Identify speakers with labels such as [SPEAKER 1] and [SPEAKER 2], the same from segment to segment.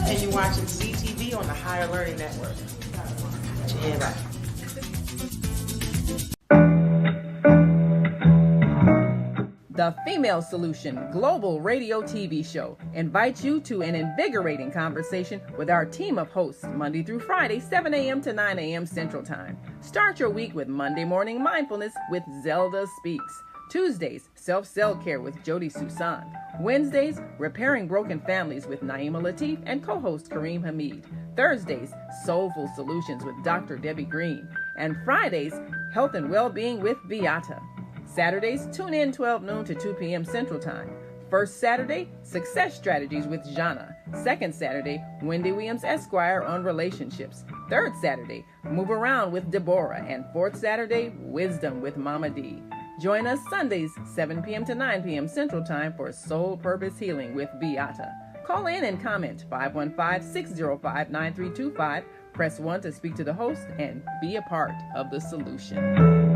[SPEAKER 1] And you're watching ZTV on the Higher Learning Network. Yeah,
[SPEAKER 2] The Female Solution Global Radio TV Show invites you to an invigorating conversation with our team of hosts Monday through Friday, 7 a.m. to 9 a.m. Central Time. Start your week with Monday Morning Mindfulness with Zelda Speaks. Tuesdays, Self-Cell Care with Jody Susan. Wednesdays, Repairing Broken Families with Naima Latif and co-host Kareem Hamid. Thursdays, Soulful Solutions with Dr. Debbie Green. And Fridays, Health and Wellbeing with Beata. Saturdays, tune in 12 noon to 2 p.m. Central Time. First Saturday, Success Strategies with Jana. Second Saturday, Wendy Williams Esquire on relationships. Third Saturday, Move Around with Deborah. And fourth Saturday, Wisdom with Mama D. Join us Sundays, 7 p.m. to 9 p.m. Central Time for Soul Purpose Healing with Beata. Call in and comment 515-605-9325. Press 1 to speak to the host and be a part of the solution.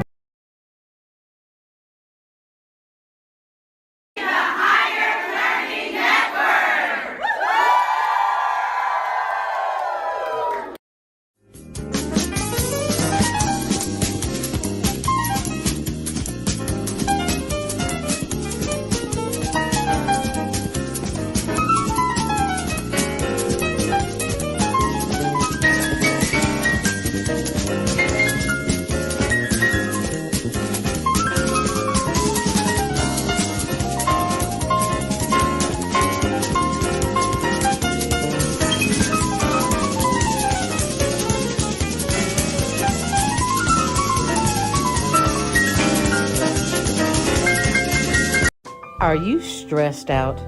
[SPEAKER 2] Are you stressed out?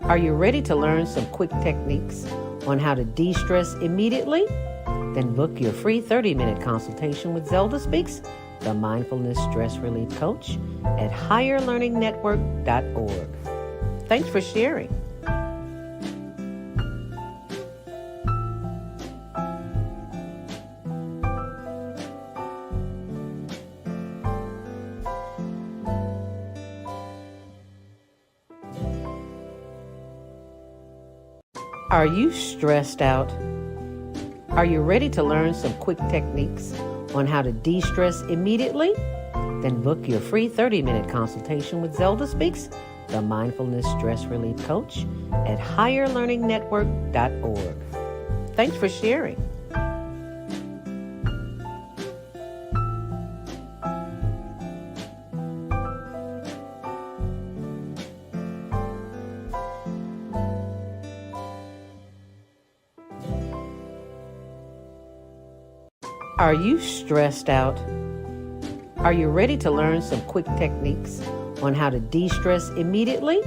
[SPEAKER 2] Are you ready to learn some quick techniques on how to de-stress immediately? Then book your free 30-minute consultation with Zelda Speaks, the Mindfulness Stress Relief Coach, at higherlearningnetwork.org. Thanks for sharing. Are you stressed out? Are you ready to learn some quick techniques on how to de-stress immediately? Then book your free 30-minute consultation with Zelda Speaks, the Mindfulness Stress Relief Coach, at higherlearningnetwork.org. Thanks for sharing. Are you stressed out? Are you ready to learn some quick techniques on how to de-stress immediately?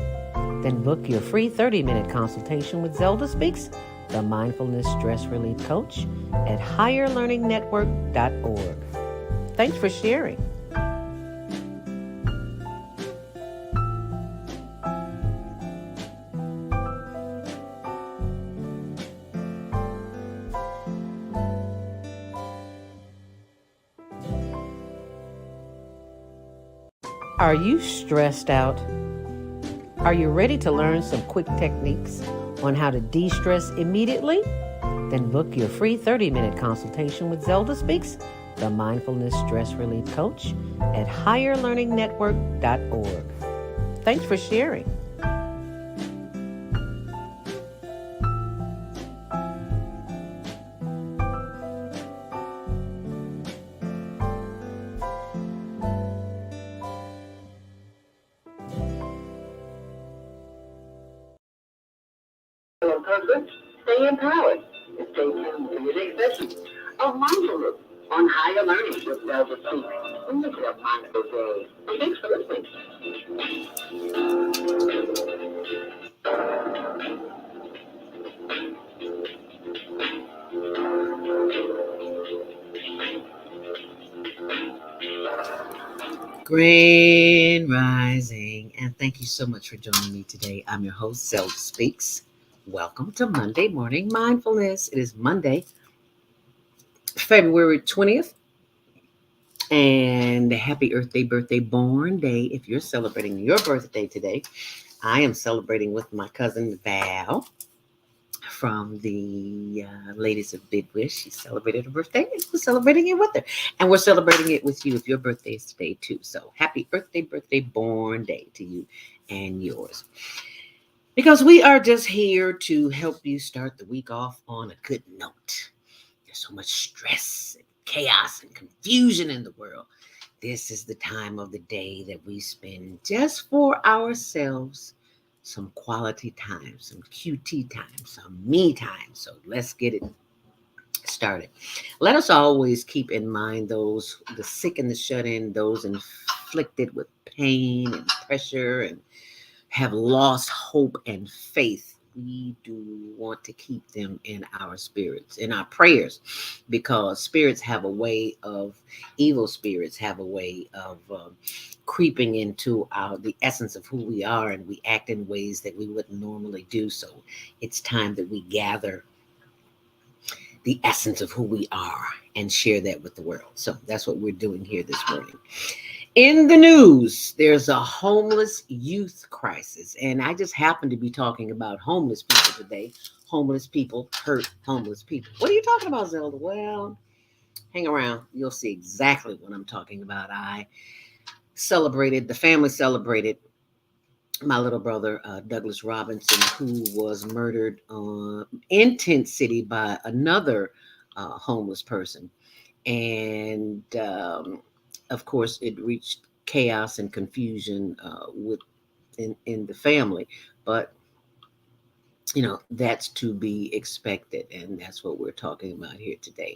[SPEAKER 2] Then book your free 30-minute consultation with Zelda Speaks, the Mindfulness Stress Relief Coach, at higherlearningnetwork.org. Thanks for sharing. Are you stressed out? Are you ready to learn some quick techniques on how to de-stress immediately? Then book your free 30-minute consultation with Zelda Speaks, the Mindfulness Stress Relief Coach, at higherlearningnetwork.org. Thanks for sharing.
[SPEAKER 3] Stay empowered. Stay tuned to the next session of Mindfulness on Higher Learning with Zelda Speaks. And make it a mindful day. And thanks for listening.
[SPEAKER 4] Grand Rising, and thank you so much for joining me today. I'm your host, Zelda Speaks. Welcome to Monday Morning Mindfulness. It is Monday, February 20th, and happy Earth Day, birthday, born day. If you're celebrating your birthday today, I am celebrating with my cousin Val from the Ladies of Big Wish. She celebrated her birthday, and we're celebrating it with her. And we're celebrating it with you if your birthday is today, too. So happy Earth Day, birthday, born day to you and yours. Because we are just here to help you start the week off on a good note. There's so much stress and chaos and confusion in the world. This is the time of the day that we spend just for ourselves, some quality time, some QT time, some me time. So let's get it started. Let us always keep in mind those, the sick and the shut in, those inflicted with pain and pressure and have lost hope and faith. We do want to keep them in our spirits, in our prayers, because spirits have a way of, evil spirits have a way of creeping into the essence of who we are, and we act in ways that we wouldn't normally do. So it's time that we gather the essence of who we are and share that with the world. So that's what we're doing here this morning. In the news, there's a homeless youth crisis, and I just happen to be talking about homeless people today. Homeless people hurt homeless people. What are you talking about, Zelda? Well, hang around. You'll see exactly what I'm talking about. The family celebrated my little brother, Douglas Robinson, who was murdered in Tent City by another homeless person. And of course, it reached chaos and confusion in the family. But, that's to be expected. And that's what we're talking about here today,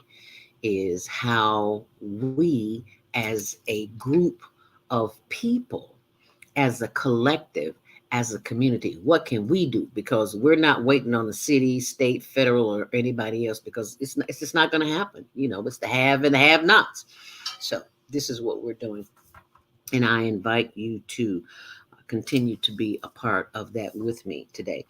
[SPEAKER 4] is how we as a group of people, as a collective, as a community, what can we do? Because we're not waiting on the city, state, federal, or anybody else, because it's just not going to happen. It's the have and the have-nots. So this is what we're doing. And I invite you to continue to be a part of that with me today.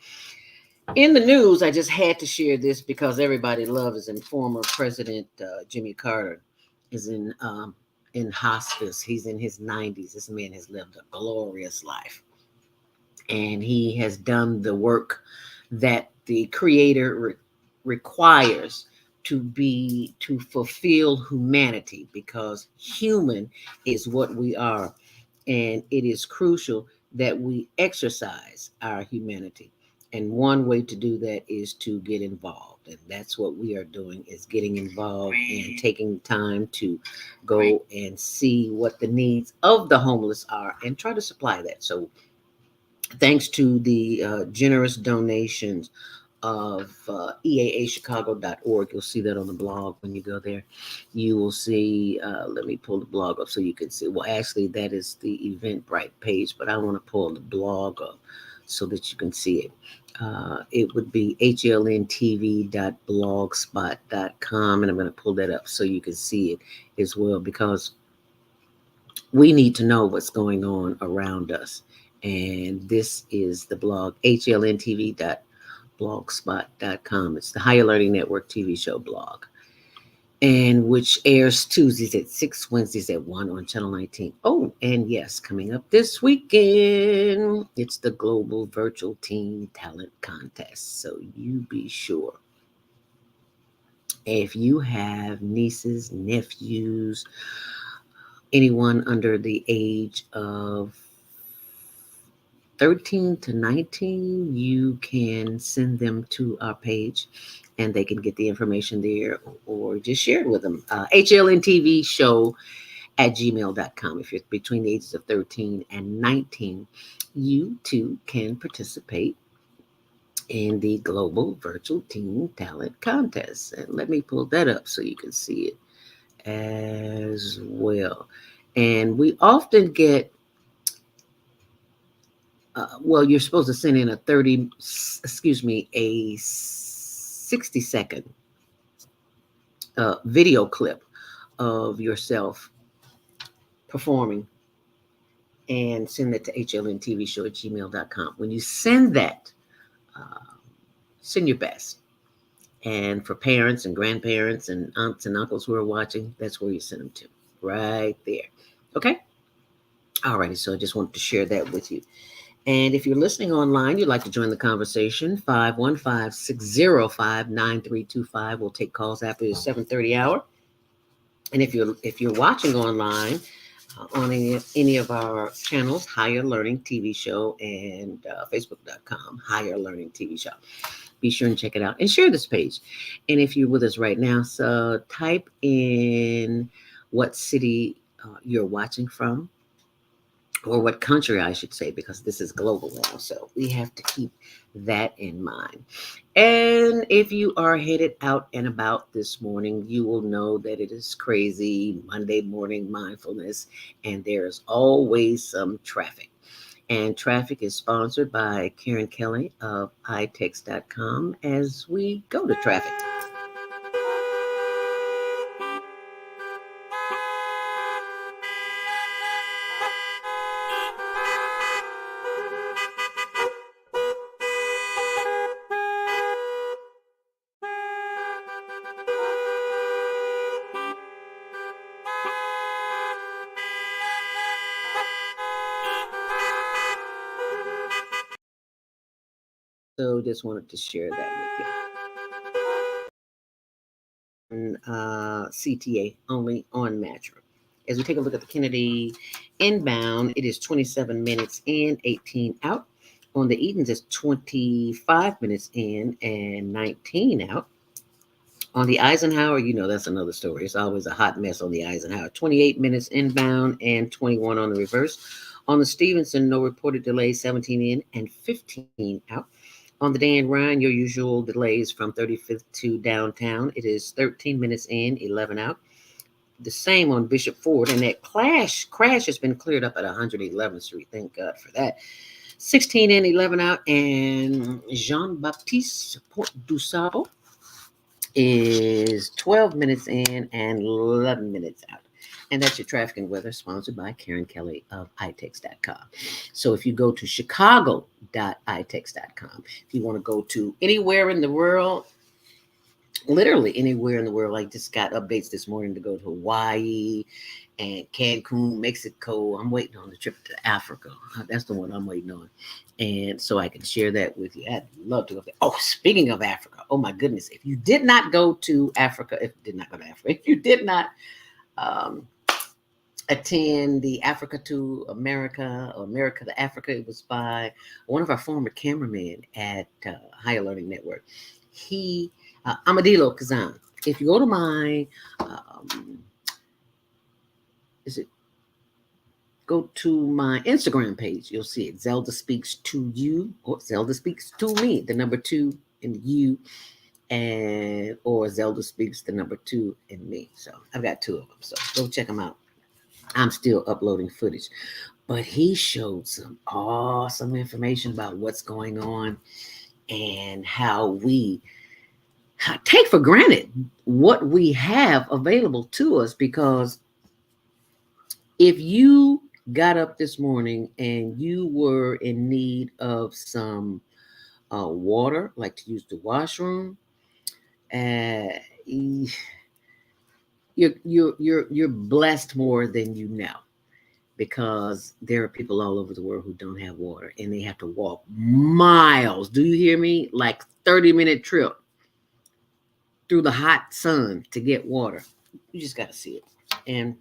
[SPEAKER 4] In the news, I just had to share this because everybody loves, and former President Jimmy Carter is in hospice. He's in his 90s. This man has lived a glorious life. And he has done the work that the Creator requires to fulfill humanity, because human is what we are. And it is crucial that we exercise our humanity. And one way to do that is to get involved. And that's what we are doing, is getting involved and taking time to go and see what the needs of the homeless are and try to supply that. So thanks to the generous donations of eaachicago.org. You'll see that on the blog when you go there. You will see, let me pull the blog up so you can see. Well, actually, that is the Eventbrite page, but I want to pull the blog up so that you can see it. It would be hlntv.blogspot.com, and I'm going to pull that up so you can see it as well, because we need to know what's going on around us. And this is the blog, hlntv.blogspot.com. It's the Higher Learning Network TV show blog, and which airs Tuesdays at 6, Wednesdays at 1 on Channel 19. Oh, and yes, coming up this weekend, it's the Global Virtual Teen Talent Contest. So you be sure, if you have nieces, nephews, anyone under the age of 13 to 19, you can send them to our page and they can get the information there, or just share it with them. HLNTVshow@gmail.com. If you're between the ages of 13 and 19, you too can participate in the Global Virtual Teen Talent Contest. And let me pull that up so you can see it as well. And we often get, you're supposed to send in a 60-second video clip of yourself performing and send that to hlntvshow@gmail.com. When you send that, send your best. And for parents and grandparents and aunts and uncles who are watching, that's where you send them to, right there. Okay? Alrighty, so I just wanted to share that with you. And if you're listening online, you'd like to join the conversation, 515-605-9325. We'll take calls after the 7:30 hour. And if you're watching online on any of our channels, Higher Learning TV Show and Facebook.com, Higher Learning TV Show. Be sure and check it out and share this page. And if you're with us right now, so type in what city you're watching from, or what country, I should say, because this is global now. So we have to keep that in mind. And if you are headed out and about this morning, you will know that it is crazy Monday morning mindfulness, and there's always some traffic. And traffic is sponsored by Karen Kelly of iText.com as we go to traffic. So just wanted to share that with you. And CTA only on Metro. As we take a look at the Kennedy inbound, it is 27 minutes in, 18 out. On the Edens, it's 25 minutes in and 19 out. On the Eisenhower, that's another story. It's always a hot mess on the Eisenhower. 28 minutes inbound and 21 on the reverse. On the Stevenson, no reported delays, 17 in and 15 out. On the Dan Ryan, your usual delays from 35th to downtown. It is 13 minutes in, 11 out. The same on Bishop Ford, and that crash has been cleared up at 111th Street. Thank God for that. 16 in, 11 out. And Jean-Baptiste Port du Sable is 12 minutes in and 11 minutes out. And that's your traffic and weather, sponsored by Karen Kelly of iText.com. So if you go to chicago.itext.com, if you want to go to anywhere in the world, literally anywhere in the world, I just got updates this morning to go to Hawaii and Cancun, Mexico. I'm waiting on the trip to Africa. That's the one I'm waiting on. And so I can share that with you. I'd love to go there. Oh, speaking of Africa, oh my goodness. If you did not go to Africa, if you did not attend the Africa to America, or America to Africa, it was by one of our former cameramen at Higher Learning Network. Amadilo Kazan. If you go to my, go to my Instagram page, you'll see it. Zelda Speaks to You, or Zelda Speaks to Me, the number 2 and you, or Zelda Speaks, the number 2 and me. So I've got 2 of them. So go check them out. I'm still uploading footage, but he showed some awesome information about what's going on and how we take for granted what we have available to us. Because if you got up this morning and you were in need of some water, like to use the washroom, you're blessed more than you know, because there are people all over the world who don't have water and they have to walk miles. Do you hear me? Like 30-minute trip through the hot sun to get water. You just got to see it. And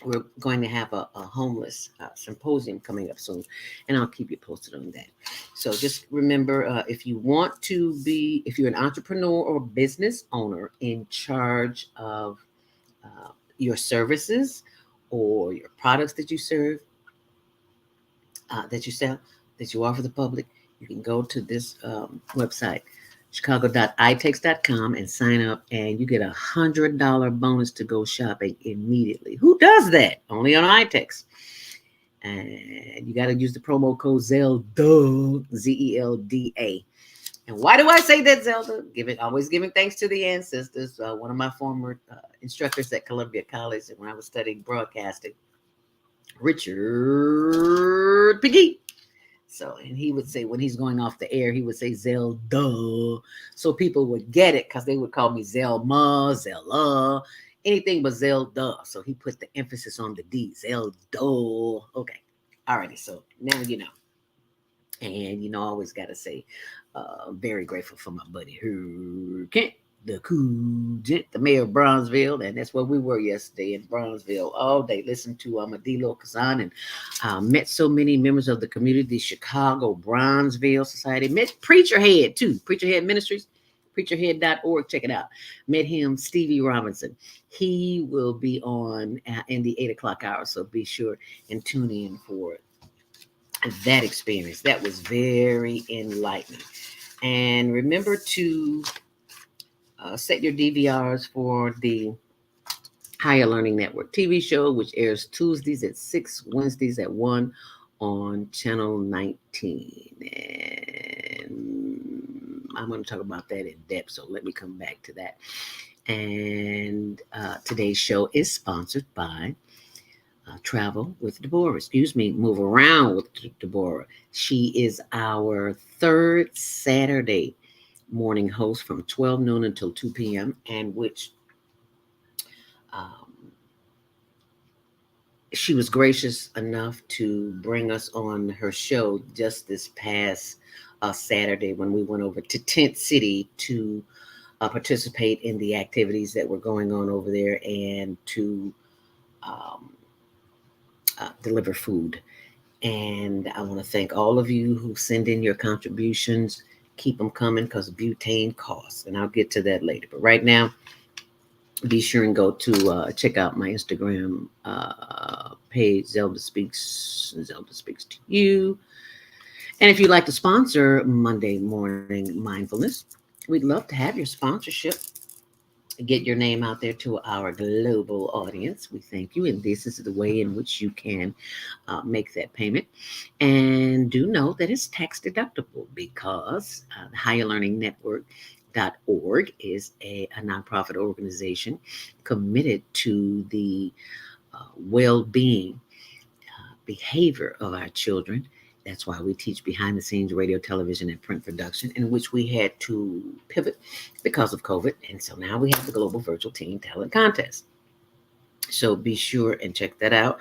[SPEAKER 4] we're going to have a homeless symposium coming up soon, and I'll keep you posted on that. So just remember, if you're an entrepreneur or business owner in charge of your services or your products that you serve, that you sell, that you offer the public, you can go to this website, chicago.itext.com, and sign up, and you get $100 bonus to go shopping immediately. Who does that? Only on iText. And you got to use the promo code ZELDA, ZELDA. And why do I say that, Zelda? Always giving thanks to the ancestors. One of my former instructors at Columbia College, when I was studying broadcasting, Richard Piggy. So, and he would say, when he's going off the air, he would say Zelda. So people would get it because they would call me Zelma, Zella, anything but Zelda. So he put the emphasis on the D, Zelda. Okay. Alrighty. So now you know. And I always got to say, very grateful for my buddy Kent, the cool gent, the mayor of Bronzeville. And that's where we were yesterday in Bronzeville all day. Listened to Amadilo Kazan and met so many members of the community, the Chicago Bronzeville Society. Met Preacher Head, too. Preacher Head Ministries, preacherhead.org. Check it out. Met him, Stevie Robinson. He will be on in the 8 o'clock hour. So be sure and tune in for that experience. That was very enlightening. And remember to set your DVRs for the Higher Learning Network TV show, which airs Tuesdays at 6, Wednesdays at 1 on Channel 19. And I'm going to talk about that in depth, so let me come back to that. And today's show is sponsored by Travel with Deborah. Move Around with Deborah. She is our third Saturday morning host from 12 noon until 2 p.m. and which she was gracious enough to bring us on her show just this past Saturday when we went over to Tent City to participate in the activities that were going on over there and to deliver food. And I want to thank all of you who send in your contributions. Keep them coming because butane costs, and I'll get to that later. But right now, be sure and go to check out my Instagram page, Zelda Speaks to You. And if you'd like to sponsor Monday Morning Mindfulness, we'd love to have your sponsorship. Get your name out there to our global audience. We thank you. And this is the way in which you can make that payment. And do know that it's tax deductible because the Higher Learning Network.org is a nonprofit organization committed to the well-being behavior of our children. That's why we teach behind the scenes radio, television, and print production, in which we had to pivot because of COVID. And so now we have the Global Virtual Teen Talent Contest. So be sure and check that out.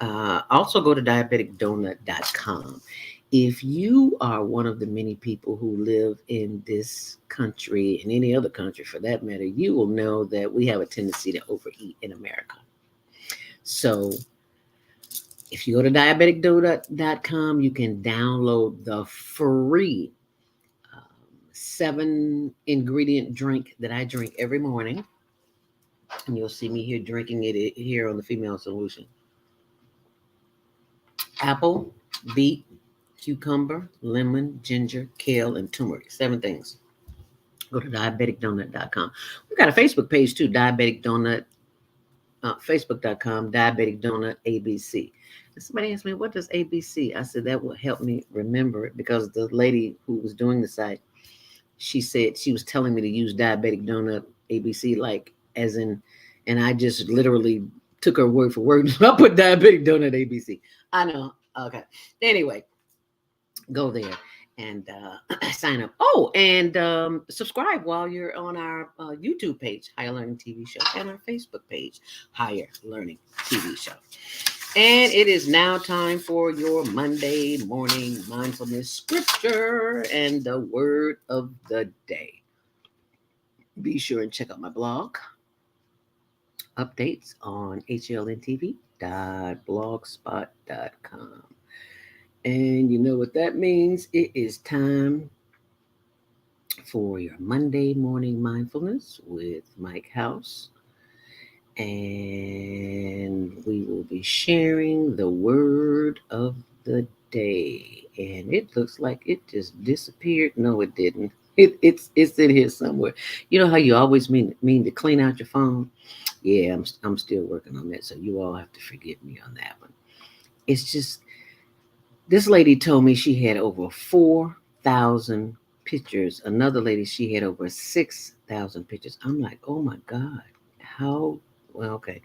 [SPEAKER 4] Also go to diabeticdonut.com. If you are one of the many people who live in this country and any other country for that matter, you will know that we have a tendency to overeat in America. So if you go to diabeticdonut.com, you can download the free 7-ingredient drink that I drink every morning. And you'll see me here drinking it here on the Female Solution. Apple, beet, cucumber, lemon, ginger, kale, and turmeric. 7 things. Go to diabeticdonut.com. We've got a Facebook page too, Diabetic Donut. Facebook.com, Diabetic Donut ABC. And somebody asked me, what does ABC? I said, that will help me remember it because the lady who was doing the site, she said she was telling me to use Diabetic Donut ABC, like as in, and I just literally took her word for word. I put Diabetic Donut ABC. I know. Okay. Anyway, go there and sign up. Oh, and subscribe while you're on our YouTube page, Higher Learning TV Show, and our Facebook page, Higher Learning TV Show. And it is now time for your Monday morning mindfulness scripture and the word of the day. Be sure and check out my blog. Updates on hlntv.blogspot.com. And you know what that means? It is time for your Monday morning mindfulness with Mike House. And we will be sharing the word of the day. And it looks like it just disappeared. No, it didn't. It's in here somewhere. You know how you always mean to clean out your phone? Yeah, I'm still working on that. So you all have to forgive me on that one. It's just, this lady told me she had over 4,000 pictures. Another lady, she had over 6,000 pictures. I'm like, oh my God, how? Well, okay.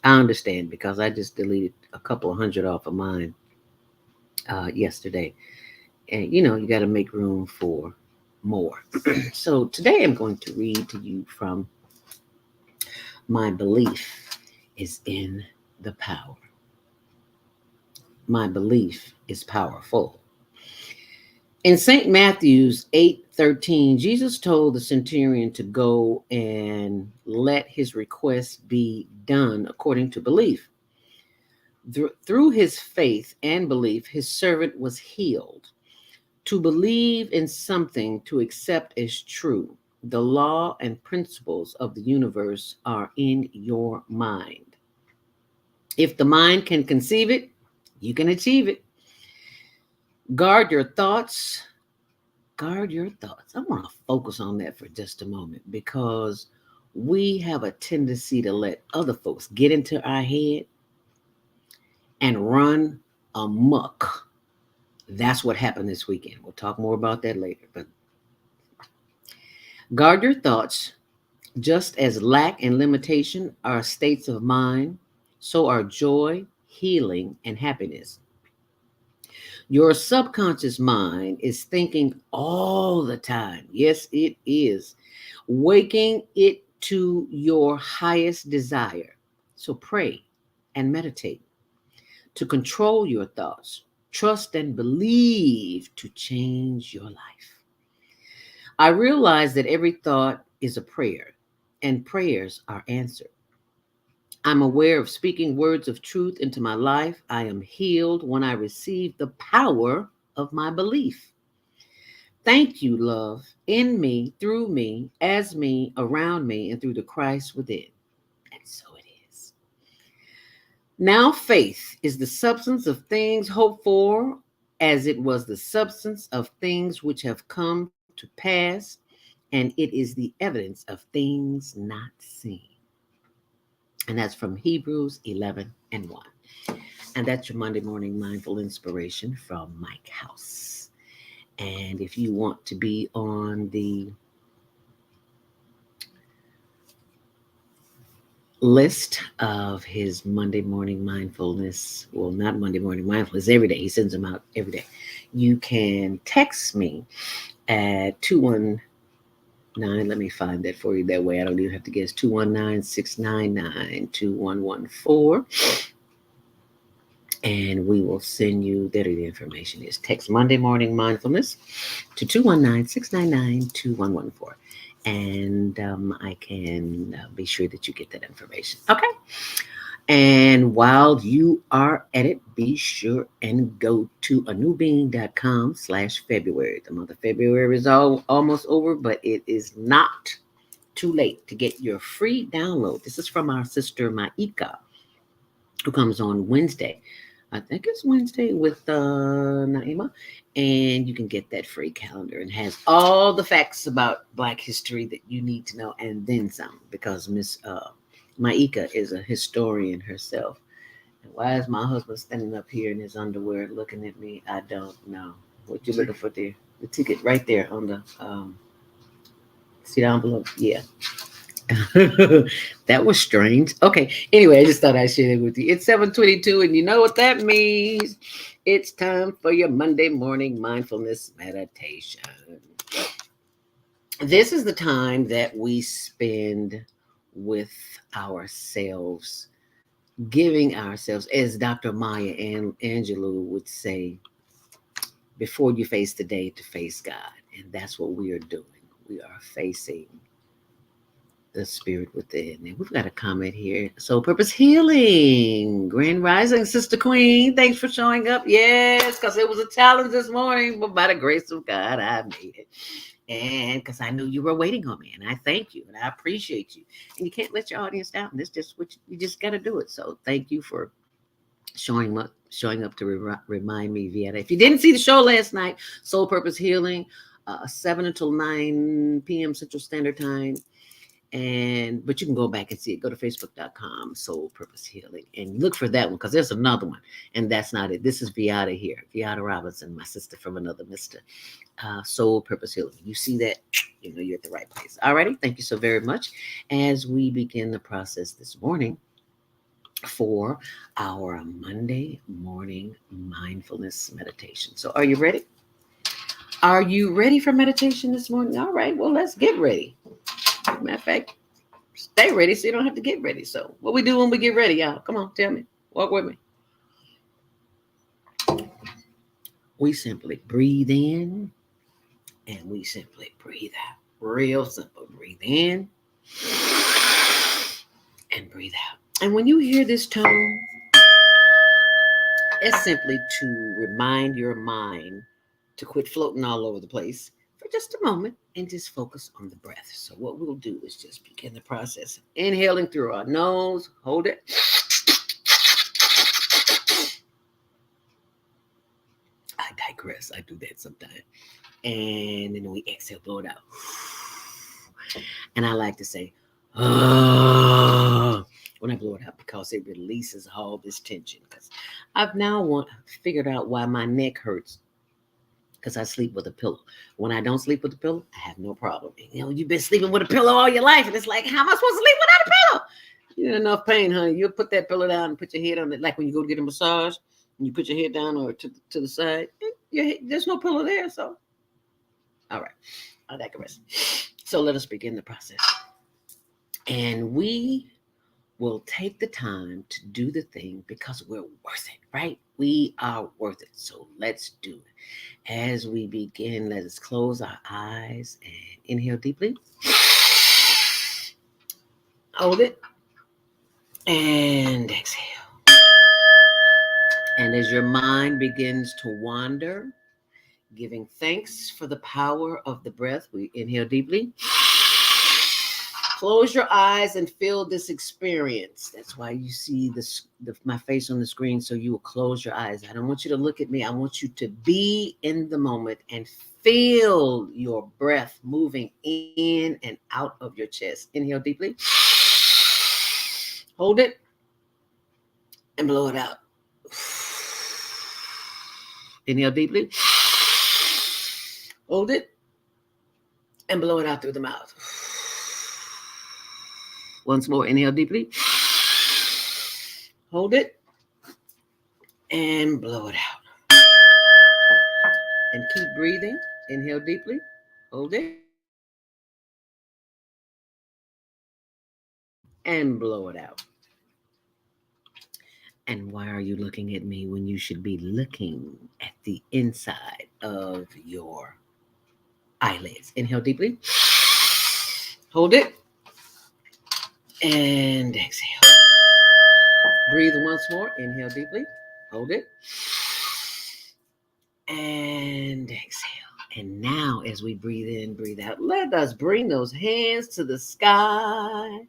[SPEAKER 4] I understand because I just deleted a couple of hundred off of mine yesterday. And you got to make room for more. So today I'm going to read to you from My Belief is in the Power. My belief is powerful. In St. Matthew's 8:13, Jesus told the centurion to go and let his request be done according to belief. Through his faith and belief, his servant was healed. To believe in something to accept as true, the law and principles of the universe are in your mind. If the mind can conceive it, you can achieve it. Guard your thoughts. Guard your thoughts. I want to focus on that for just a moment because we have a tendency to let other folks get into our head and run amok. That's what happened this weekend. We'll talk more about that later. But guard your thoughts. Just as lack and limitation are states of mind, so are joy, healing, and happiness. Your subconscious mind is thinking all the time. Yes, it is. Waking it to your highest desire. So pray and meditate to control your thoughts. Trust and believe to change your life. I realize that every thought is a prayer, and prayers are answered. I'm aware of speaking words of truth into my life. I am healed when I receive the power of my belief. Thank you, love, in me, through me, as me, around me, and through the Christ within. And so it is. Now faith is the substance of things hoped for, as it was the substance of things which have come to pass, and it is the evidence of things not seen. And that's from Hebrews 11:1. And that's your Monday morning mindful inspiration from Mike House. And if you want to be on the list of his Monday morning mindfulness, well, not Monday morning mindfulness, every day, he sends them out every day, you can text me at 219, let me find that for you that way I don't even have to guess, 219-699-2114, and we will send you, there the information is. Text Monday Morning Mindfulness to 219-699-2114, and I can be sure that you get that information. Okay. And while you are at it, be sure and go to anewbeing.com/February. The month of February is almost over, but it is not too late to get your free download. This is from our sister Maika, who comes on Wednesday. I think it's Wednesday with Naima. And you can get that free calendar and has all the facts about Black history that you need to know and then some, because Miss Maika is a historian herself. And why is my husband standing up here in his underwear looking at me? I don't know. What you looking for there? The ticket right there on the see down below. Yeah. That was strange. Okay. Anyway, I just thought I'd share that with you. It's 7:22, and you know what that means. It's time for your Monday morning mindfulness meditation. This is the time that we spend with ourselves, giving ourselves, as Dr. Maya Angelou would say, before you face the day, to face God. And that's what we are doing. We are facing the spirit within. And we've got a comment here. Soul Purpose Healing. Grand Rising, Sister Queen. Thanks for showing up. Yes, because it was a challenge this morning, but by the grace of God, I made it. And because I knew you were waiting on me, and I thank you, and I appreciate you. And you can't let your audience down. That's just what you just got to do it. So thank you for showing up to remind me, Vieta. If you didn't see the show last night, Soul Purpose Healing, 7 until 9 p.m. Central Standard Time. But you can go back and see it. Go to facebook.com, Soul Purpose Healing, and look for that one, because there's another one, and that's not it. This is Viata here, Viata Robinson, my sister from another mister. Soul Purpose Healing. You see that, you know you're at the right place. All righty. Thank you so very much. As we begin the process this morning, for our Monday morning mindfulness meditation. So are you ready? Are you ready for meditation this morning? All right, well, let's get ready. Matter of fact, stay ready so you don't have to get ready. So what we do when we get ready, y'all? Come on, tell me. Walk with me. We simply breathe in and we simply breathe out. Real simple. Breathe in and breathe out. And when you hear this tone, it's simply to remind your mind to quit floating all over the place for just a moment and just focus on the breath. So what we'll do is just begin the process. Inhaling through our nose, hold it. I digress. I do that sometimes. And then we exhale, blow it out. And I like to say, oh, when I blow it out because it releases all this tension. Because I've now figured out why my neck hurts. Because I sleep with a pillow. When I don't sleep with a pillow, I have no problem. You know, you've been sleeping with a pillow all your life, and it's like, how am I supposed to sleep without a pillow? You're in enough pain, honey. You'll put that pillow down and put your head on it, like when you go to get a massage, and you put your head down or to the side. There's no pillow there, so. All right, I digress. So let us begin the process. And we will take the time to do the thing because we're worth it, right? We are worth it. So let's do it. As we begin, let us close our eyes and inhale deeply. Hold it. And exhale. And as your mind begins to wander, giving thanks for the power of the breath, we inhale deeply. Close your eyes and feel this experience. That's why you see my face on the screen, so you will close your eyes. I don't want you to look at me. I want you to be in the moment and feel your breath moving in and out of your chest. Inhale deeply. Hold it and blow it out. Inhale deeply. Hold it and blow it out through the mouth. Once more, inhale deeply. Hold it and blow it out. And keep breathing. Inhale deeply. Hold it and blow it out. And why are you looking at me when you should be looking at the inside of your eyelids? Inhale deeply. Hold it and exhale. Breathe once more. Inhale deeply. Hold it and exhale. And now as we breathe in, breathe out, let us bring those hands to the sky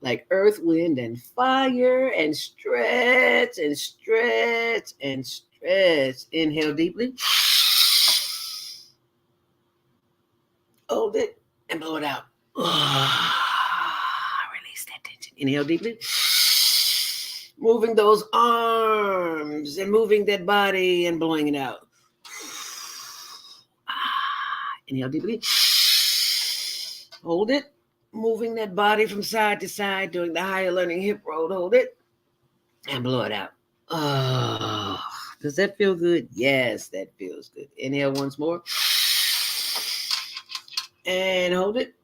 [SPEAKER 4] like earth, wind, and fire, and stretch and stretch and stretch. Inhale deeply. Hold it and blow it out. Release that tension. Inhale deeply. Moving those arms and moving that body and blowing it out. Inhale deeply. Hold it. Moving that body from side to side, doing the higher learning hip roll. Hold it. And blow it out. Oh, does that feel good? Yes, that feels good. Inhale once more. And hold it.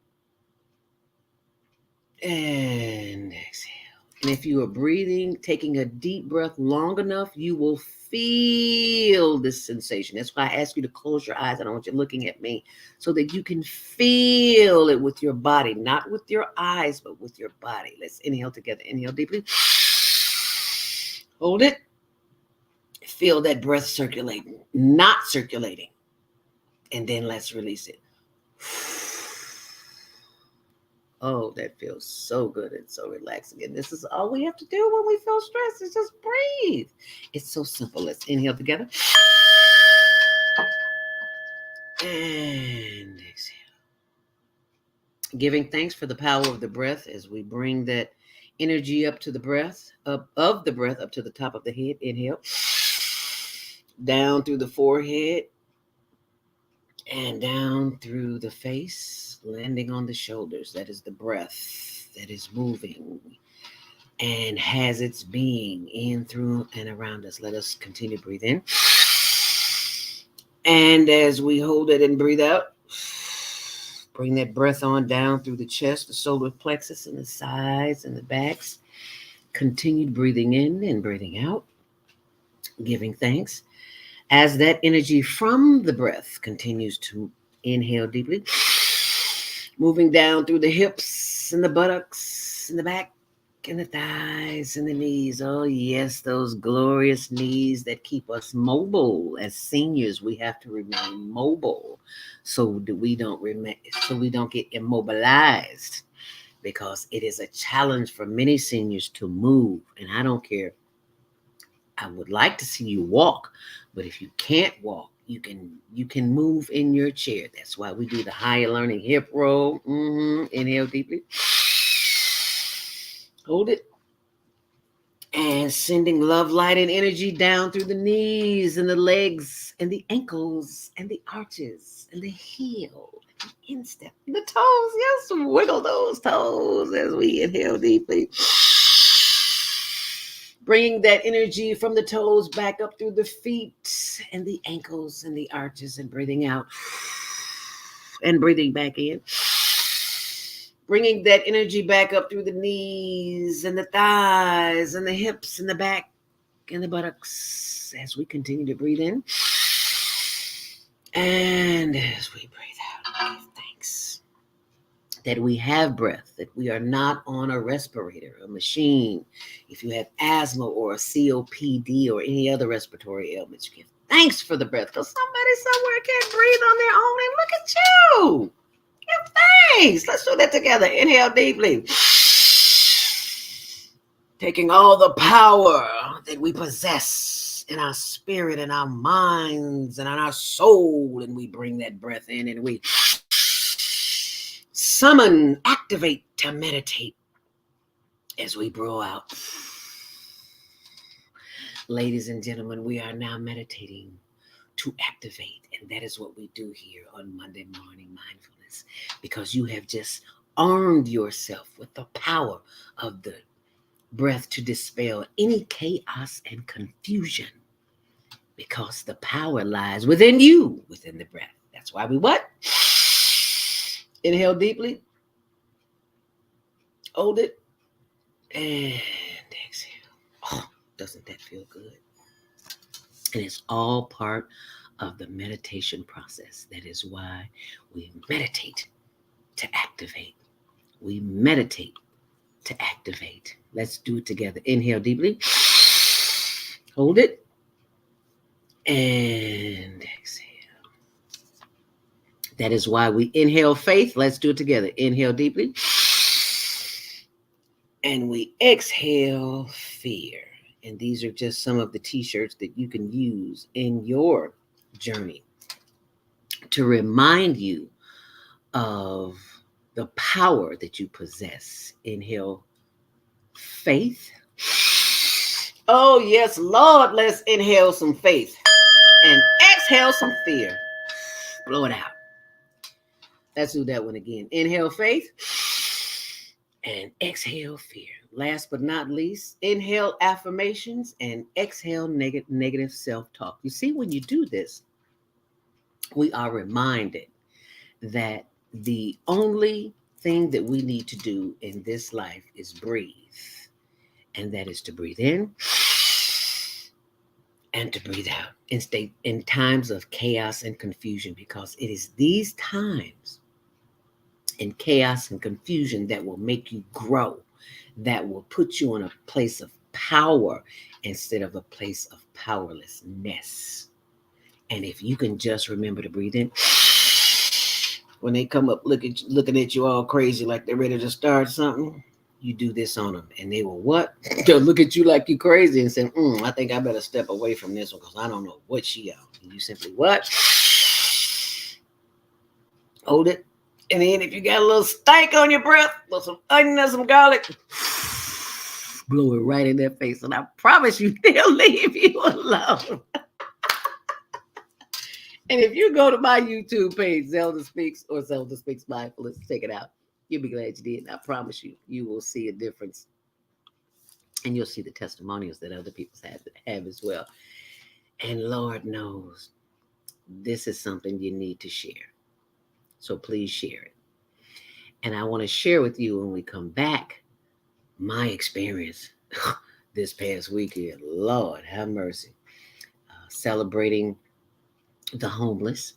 [SPEAKER 4] And exhale. And if you are breathing, taking a deep breath long enough, you will feel this sensation. That's why I ask you to close your eyes. I don't want you looking at me, so that you can feel it with your body, not with your eyes, but with your body. Let's inhale together. Inhale deeply. Hold it. Feel that breath circulating, not circulating. And then let's release it. Oh, that feels so good and so relaxing. And this is all we have to do when we feel stressed, is just breathe. It's so simple. Let's inhale together. And exhale. Giving thanks for the power of the breath as we bring that energy up to the breath, up the breath up to the top of the head. Inhale. Down through the forehead and down through the face, landing on the shoulders. That is the breath that is moving and has its being in, through, and around us. Let us continue to breathe in. And as we hold it and breathe out, bring that breath on down through the chest, the solar plexus, and the sides and the backs. Continued breathing in and breathing out, giving thanks. As that energy from the breath continues to inhale deeply, moving down through the hips and the buttocks and the back and the thighs and the knees. Oh, yes, those glorious knees that keep us mobile. As seniors, we have to remain mobile so that we don't get immobilized, because it is a challenge for many seniors to move. And I don't care. I would like to see you walk, but if you can't walk, you can move in your chair. That's why we do the higher learning hip roll. Inhale deeply. Hold it. And sending love, light, and energy down through the knees and the legs and the ankles and the arches and the heel, and the instep, and the toes. Yes, wiggle those toes as we inhale deeply. Bringing that energy from the toes back up through the feet and the ankles and the arches, and breathing out and breathing back in. Bringing that energy back up through the knees and the thighs and the hips and the back and the buttocks as we continue to breathe in. And as we breathe out, give thanks that we have breath, that we are not on a respirator, a machine. If you have asthma or a COPD or any other respiratory ailments, you give thanks for the breath, because somebody somewhere can't breathe on their own. And look at you. Give thanks. Let's do that together. Inhale deeply. Taking all the power that we possess in our spirit and our minds and in our soul, and we bring that breath in and we summon, activate to meditate as we blow out. Ladies and gentlemen, we are now meditating to activate, and that is what we do here on Monday Morning Mindfulness, because you have just armed yourself with the power of the breath to dispel any chaos and confusion, because the power lies within you, within the breath. That's why we what? Inhale deeply. Hold it. And exhale. Oh, doesn't that feel good? And it's all part of the meditation process. That is why we meditate to activate. We meditate to activate. Let's do it together. Inhale deeply. Hold it. And exhale. That is why we inhale faith. Let's do it together. Inhale deeply. And we exhale fear. And these are just some of the t-shirts that you can use in your journey to remind you of the power that you possess. Inhale faith. Oh, yes, Lord, let's inhale some faith and exhale some fear. Blow it out. Let's do that one again. Inhale faith and exhale fear. Last but not least, inhale affirmations and exhale negative self-talk. You see, when you do this, we are reminded that the only thing that we need to do in this life is breathe. And that is to breathe in and to breathe out in times of chaos and confusion, because it is these times in chaos and confusion that will make you grow, that will put you in a place of power instead of a place of powerlessness. And if you can just remember to breathe in, when they come up looking at you all crazy like they're ready to start something, you do this on them, and they will what? They'll look at you like you crazy and say, I think I better step away from this one because I don't know what she on. And you simply what? Hold it. And then if you got a little stank on your breath, with some onion and some garlic, blow it right in their face. And I promise you, they'll leave you alone. And if you go to my YouTube page, Zelda Speaks or Zelda Speaks Mindfulness, check it out. You'll be glad you did. I promise you, you will see a difference. And you'll see the testimonials that other people have as well. And Lord knows this is something you need to share. So please share it. And I want to share with you when we come back my experience this past weekend. Lord have mercy. Celebrating the homeless.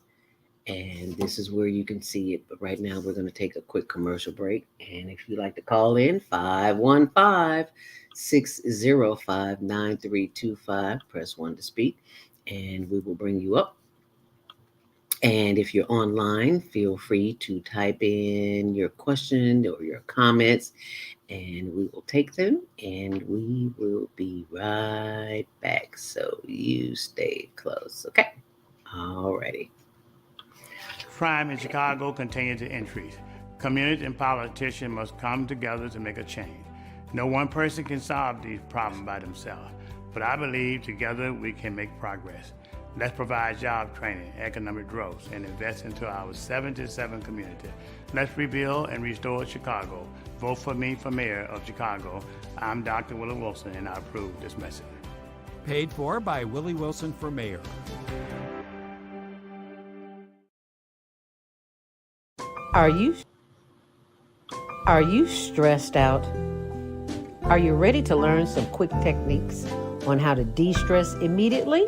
[SPEAKER 4] And this is where you can see it. But right now, we're going to take a quick commercial break. And if you'd like to call in, 515-605-9325, press 1 to speak, and we will bring you up. And if you're online, feel free to type in your question or your comments, and we will take them, and we will be right back. So you stay close, okay? Alrighty.
[SPEAKER 5] Crime in Chicago continues to increase. Community and politicians must come together to make a change. No one person can solve these problems by themselves, but I believe together we can make progress. Let's provide job training, economic growth, and invest into our 77 community. Let's rebuild and restore Chicago. Vote for me for mayor of Chicago. I'm Dr. Willie Wilson, and I approve this message.
[SPEAKER 6] Paid for by Willie Wilson for mayor.
[SPEAKER 7] Are you stressed out? Are you ready to learn some quick techniques on how to de-stress immediately?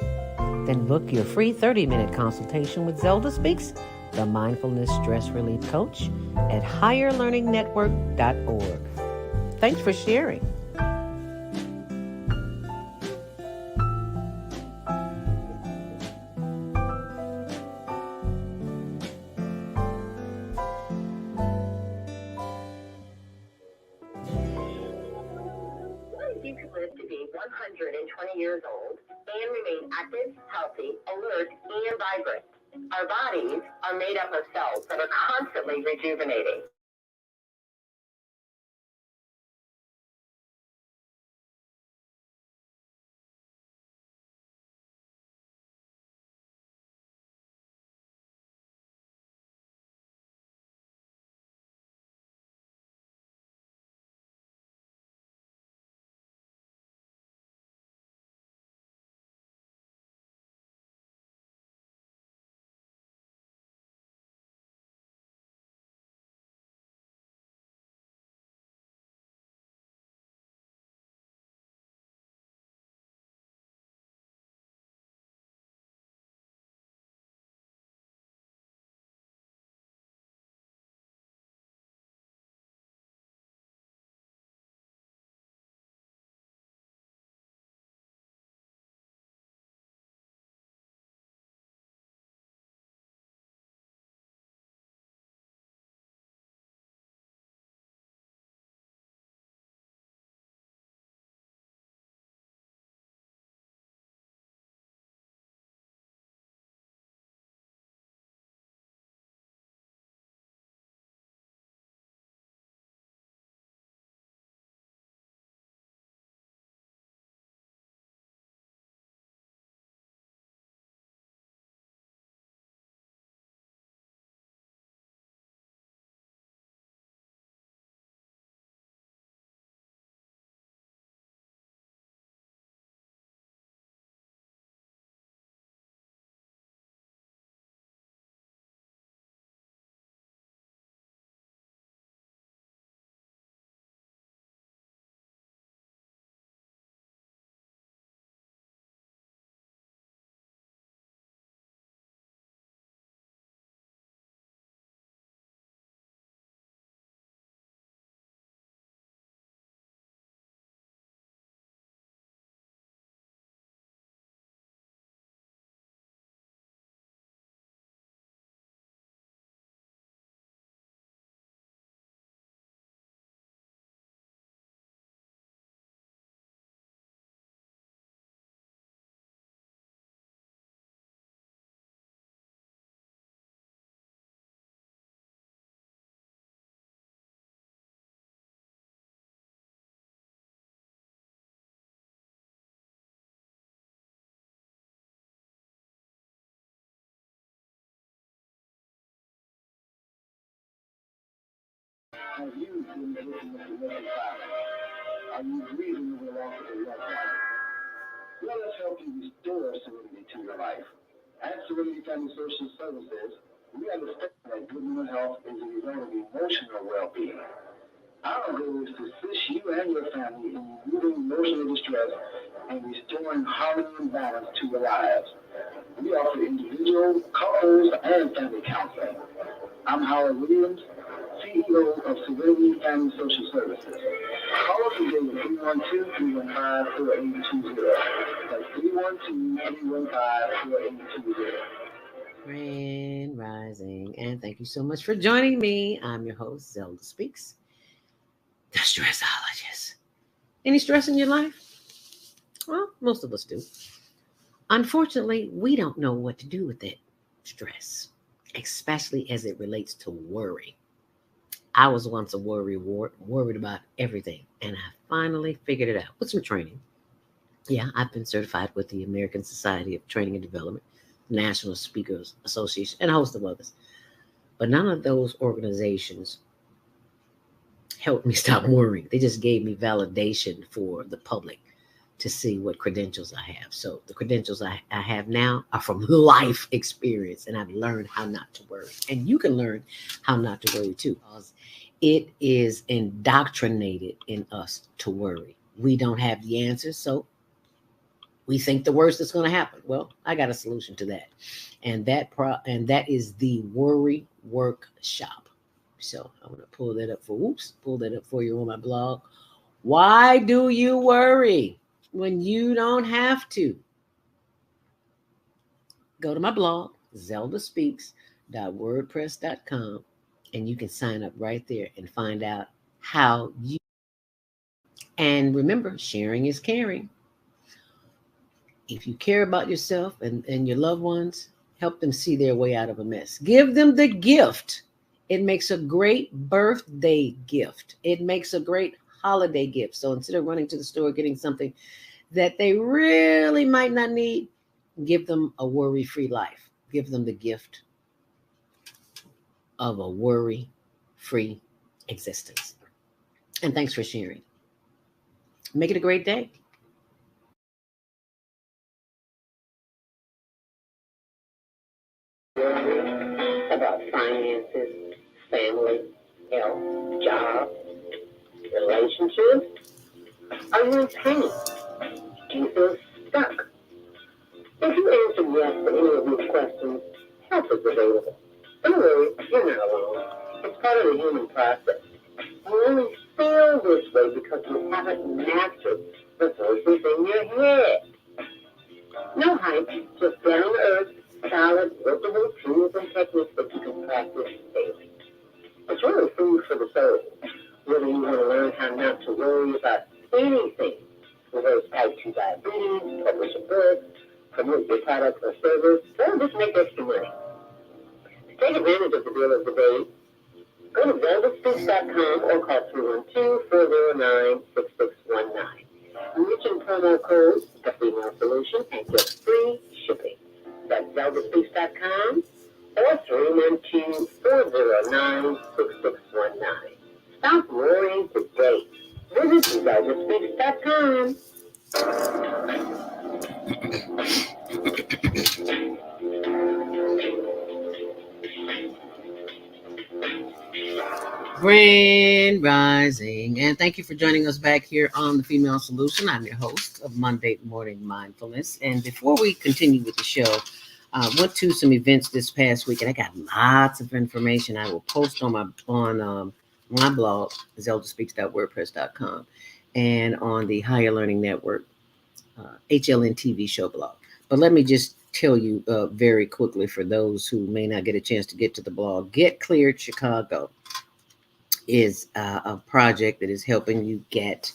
[SPEAKER 7] Then book your free 30-minute consultation with Zelda Speaks, the mindfulness stress relief coach, at higherlearningnetwork.org. Thanks for sharing.
[SPEAKER 3] What if you could live to be 120 years old and remain active, healthy, alert, and vibrant? Our bodies are made up of cells that are constantly rejuvenating.
[SPEAKER 8] Are you grieving the loss of a loved one? Let us help you restore serenity to your life. At Serenity Family Social Services, we understand that good mental health is a result of emotional well-being. Our goal is to assist you and your family in removing emotional distress and restoring harmony and balance to your lives. We offer individual, couples, and family counseling. I'm Howard Williams, CEO of Serenity Family Social Services. Call us today at 312-315-4820. That's 312-315-4820.
[SPEAKER 4] Grand Rising, and thank you so much for joining me. I'm your host, Zelda Speaks, the stressologist. Any stress in your life? Well, most of us do. Unfortunately, we don't know what to do with that stress, especially as it relates to worry. I was once a worried about everything, and I finally figured it out with some training. Yeah, I've been certified with the American Society of Training and Development, National Speakers Association, and a host of others. But none of those organizations helped me stop worrying. They just gave me validation for the public to see what credentials I have. So the credentials I have now are from life experience, and I've learned how not to worry. And you can learn how not to worry too, because it is indoctrinated in us to worry. We don't have the answers, so we think the worst is going to happen. Well, I got a solution to that, and that is the Worry Workshop. So I'm going to pull that up for you on my blog. Why do you worry when you don't have to? Go to my blog, zeldaspeaks.wordpress.com, and you can sign up right there and find out how you. And remember, sharing is caring. If you care about yourself and your loved ones, help them see their way out of a mess. Give them the gift. It makes a great birthday gift. It makes a great holiday gift. So instead of running to the store getting something that they really might not need, give them a worry-free life. Give them the gift of a worry-free existence. And thanks for sharing. Make it a great day.
[SPEAKER 3] About finances, family, health, job, relationships. Are you in pain? Do you feel stuck? If you answer yes to any of these questions, help is available. Don't worry, you're not alone. It's part of the human process. You only feel this way because you haven't mastered the voices in your head. No hype, just down to earth, solid, workable tools and techniques that you can practice daily. It's really food for the soul. Whether you want to learn how not to worry about anything, reverse type 2 diabetes, publish a book, promote your product or service, or just make extra money. To take advantage of the deal of the day, go to zeldaspeaks.com or call 312-409-6619. Mention promo code The Female Solution and get free shipping. That's zeldaspeaks.com or 312-409-6619. Stop worrying today. Visit zeldaspeaks.com.
[SPEAKER 4] Grand Rising, and thank you for joining us back here on The Female Solution. I'm your host of Monday Morning Mindfulness, and before we continue with the show, went to some events this past week, and I got lots of information I will post on my blog, zeldaspeaks.wordpress.com, and on the Higher Learning Network, HLN TV show blog. But let me just tell you very quickly for those who may not get a chance to get to the blog, Get Cleared Chicago is a project that is helping you get,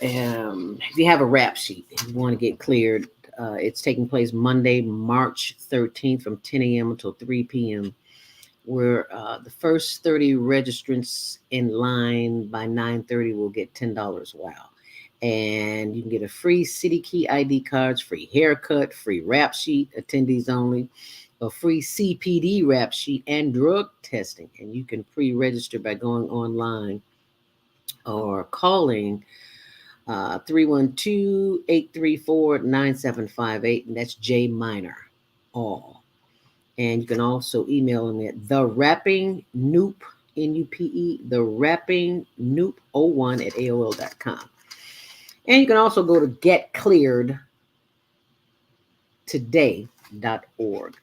[SPEAKER 4] if you have a rap sheet, if you want to get cleared, it's taking place Monday, March 13th from 10 a.m. until 3 p.m., where the first 30 registrants in line by 9:30 will get $10. Wow. And you can get a free City Key ID cards, free haircut, free rap sheet, attendees only, a free CPD rap sheet, and drug testing. And you can pre-register by going online or calling 312-834-9758, and that's J Minor all. And you can also email me at the rapping noop, N-U-P-E, the rapping noop01 at AOL.com. And you can also go to getclearedtoday.org.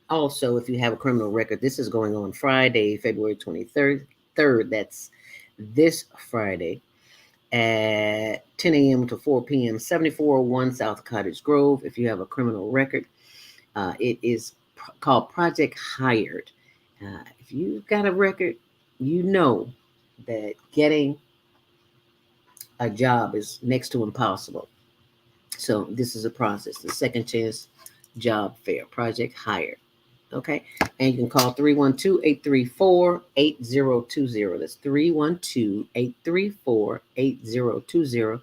[SPEAKER 4] Also, if you have a criminal record, this is going on Friday, February 23rd. That's this Friday at 10 a.m. to 4 p.m., 7401 South Cottage Grove. If you have a criminal record, it is called Project Hired. If you've got a record, you know that getting a job is next to impossible. So this is a process, the Second Chance Job Fair, Project Hired. Okay, and you can call 312-834-8020. That's 312-834-8020.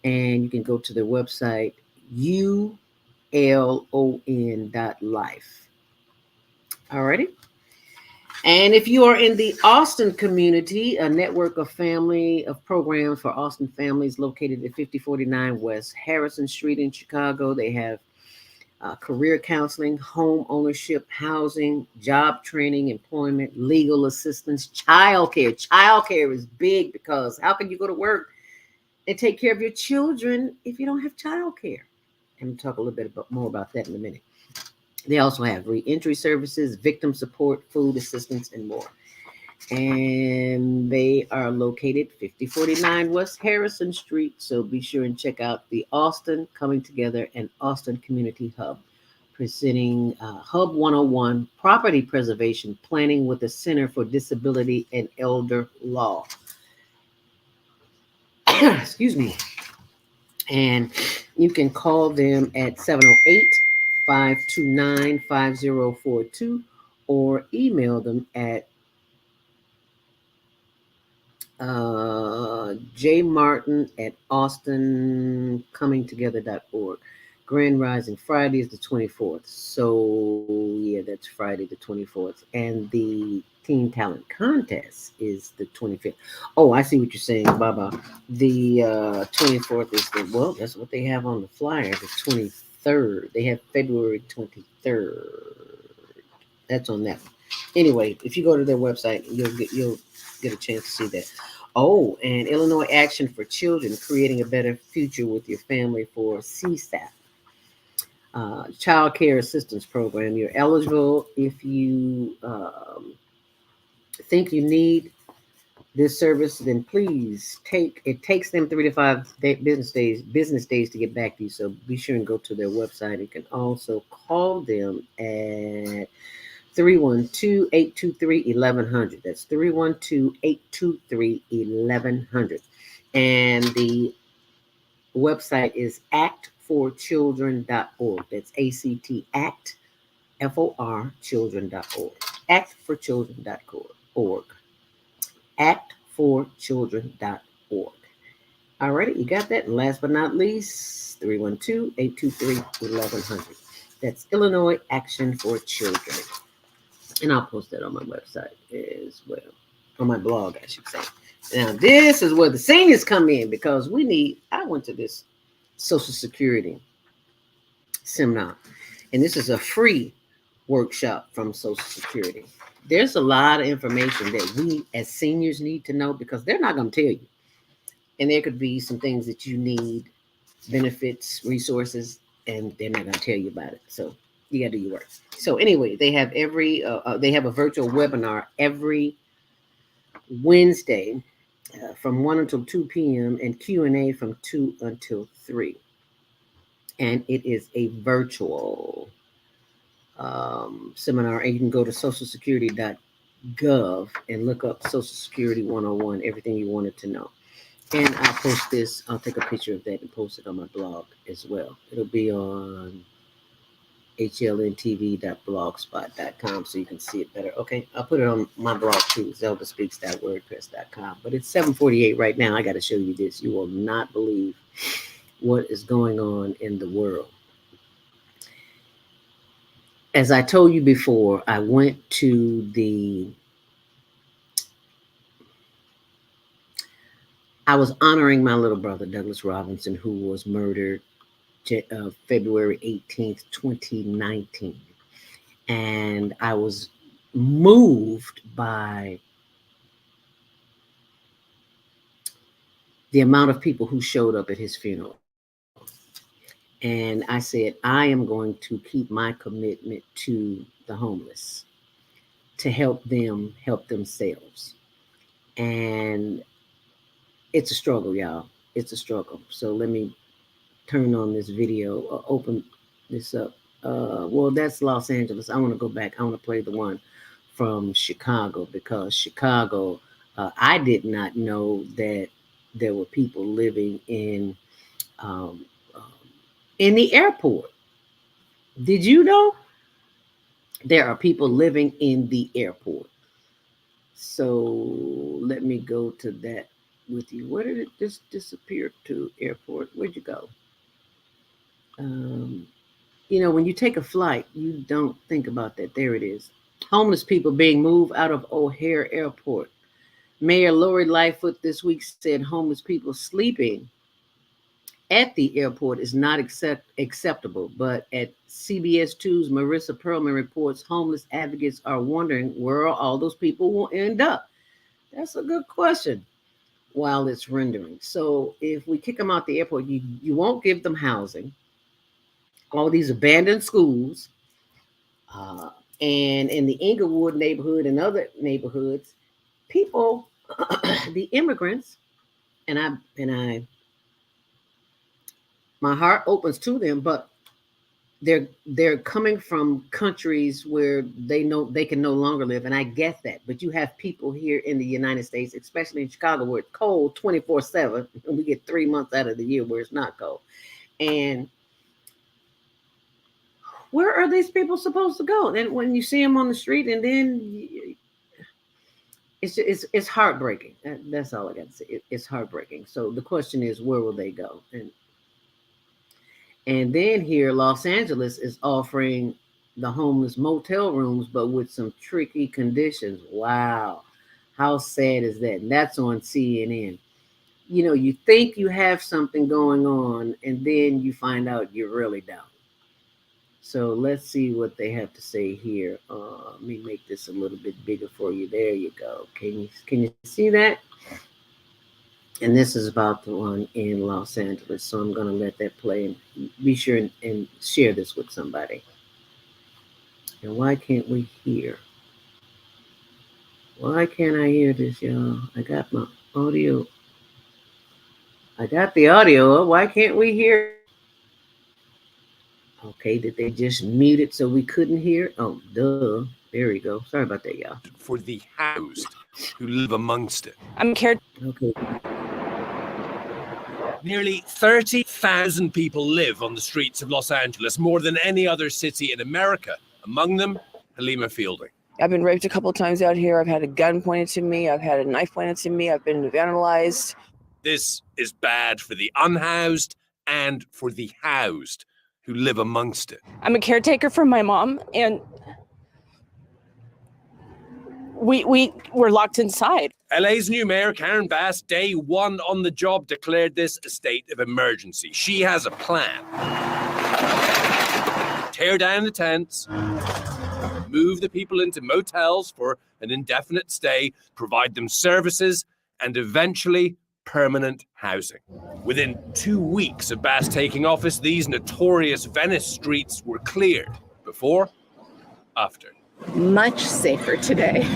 [SPEAKER 4] And you can go to their website, ulon.life. Alrighty. And if you are in the Austin community, a network of programs for Austin families located at 5049 West Harrison Street in Chicago, they have career counseling, home ownership, housing, job training, employment, legal assistance, childcare. Childcare is big because how can you go to work and take care of your children if you don't have childcare? And we'll talk a little bit more about that in a minute. They also have reentry services, victim support, food assistance, and more. And they are located 5049 West Harrison Street. So be sure and check out the Austin Coming Together and Austin Community Hub, presenting Hub 101, Property Preservation Planning with the Center for Disability and Elder Law. Excuse me. And you can call them at 708-529-5042 or email them at jmartin@austincomingtogether.org. Grand Rising Friday is the 24th. So yeah, that's Friday the 24th. And the Teen Talent Contest is the 25th. Oh, I see what you're saying, Baba. The 24th is that's what they have on the flyer, the 23rd. They have February 23rd. That's on that one. Anyway, if you go to their website, you'll get a chance to see that. Oh, and Illinois Action for Children, creating a better future with your family for CSAP. Child Care Assistance Program. You're eligible if you think you need this service, then please it takes them 3 to 5 business days to get back to you. So be sure and go to their website. You can also call them at 312-823-1100. That's 312-823-1100. And the website is actforchildren.org. That's ACT, ACT, FOR, children.org. Actforchildren.org. Actforchildren.org. All right, you got that. And last but not least, 312-823-1100. That's Illinois Action for Children. And I'll post that on my website as well. On my blog, I should say. Now, this is where the seniors come in because I went to this Social Security seminar, and this is a free workshop from Social Security. There's a lot of information that we as seniors need to know because they're not going to tell you. And there could be some things that you need, benefits, resources, and they're not going to tell you about it. So you got to do your work. So anyway, they have a virtual webinar every Wednesday from 1 until 2 p.m. and Q&A from 2 until 3. And it is a virtual seminar. And you can go to socialsecurity.gov and look up Social Security 101, everything you wanted to know. And I'll post this. I'll take a picture of that and post it on my blog as well. It'll be on hlntv.blogspot.com so you can see it better. Okay, I'll put it on my blog too, zeldaspeaks.wordpress.com. But it's 7:48 right now. I got to show you this. You will not believe what is going on in the world. As I told you before, I went to the I was honoring my little brother, Douglas Robinson, who was murdered February 18th, 2019. And I was moved by the amount of people who showed up at his funeral. And I said, I am going to keep my commitment to the homeless, to help them help themselves. And it's a struggle, y'all. It's a struggle. So let me turn on this video, open this up. Well, that's Los Angeles. I want to go back. I want to play the one from Chicago, because Chicago, I did not know that there were people living in the airport. Did you know there are people living in the airport? So let me go to that with you. Where did it just disappear to? Airport? Where'd you go? You know, when you take a flight, you don't think about that. There it is. Homeless people being moved out of O'Hare Airport. Mayor Lori Lightfoot this week said homeless people sleeping at the airport is not acceptable. But at CBS 2's Marissa Perlman reports homeless advocates are wondering where all those people will end up. That's a good question while it's rendering. So if we kick them out the airport, you won't give them housing. All these abandoned schools, and in the Inglewood neighborhood and other neighborhoods, people, the immigrants, and I, my heart opens to them, but they're coming from countries where they know they can no longer live, and I get that. But you have people here in the United States, especially in Chicago, where it's cold 24/7, and we get 3 months out of the year where it's not cold, and where are these people supposed to go? And when you see them on the street, and then it's heartbreaking. That's all I got to say. It's heartbreaking. So the question is, where will they go? And then here, Los Angeles is offering the homeless motel rooms, but with some tricky conditions. Wow, how sad is that? And that's on CNN. You know, you think you have something going on, and then you find out you really don't. So let's see what they have to say here. Let me make this a little bit bigger for you. There you go. Can you see that? And this is about the one in Los Angeles. So I'm going to let that play, and be sure and share this with somebody. And why can't we hear? Why can't I hear this, y'all? I got my audio. I got the audio. Why can't we hear? Okay, did they just mute it so we couldn't hear? Oh, duh. There we go. Sorry about that, y'all.
[SPEAKER 9] For the housed who live amongst it.
[SPEAKER 1] I'm cared.
[SPEAKER 4] Okay.
[SPEAKER 9] Nearly 30,000 people live on the streets of Los Angeles, more than any other city in America. Among them, Halima Fielding.
[SPEAKER 1] I've been raped a couple of times out here. I've had a gun pointed to me. I've had a knife pointed to me. I've been vandalized.
[SPEAKER 9] This is bad for the unhoused and for the housed who live amongst it.
[SPEAKER 1] I'm a caretaker for my mom, and we were locked inside.
[SPEAKER 9] LA's new mayor, Karen Bass, day one on the job, declared this a state of emergency. She has a plan. Tear down the tents, move the people into motels for an indefinite stay, provide them services, and eventually permanent housing. Within 2 weeks of Bass taking office, these notorious Venice streets were cleared. Before, after.
[SPEAKER 10] Much safer today.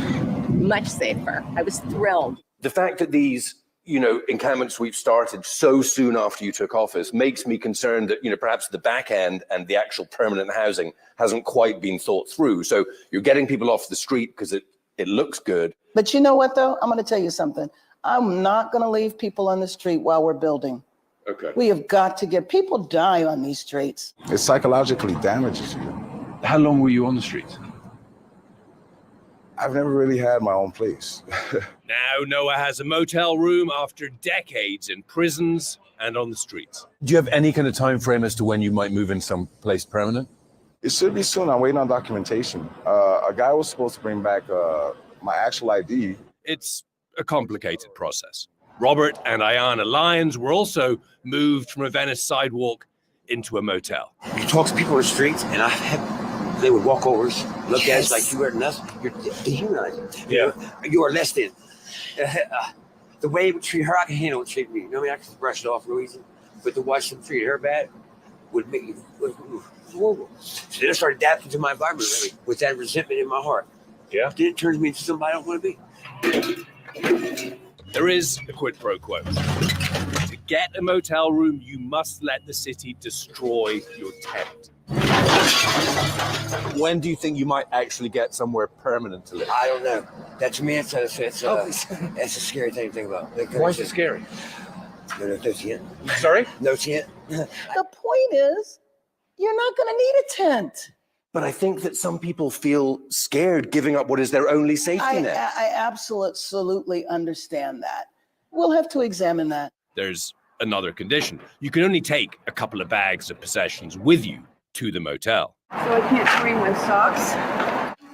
[SPEAKER 10] Much safer. I was thrilled.
[SPEAKER 11] The fact that these, encampment sweeps started so soon after you took office makes me concerned that, perhaps the back end and the actual permanent housing hasn't quite been thought through. So you're getting people off the street because it looks good.
[SPEAKER 12] But you know what, though? I'm going to tell you something. I'm not going to leave people on the street while we're building.
[SPEAKER 11] Okay.
[SPEAKER 12] We have got to get people die on these streets.
[SPEAKER 13] It psychologically damages you.
[SPEAKER 14] How long were you on the streets?
[SPEAKER 13] I've never really had my own place.
[SPEAKER 9] Now Noah has a motel room after decades in prisons and on the streets.
[SPEAKER 14] Do you have any kind of time frame as to when you might move in some place permanent?
[SPEAKER 13] It should be soon. I'm waiting on documentation. A guy was supposed to bring back my actual ID.
[SPEAKER 9] It's a complicated process. Robert and Ayana Lyons were also moved from a Venice sidewalk into a motel.
[SPEAKER 15] You talk to people on the streets, and they would walk over, look at us like you were nothing. You're dehumanizing.
[SPEAKER 9] Yeah.
[SPEAKER 15] You are less than. The way we treat her, I can handle it treating me. You know what I mean? I can brush it off real easy. But to watch them treat her bad would make me horrible. So then I started adapting to my environment with that resentment in my heart.
[SPEAKER 9] Yeah.
[SPEAKER 15] Then it turns me into somebody I don't want to be.
[SPEAKER 9] There is a quid pro quo. To get a motel room, you must let the city destroy your tent.
[SPEAKER 14] When do you think you might actually get somewhere permanent to live?
[SPEAKER 15] I don't know. That to me, it's a scary thing to think about.
[SPEAKER 9] Why is it scary?
[SPEAKER 15] No tent.
[SPEAKER 9] Sorry?
[SPEAKER 15] No tent.
[SPEAKER 12] The point is, you're not going to need a tent.
[SPEAKER 11] But I think that some people feel scared giving up what is their only safety net.
[SPEAKER 12] I absolutely understand that. We'll have to examine that.
[SPEAKER 9] There's another condition. You can only take a couple of bags of possessions with you to the motel.
[SPEAKER 10] So I can't swing with socks?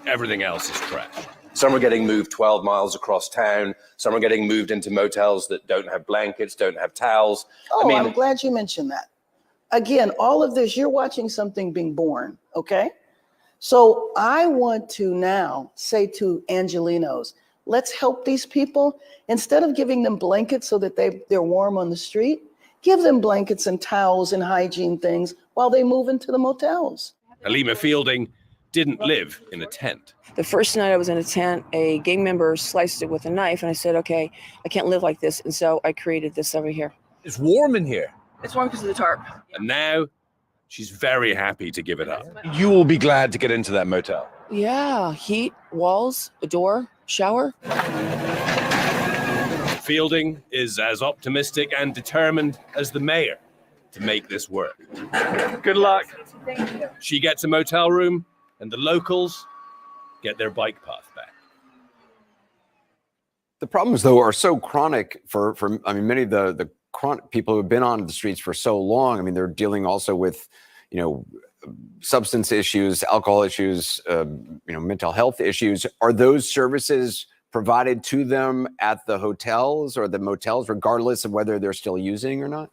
[SPEAKER 9] Everything else is trash.
[SPEAKER 11] Some are getting moved 12 miles across town. Some are getting moved into motels that don't have blankets, don't have towels.
[SPEAKER 12] Oh, I'm glad you mentioned that. Again, all of this, you're watching something being born, okay? So I want to now say to Angelenos, let's help these people. Instead of giving them blankets so that they're warm on the street, give them blankets and towels and hygiene things while they move into the motels.
[SPEAKER 9] Halima Fielding didn't live in a tent.
[SPEAKER 16] The first night I was in a tent, a gang member sliced it with a knife, and I said, okay, I can't live like this. And so I created this over here.
[SPEAKER 14] It's warm in here.
[SPEAKER 16] It's warm because of the tarp.
[SPEAKER 9] And now she's very happy to give it up.
[SPEAKER 14] You will be glad to get into that motel.
[SPEAKER 16] Yeah, heat, walls, a door, shower.
[SPEAKER 9] Fielding is as optimistic and determined as the mayor to make this work. Good luck.
[SPEAKER 16] Thank you.
[SPEAKER 9] She gets a motel room, and the locals get their bike path back.
[SPEAKER 17] The problems, though, are so chronic for many of the chronic people who have been on the streets for so long. I mean, they're dealing also with, substance issues, alcohol issues, mental health issues. Are those services provided to them at the hotels or the motels, regardless of whether they're still using or not?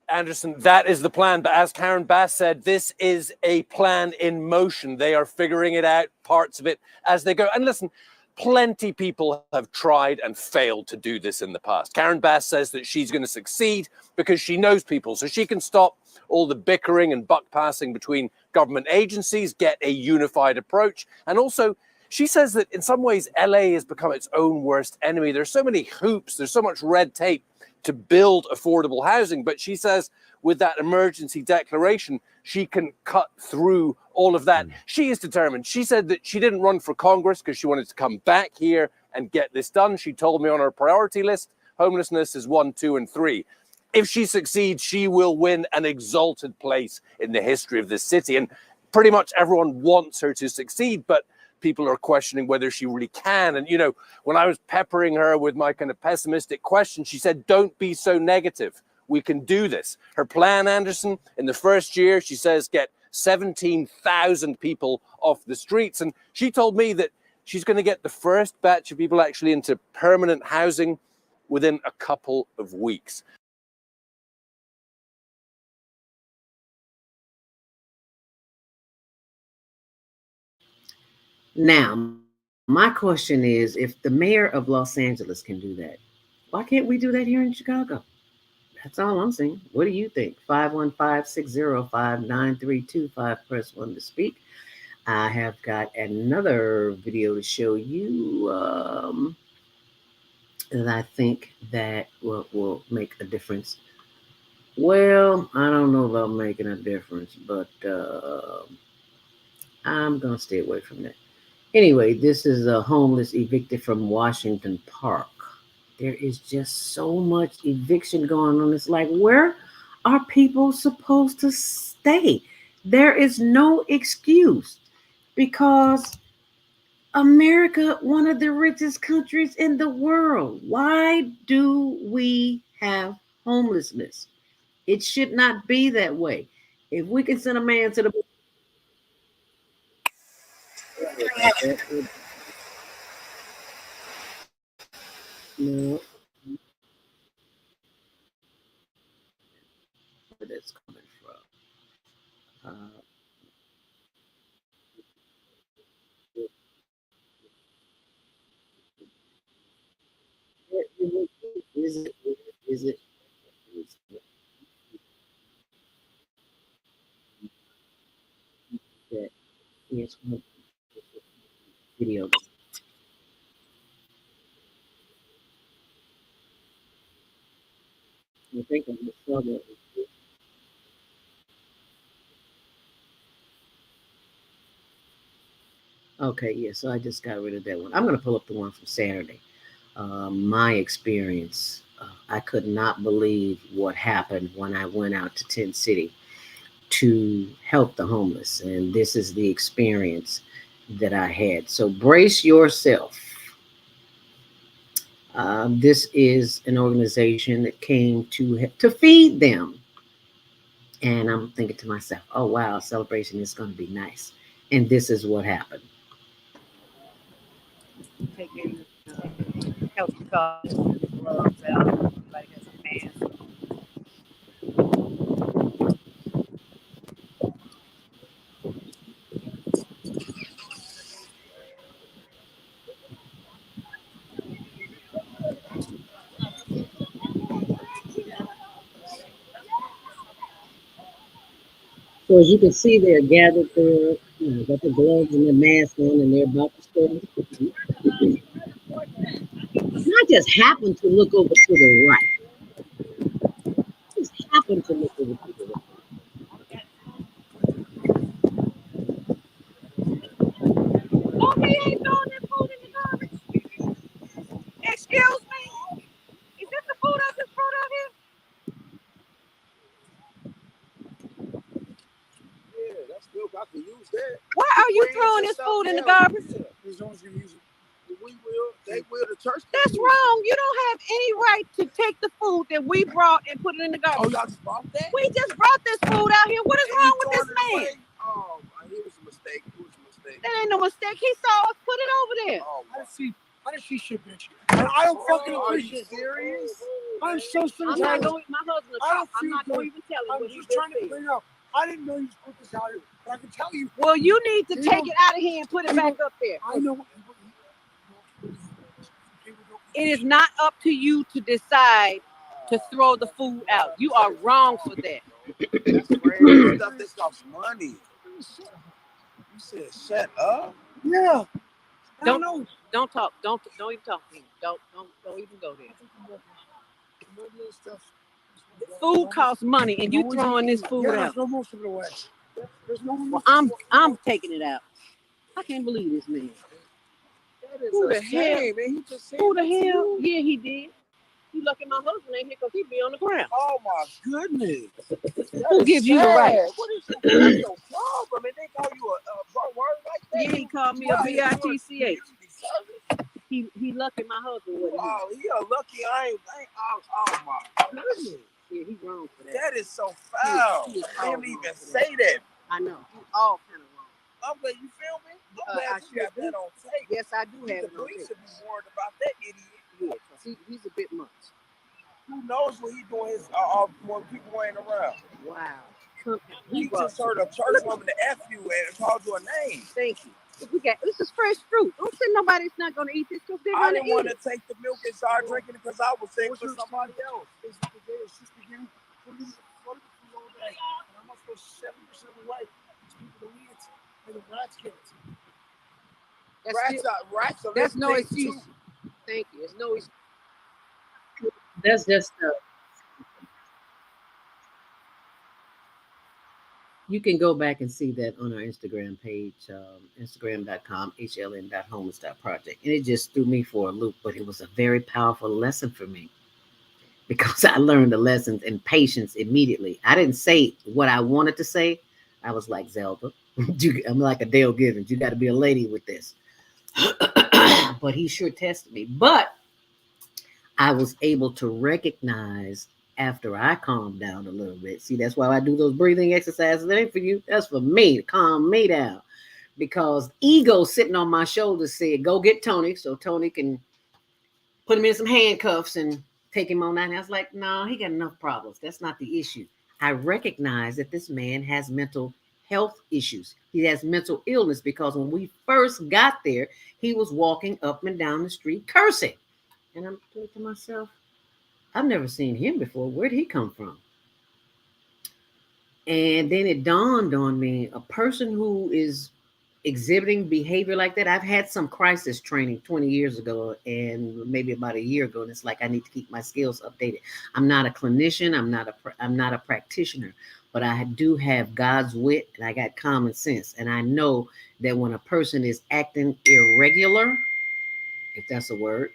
[SPEAKER 18] Anderson, that is the plan. But as Karen Bass said, this is a plan in motion. They are figuring it out, parts of it, as they go. And listen, plenty people have tried and failed to do this in the past. Karen Bass says that she's going to succeed because she knows people, so she can stop all the bickering and buck passing between government agencies, get a unified approach. And also, she says that in some ways, LA has become its own worst enemy. There's so many hoops, there's so much red tape to build affordable housing. But she says with that emergency declaration, she can cut through all of that. She is determined. She said that she didn't run for Congress because she wanted to come back here and get this done. She told me on her priority list, homelessness is 1, 2, and 3. If she succeeds, she will win an exalted place in the history of this city. And pretty much everyone wants her to succeed, but people are questioning whether she really can. And, when I was peppering her with my kind of pessimistic questions, she said, don't be so negative. We can do this. Her plan, Anderson, in the first year, she says, get 17,000 people off the streets. And she told me that she's going to get the first batch of people actually into permanent housing within a couple of weeks.
[SPEAKER 4] Now, my question is, if the mayor of Los Angeles can do that, why can't we do that here in Chicago? That's all I'm saying. What do you think? 515-605-9325. Press 1 to speak. I have got another video to show you that I think that will make a difference. Well, I don't know about making a difference, but I'm going to stay away from that. Anyway, this is a homeless evicted from Washington Park. There is just so much eviction going on. It's like, where are people supposed to stay? There is no excuse because America, one of the richest countries in the world. Why do we have homelessness? It should not be that way. If we can send a man to the No. Where that's coming from. Is it? Is it? That is one video. I think I just saw that. Okay, yeah, so I just got rid of that one. I'm going to pull up the one from Saturday. My experience, I could not believe what happened when I went out to Tent City to help the homeless. And this is the experience that I had. So brace yourself. This is an organization that came to feed them. And I'm thinking to myself, oh, wow, celebration is going to be nice. And this is what happened.
[SPEAKER 7] Taking health precautions, gloves out, everybody has a mask.
[SPEAKER 4] So as you can see, they're gathered there, got the gloves and the mask on, and they're about to start. And I just happened to look over to the right. Just happened to look over to the right.
[SPEAKER 7] Oh, he ain't throwing that food in the garbage. Excuse me? Is this the food I just brought out here?
[SPEAKER 19] Yeah, that's good. I can use that.
[SPEAKER 7] Why are you throwing this food in the garbage?
[SPEAKER 19] As long as you use it. We will, they will, the church.
[SPEAKER 7] That's wrong. You don't have any right to take the food that we brought and put it in the garbage.
[SPEAKER 19] Oh, y'all just brought that?
[SPEAKER 7] We just brought this food out here. What is wrong with this man?
[SPEAKER 19] Oh, it was a mistake. It was a mistake.
[SPEAKER 7] That ain't no mistake. He saw us put it over there.
[SPEAKER 19] Oh, I didn't see shit, bitch. And I don't fucking appreciate it. Serious? I'm so serious.
[SPEAKER 7] I'm not going. My husband will talk. I'm not going to even tell you
[SPEAKER 19] I'm
[SPEAKER 7] what he
[SPEAKER 19] just
[SPEAKER 7] just
[SPEAKER 19] trying to
[SPEAKER 7] said.
[SPEAKER 19] clean up. I didn't know you put this out here, but I can tell you.
[SPEAKER 7] Well, you need to take it out of here and put it back up there.
[SPEAKER 19] I know.
[SPEAKER 7] It is not up to you to decide to throw the food out. You are wrong for that.
[SPEAKER 19] That's crazy stuff that costs money. You said shut up? Yeah.
[SPEAKER 7] Don't talk. Don't even talk to him. Don't even go there. Food costs money, and you throwing this food out.
[SPEAKER 19] There's no most of it away. There's no
[SPEAKER 7] Well, I'm taking it out. I can't believe this man. Who the hell?
[SPEAKER 19] Man. He just said
[SPEAKER 7] Who the hell? Yeah, he did. You lucky my husband ain't here because he'd be on the ground.
[SPEAKER 19] Oh my goodness.
[SPEAKER 7] Who gives you the right?
[SPEAKER 19] What is your problem? And they call you a word like that?
[SPEAKER 7] Yeah, he called me a bitch. He lucky my husband wasn't here.
[SPEAKER 19] Oh, he a lucky. Oh my goodness.
[SPEAKER 7] Yeah, he's wrong for that.
[SPEAKER 19] That is so foul.
[SPEAKER 7] He is
[SPEAKER 19] I didn't
[SPEAKER 7] wrong
[SPEAKER 19] even
[SPEAKER 7] for
[SPEAKER 19] say that.
[SPEAKER 7] I know. He's all kind of wrong.
[SPEAKER 19] I'm glad you feel me. I'm glad you got that on tape.
[SPEAKER 7] Yes, I do have
[SPEAKER 19] The
[SPEAKER 7] it on
[SPEAKER 19] police
[SPEAKER 7] tape.
[SPEAKER 19] should be worried about that idiot.
[SPEAKER 7] Yeah, because he's a bit much.
[SPEAKER 19] Who knows what he doing his when people ain't around?
[SPEAKER 7] Wow.
[SPEAKER 19] He just heard a church woman to F you and called you a name.
[SPEAKER 7] Thank you. This is fresh fruit. Don't say nobody's not going to eat this because they're
[SPEAKER 19] I
[SPEAKER 7] going to
[SPEAKER 19] didn't
[SPEAKER 7] eat
[SPEAKER 19] want to
[SPEAKER 7] it.
[SPEAKER 19] take the milk and start drinking it because I was sick for somebody else.
[SPEAKER 8] It's the day of Sister Gary. What is it all day? And I'm not supposed to 70% away. These people don't eat it. And the rats get it.
[SPEAKER 19] Rats are
[SPEAKER 7] That's no
[SPEAKER 19] big
[SPEAKER 7] excuse.
[SPEAKER 19] too.
[SPEAKER 7] Thank you. It's no excuse.
[SPEAKER 4] That's just you can go back and see that on our Instagram page, instagram.com, hln.homeless.project. And it just threw me for a loop, but it was a very powerful lesson for me because I learned the lessons and patience immediately. I didn't say what I wanted to say. I was like, Zelda, I'm like a Dale Givens. You got to be a lady with this. But he sure tested me. But I was able to recognize after I calmed down a little bit. See, that's why I do those breathing exercises. That ain't for you. That's for me to calm me down. Because ego sitting on my shoulder said, go get Tony so Tony can put him in some handcuffs and take him on out. And I was like, no, he got enough problems. That's not the issue. I recognize that this man has mental health issues. He has mental illness because when we first got there, he was walking up and down the street cursing. And I'm thinking to myself, I've never seen him before. Where did he come from? And then it dawned on me, a person who is exhibiting behavior like that. I've had some crisis training 20 years ago and maybe about a year ago. And it's like, I need to keep my skills updated. I'm not a clinician. I'm not a practitioner, but I do have God's wit and I got common sense. And I know that when a person is acting irregular, if that's a word,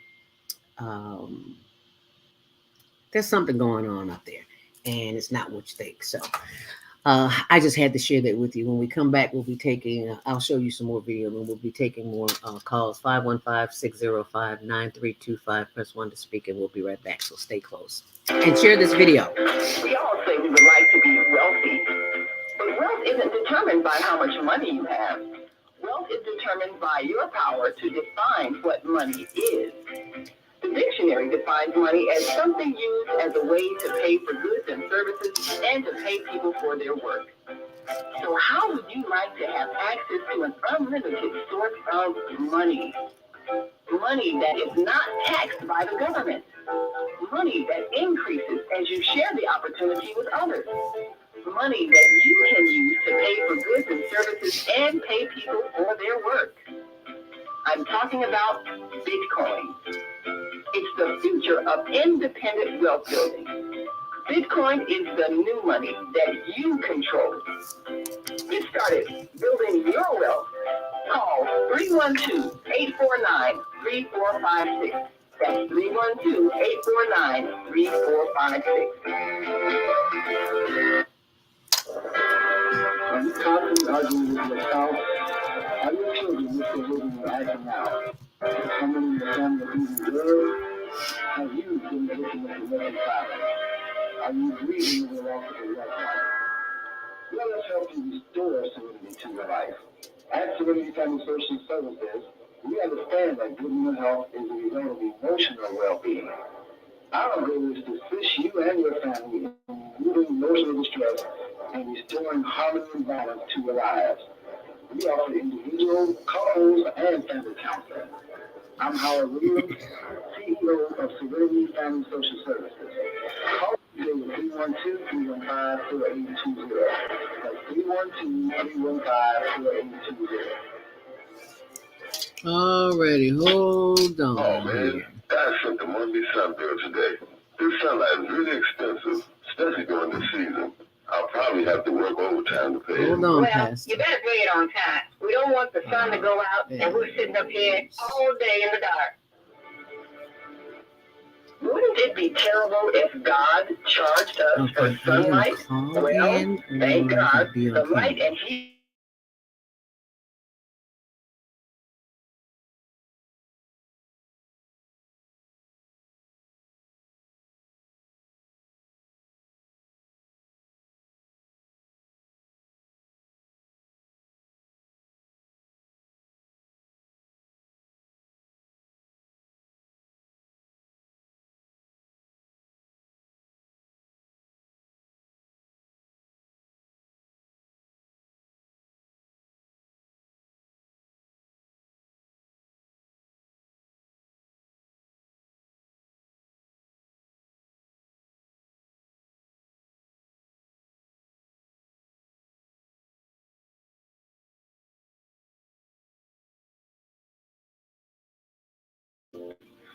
[SPEAKER 4] there's something going on up there and it's not what you think. So I just had to share that with you. When we come back, we'll be taking, I'll show you some more video and we'll be taking more calls. 515-605-9325. Press 1 to speak and we'll be right back. So stay close and share this video.
[SPEAKER 3] We all say we would like to be wealthy, but wealth isn't determined by how much money you have. Wealth is determined by your power to define what money is. The dictionary defines money as something used as a way to pay for goods and services and to pay people for their work. So how would you like to have access to an unlimited source of money? Money that is not taxed by the government. Money that increases as you share the opportunity with others. Money that you can use to pay for goods and services and pay people for their work. I'm talking about Bitcoin. It's the future of independent wealth building. Bitcoin is the new money that you control. Get started building your wealth. Call 312-849-3456. That's 312-849-3456.
[SPEAKER 8] Are you constantly arguing with your spouse? Are your children with the living and acting out? Is someone in your family abusing drugs? Have you been the victim of domestic violence? Are you grieving over the loss of a loved one? Let us help you restore serenity to your life. At Serenity Family Social Services, we understand that good mental health is a result of emotional well-being. Our goal is to assist you and your family in removing emotional distress and restoring harmony and balance to your lives. We offer individual, couples, and family counseling. I'm Howard Williams, CEO of Serenity Family Social Services. Call today with 312-315-4820. That's 312-315-4820.
[SPEAKER 4] Alrighty, hold on.
[SPEAKER 20] Oh man, I sent the Monday Sun bill today. This sunlight is really expensive, especially during the season. I'll probably have to work overtime to pay it.
[SPEAKER 4] Hold on,
[SPEAKER 3] Well,
[SPEAKER 4] Pastor.
[SPEAKER 3] you better pay it on time. We don't want the sun to go out and we're sitting up here all day in the dark. Wouldn't it be terrible if God charged us for sunlight? Well, thank God, the light and heat.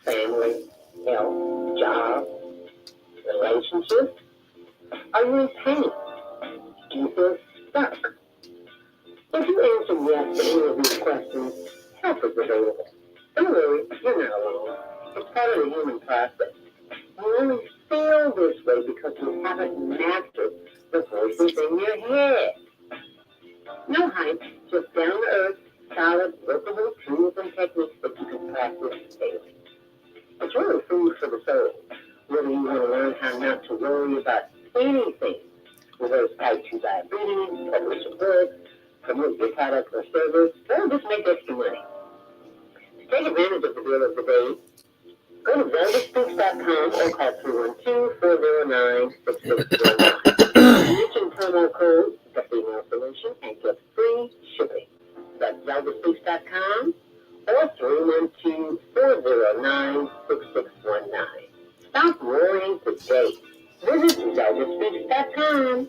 [SPEAKER 3] Family, health, job, relationships? Are you in pain? Do you feel stuck? If you answer yes to any of these questions, help is available. Don't worry, you're not alone. It's part of the human process. You only feel this way because you haven't mastered the voices in your head. No hype, just down-to-earth, solid, workable tools and techniques that you can practice daily. It's really food for the soul. Whether you want to learn how not to worry about anything, reverse type 2 diabetes, publish a book, promote your product or service, or just make extra money. To take advantage of the deal of the day, Go to zeldaspeaks.com or call 312-409-6619. Mention promo code The Female Solution and get free shipping. That's zeldaspeaks.com or 312-409-6619. Stop worrying today. Visit zeldaspeaks.com.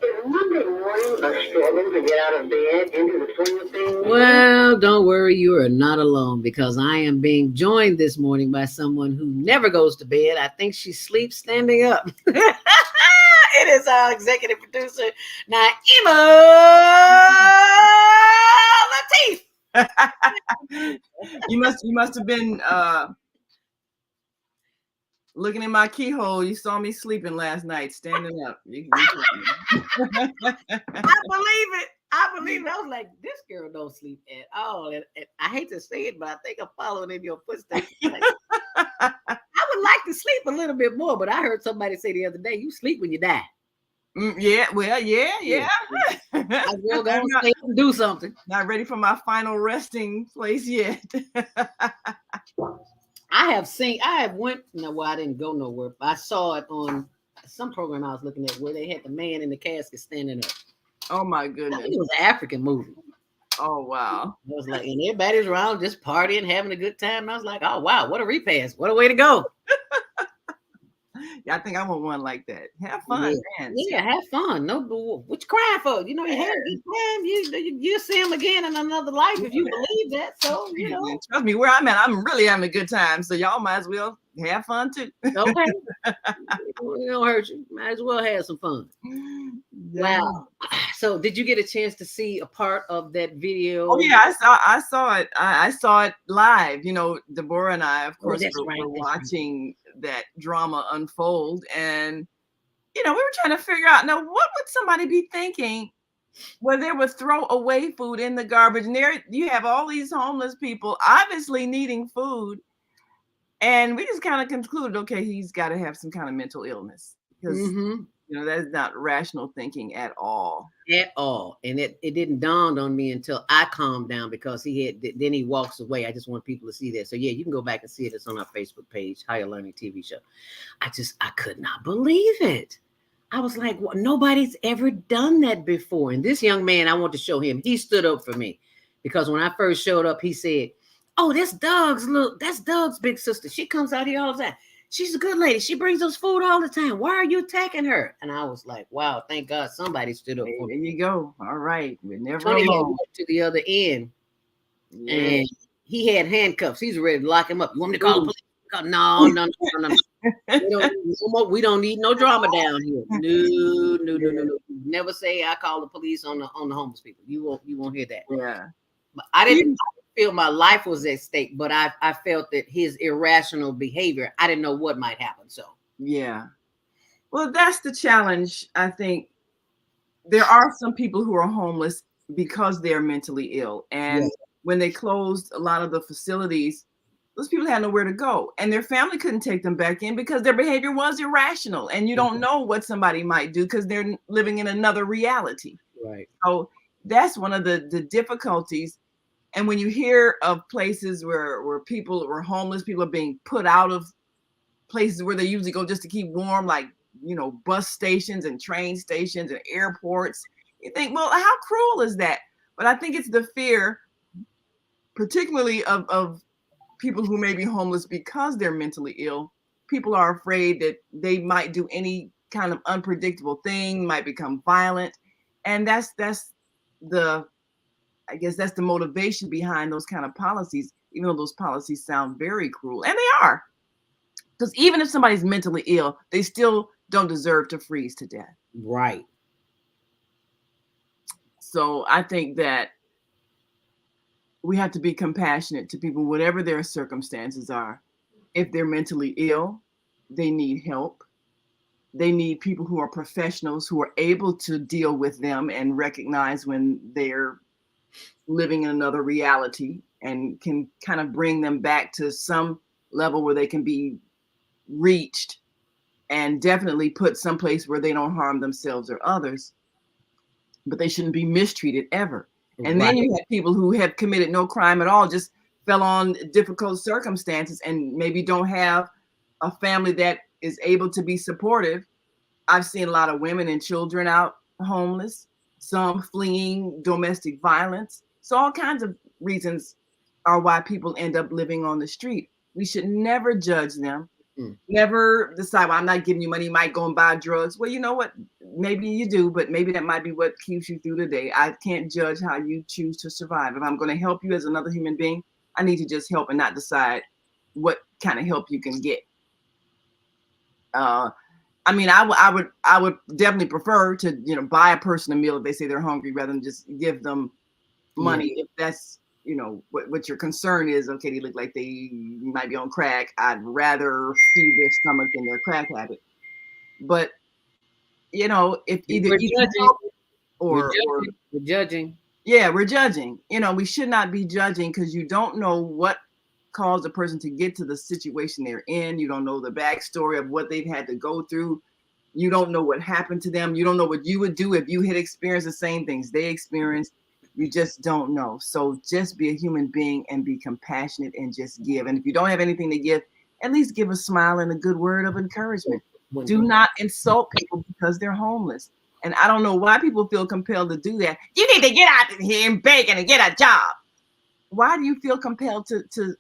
[SPEAKER 3] Is Monday morning a struggle to get out of bed into the swing of things?
[SPEAKER 7] Well, don't worry, you are not alone because I am being joined this morning by someone who never goes to bed. I think she sleeps standing up. It is our executive producer, Naima Latif.
[SPEAKER 2] You must have been looking in my keyhole. You saw me sleeping last night, standing up.
[SPEAKER 7] I believe it. I was like, this girl don't sleep at all. And I hate to say it, but I think I'm following in your footsteps. Like, I would like to sleep a little bit more, but I heard somebody say the other day, you sleep when you die.
[SPEAKER 2] Yeah.
[SPEAKER 7] I will go and do something.
[SPEAKER 2] Not ready for my final resting place yet.
[SPEAKER 7] I didn't go nowhere. I saw it on some program I was looking at where they had the man in the casket standing up.
[SPEAKER 2] Oh my goodness.
[SPEAKER 7] I think it was an African movie.
[SPEAKER 2] Oh wow.
[SPEAKER 7] I was like, and everybody's around just partying, having a good time. And I was like, oh wow, what a repast. What a way to go.
[SPEAKER 2] Yeah, I think I want one like that. Have fun, man.
[SPEAKER 7] Yeah, have fun. No, what you crying for? You know, you had a good time. You see him again in another life if you believe that. So, you know.
[SPEAKER 2] Trust me, where I'm at, I'm really having a good time. So y'all might as well have fun too.
[SPEAKER 7] Okay. It don't hurt you. Might as well have some fun.
[SPEAKER 2] Yeah.
[SPEAKER 7] Wow. So did you get a chance to see a part of that video?
[SPEAKER 2] Oh yeah, I saw it. I saw it live. You know, Deborah and I, of course, were watching that drama unfold, and you know, we were trying to figure out, now, what would somebody be thinking where they would throw away food in the garbage? And there you have all these homeless people obviously needing food, and we just kind of concluded, okay, he's got to have some kind of mental illness, because you know, that's not rational thinking at all.
[SPEAKER 7] At all. And it didn't dawn on me until I calmed down, because then he walks away. I just want people to see that. So yeah, you can go back and see it. It's on our Facebook page, Higher Learning TV Show. I could not believe it. I was like, well, nobody's ever done that before. And this young man, I want to show him, he stood up for me, because when I first showed up, he said, oh, that's Doug's big sister. She comes out here all the time. She's a good lady. She brings us food all the time. Why are you attacking her? And I was like, wow, thank God somebody stood up for me.
[SPEAKER 2] There you go. All right. We're never
[SPEAKER 7] Tony
[SPEAKER 2] alone.
[SPEAKER 7] went to the other end,
[SPEAKER 2] Yeah.
[SPEAKER 7] and he had handcuffs. He's ready to lock him up. You want me to call the police? No. We don't need no drama down here. No. Never say I call the police on the homeless people. You won't hear that.
[SPEAKER 2] Yeah.
[SPEAKER 7] But I didn't feel my life was at stake, but I felt that his irrational behavior, I didn't know what might happen. So
[SPEAKER 2] Yeah. Well, that's the challenge. I think there are some people who are homeless because they're mentally ill. And when they closed a lot of the facilities, those people had nowhere to go. And their family couldn't take them back in because their behavior was irrational. And you don't know what somebody might do because they're living in another reality.
[SPEAKER 7] Right.
[SPEAKER 2] So that's one of the difficulties. And when you hear of places where homeless people are being put out of places where they usually go just to keep warm, like, you know, bus stations and train stations and airports, you think, well, how cruel is that? But I think it's the fear, particularly of people who may be homeless because they're mentally ill. People are afraid that they might do any kind of unpredictable thing, might become violent. And that's the motivation behind those kind of policies, even though those policies sound very cruel, and they are. Because even if somebody's mentally ill, they still don't deserve to freeze to death.
[SPEAKER 7] Right.
[SPEAKER 2] So I think that we have to be compassionate to people, whatever their circumstances are. If they're mentally ill, they need help. They need people who are professionals, who are able to deal with them and recognize when they're living in another reality, and can kind of bring them back to some level where they can be reached, and definitely put someplace where they don't harm themselves or others. But they shouldn't be mistreated ever. And then you have people who have committed no crime at all, just fell on difficult circumstances and maybe don't have a family that is able to be supportive. I've seen a lot of women and children out homeless, some fleeing domestic violence. So all kinds of reasons are why people end up living on the street. We should never judge them. Never decide, well, I'm not giving you money, you might go and buy drugs. Well, you know what? Maybe you do, but maybe that might be what keeps you through the day. I can't judge how you choose to survive. If I'm going to help you as another human being, I need to just help and not decide what kind of help you can get. I mean, I would definitely prefer to, you know, buy a person a meal if they say they're hungry rather than just give them money. If that's, you know, what your concern is, okay, they look like they might be on crack. I'd rather feed their stomach than their crack habit. But, you know, if either
[SPEAKER 7] we're judging.
[SPEAKER 2] Yeah, we're judging. You know, we should not be judging because you don't know what caused a person to get to the situation they're in. You don't know the backstory of what they've had to go through. You don't know what happened to them. You don't know what you would do if you had experienced the same things they experienced. You just don't know. So just be a human being and be compassionate and just give. And if you don't have anything to give, at least give a smile and a good word of encouragement. Do not insult people because they're homeless. And I don't know why people feel compelled to do that. You need to get out here and beg and get a job. Why do you feel compelled to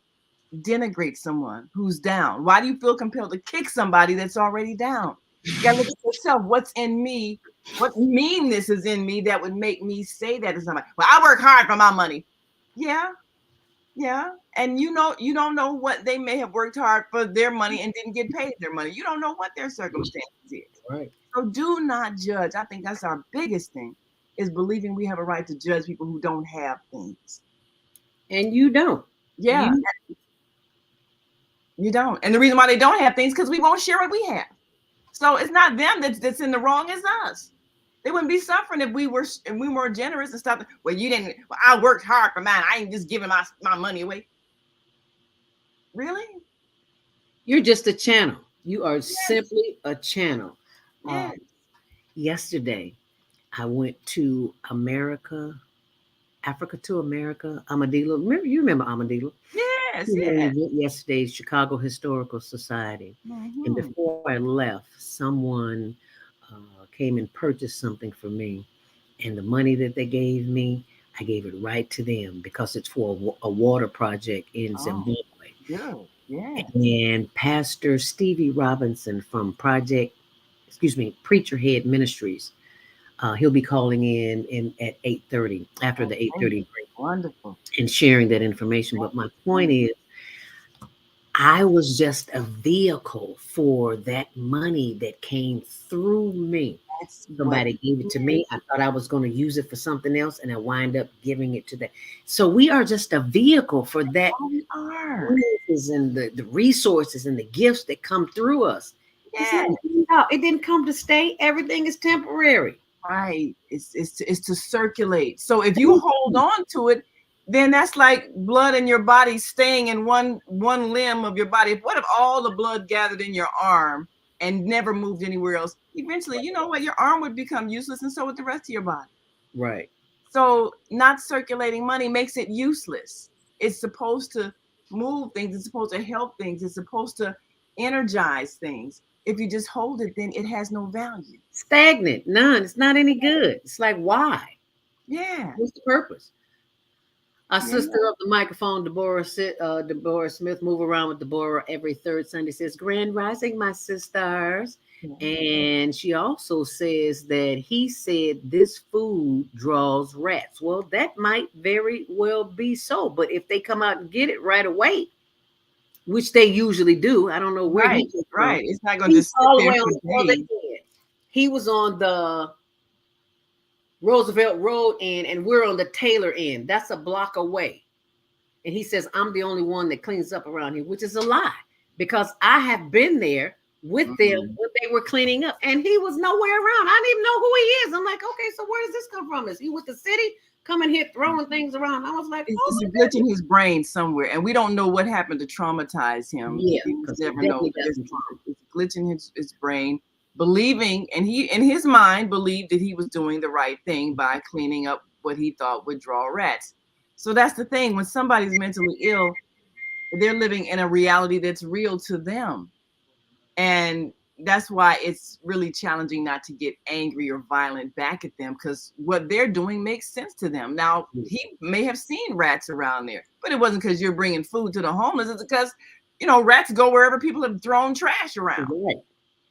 [SPEAKER 2] denigrate someone who's down? Why do you feel compelled to kick somebody that's already down? You gotta look at yourself. What's in me? What meanness is in me that would make me say that to somebody? Well, I work hard for my money. Yeah. And you don't know what they may have worked hard for their money and didn't get paid their money. You don't know what their circumstances is.
[SPEAKER 7] Right.
[SPEAKER 2] So do not judge. I think that's our biggest thing, is believing we have a right to judge people who don't have things.
[SPEAKER 7] And you don't.
[SPEAKER 2] Yeah. You don't. And the reason why they don't have things because we won't share what we have. So it's not them that's in the wrong, it's us. They wouldn't be suffering if we were generous and stuff. Well, you didn't. Well, I worked hard for mine. I ain't just giving my money away. Really?
[SPEAKER 7] You're just a channel. You are simply a channel.
[SPEAKER 2] Yes.
[SPEAKER 7] Yesterday, I went to Africa to America, Armadillo. You remember Armadillo?
[SPEAKER 2] Yes.
[SPEAKER 7] Yesterday, Chicago Historical Society. And before I left, someone came and purchased something for me. And the money that they gave me, I gave it right to them because it's for a water project in Zimbabwe.
[SPEAKER 2] Yeah.
[SPEAKER 7] And Pastor Stevie Robinson from Preacher Head Ministries, he'll be calling in at 8:30 after the 8:30 break.
[SPEAKER 2] Wonderful.
[SPEAKER 7] And sharing that information. But my point is, I was just a vehicle for that money that came through me. Somebody gave it to me. I thought I was going to use it for something else, and I wind up giving it to that. So we are just a vehicle for that.
[SPEAKER 2] We are.
[SPEAKER 7] And the resources and the gifts that come through us.
[SPEAKER 2] Yeah.
[SPEAKER 7] It didn't come to stay. Everything is temporary.
[SPEAKER 2] Right. It's to circulate. So if you hold on to it, then that's like blood in your body staying in one limb of your body. What if all the blood gathered in your arm and never moved anywhere else? Eventually, you know what? Your arm would become useless, and so would the rest of your body.
[SPEAKER 7] Right.
[SPEAKER 2] So not circulating money makes it useless. It's supposed to move things. It's supposed to help things. It's supposed to energize things. If you just hold it, then it has no value.
[SPEAKER 7] Stagnant. None. It's not any good. It's like, why?
[SPEAKER 2] Yeah.
[SPEAKER 7] What's the purpose? Our sister of the microphone, Deborah Smith, move around with Deborah every third Sunday, says, Grand Rising, my sisters. And she also says that he said this food draws rats. Well, that might very well be so. But if they come out and get it right away, which they usually do, I don't know where he came from.
[SPEAKER 2] Right. It's not going to sit there for days.
[SPEAKER 7] He was on the Roosevelt Road end, and we're on the Taylor end. That's a block away. And he says, I'm the only one that cleans up around here, which is a lie, because I have been there with them when they were cleaning up, and he was nowhere around. I didn't even know who he is. I'm like, okay, so where does this come from? Is he with the city coming here throwing things around? I was like,
[SPEAKER 2] it's a glitch in his brain somewhere, and we don't know what happened to traumatize him.
[SPEAKER 7] Yeah,
[SPEAKER 2] we never know. It's a glitch in his brain, believing, and he in his mind believed that he was doing the right thing by cleaning up what he thought would draw rats. So that's the thing. When somebody's mentally ill, they're living in a reality that's real to them. And that's why it's really challenging not to get angry or violent back at them, because what they're doing makes sense to them. Now, he may have seen rats around there, but it wasn't because you're bringing food to the homeless. It's because, rats go wherever people have thrown trash around.
[SPEAKER 4] Right.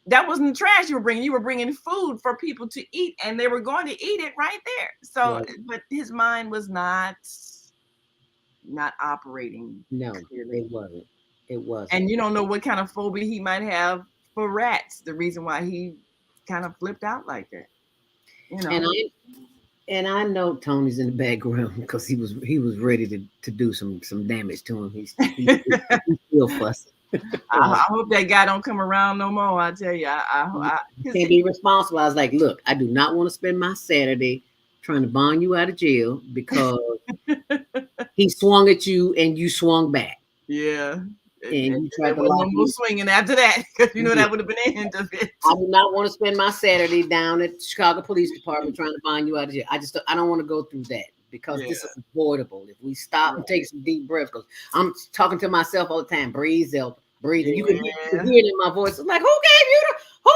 [SPEAKER 2] That wasn't trash you were bringing. You were bringing food for people to eat, and they were going to eat it right there. So,
[SPEAKER 4] Right.
[SPEAKER 2] But his mind was not operating.
[SPEAKER 4] No,
[SPEAKER 2] clearly.
[SPEAKER 4] it wasn't. It wasn't.
[SPEAKER 2] And you don't know what kind of phobia he might have for rats. The reason why he kind of flipped out like that.
[SPEAKER 4] And I know Tony's in the background because he was ready to do some damage to him. He's still fussing.
[SPEAKER 2] I hope that guy don't come around no more. I tell you, I
[SPEAKER 4] can't be responsible. I was like, look, I do not want to spend my Saturday trying to bond you out of jail because he swung at you and you swung back.
[SPEAKER 2] Yeah.
[SPEAKER 4] And you tried to
[SPEAKER 2] no more swinging after that, because that would have been the end of it.
[SPEAKER 4] I do not want to spend my Saturday down at the Chicago Police Department trying to bond you out of jail. I don't want to go through that because this is avoidable. If we stop and take some deep breaths, because I'm talking to myself all the time. Breathe, Zelda. Breathe. And you can hear it in my voice. It's like, who gave you who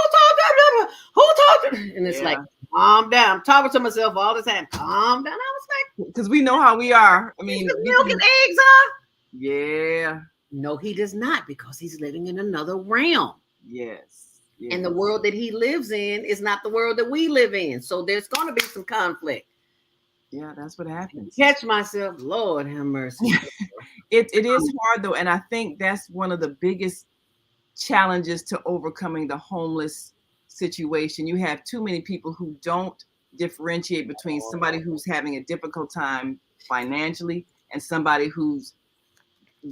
[SPEAKER 4] talked to? And it's like, calm down. I'm talking to myself all the time. Calm down. I was like,
[SPEAKER 2] because we know how we are. I mean,
[SPEAKER 4] milk and eggs are.
[SPEAKER 2] Yeah.
[SPEAKER 4] No, he does not, because he's living in another realm.
[SPEAKER 2] Yes.
[SPEAKER 4] And the world that he lives in is not the world that we live in. So there's going to be some conflict.
[SPEAKER 2] Yeah, that's what happens.
[SPEAKER 4] Catch myself, Lord have mercy.
[SPEAKER 2] It is hard though, and I think that's one of the biggest challenges to overcoming the homeless situation. You have too many people who don't differentiate between somebody who's having a difficult time financially and somebody who's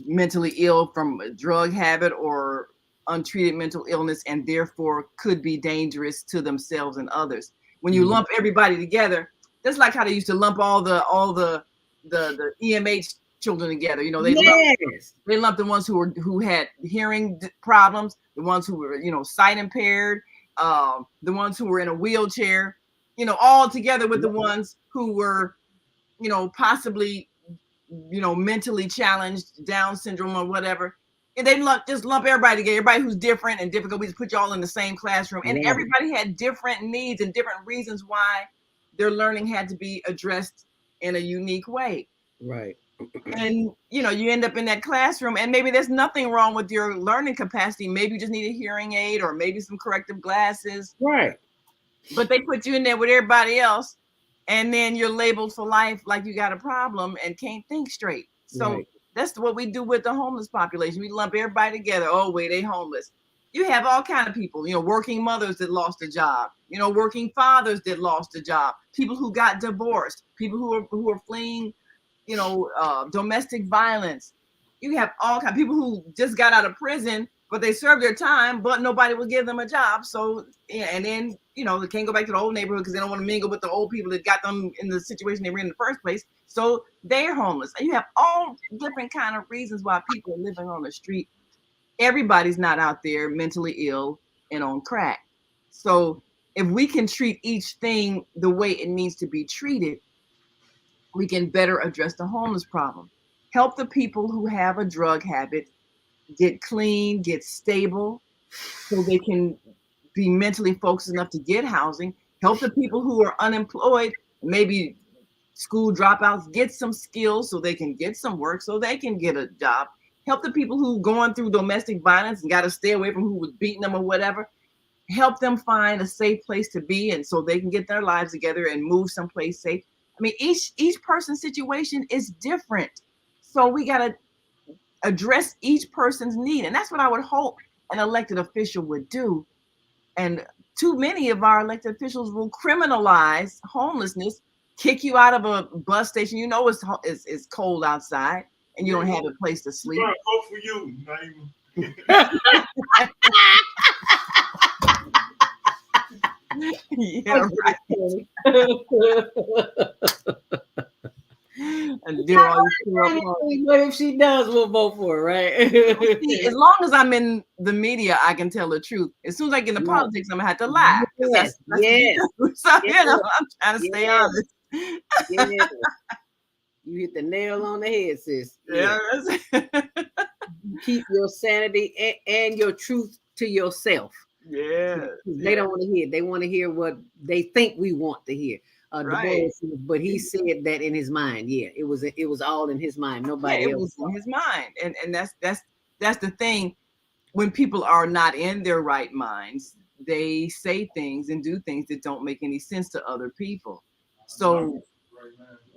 [SPEAKER 2] mentally ill from a drug habit or untreated mental illness, and therefore could be dangerous to themselves and others. When you lump everybody together, that's like how they used to lump all the EMH children together. They lumped the ones who had hearing problems, the ones who were sight impaired, the ones who were in a wheelchair, all together with the ones who were possibly mentally challenged, Down syndrome or whatever. And they just lump everybody together, everybody who's different and difficult. We just put you all in the same classroom. And everybody had different needs and different reasons why their learning had to be addressed in a unique way.
[SPEAKER 4] Right.
[SPEAKER 2] And you end up in that classroom, and maybe there's nothing wrong with your learning capacity. Maybe you just need a hearing aid or maybe some corrective glasses.
[SPEAKER 4] Right.
[SPEAKER 2] But they put you in there with everybody else, and then you're labeled for life like you got a problem and can't think straight. So that's what we do with the homeless population. We lump everybody together. Oh, wait, they homeless. You have all kinds of people, working mothers that lost a job, working fathers that lost a job, people who got divorced, people who are fleeing, domestic violence. You have all kinds of people who just got out of prison, but they served their time, but nobody will give them a job. So, and then, they can't go back to the old neighborhood because they don't want to mingle with the old people that got them in the situation they were in the first place. So they're homeless. And you have all different kind of reasons why people are living on the street. Everybody's not out there mentally ill and on crack. So if we can treat each thing the way it needs to be treated, we can better address the homeless problem. Help the people who have a drug habit get clean, get stable, so they can be mentally focused enough to get housing. Help the people who are unemployed, maybe school dropouts, get some skills so they can get some work, so they can get a job. Help the people who going through domestic violence and got to stay away from who was beating them or whatever. Help them find a safe place to be, and so they can get their lives together and move someplace safe. I mean, each person's situation is different. So we got to address each person's need. And that's what I would hope an elected official would do. And too many of our elected officials will criminalize homelessness, kick you out of a bus station. It's cold outside and you don't have a place to sleep.
[SPEAKER 19] Vote for you, Naima.
[SPEAKER 2] Yeah, right. And do all
[SPEAKER 4] but if she does, we'll vote for her, right?
[SPEAKER 2] As long as I'm in the media, I can tell the truth. As soon as I get into politics, I'm gonna have to lie.
[SPEAKER 4] Yes.
[SPEAKER 2] So I'm trying to stay honest.
[SPEAKER 4] Yeah. You hit the nail on the head, sis.
[SPEAKER 2] Yeah.
[SPEAKER 4] Keep your sanity and your truth to yourself.
[SPEAKER 2] Yeah.
[SPEAKER 4] They don't want to hear. They want to hear what they think we want to hear.
[SPEAKER 2] Right.
[SPEAKER 4] But he said that in his mind. Yeah, it was all in his mind. Nobody
[SPEAKER 2] It
[SPEAKER 4] else.
[SPEAKER 2] was in his mind. And that's the thing. When people are not in their right minds, they say things and do things that don't make any sense to other people. So,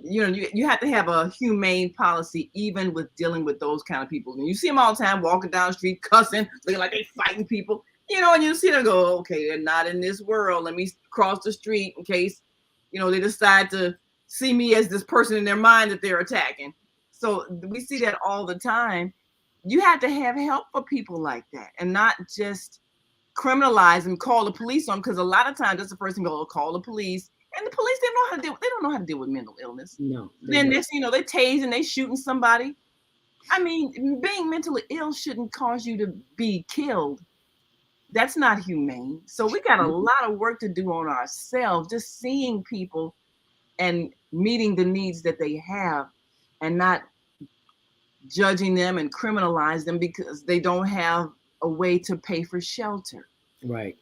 [SPEAKER 2] you have to have a humane policy, even with dealing with those kind of people. And you see them all the time walking down the street, cussing, looking like they fighting people, and you see them go, okay, they're not in this world. Let me cross the street in case, they decide to see me as this person in their mind that they're attacking. So we see that all the time. You have to have help for people like that and not just criminalize and call the police on, because a lot of times that's the first thing they'll call the police. And the police, they don't know how to deal with mental illness.
[SPEAKER 4] No.
[SPEAKER 2] Then they tasing, they shooting somebody. I mean, being mentally ill shouldn't cause you to be killed. That's not humane. So we got a lot of work to do on ourselves, just seeing people and meeting the needs that they have and not judging them and criminalize them because they don't have a way to pay for shelter.
[SPEAKER 4] Right.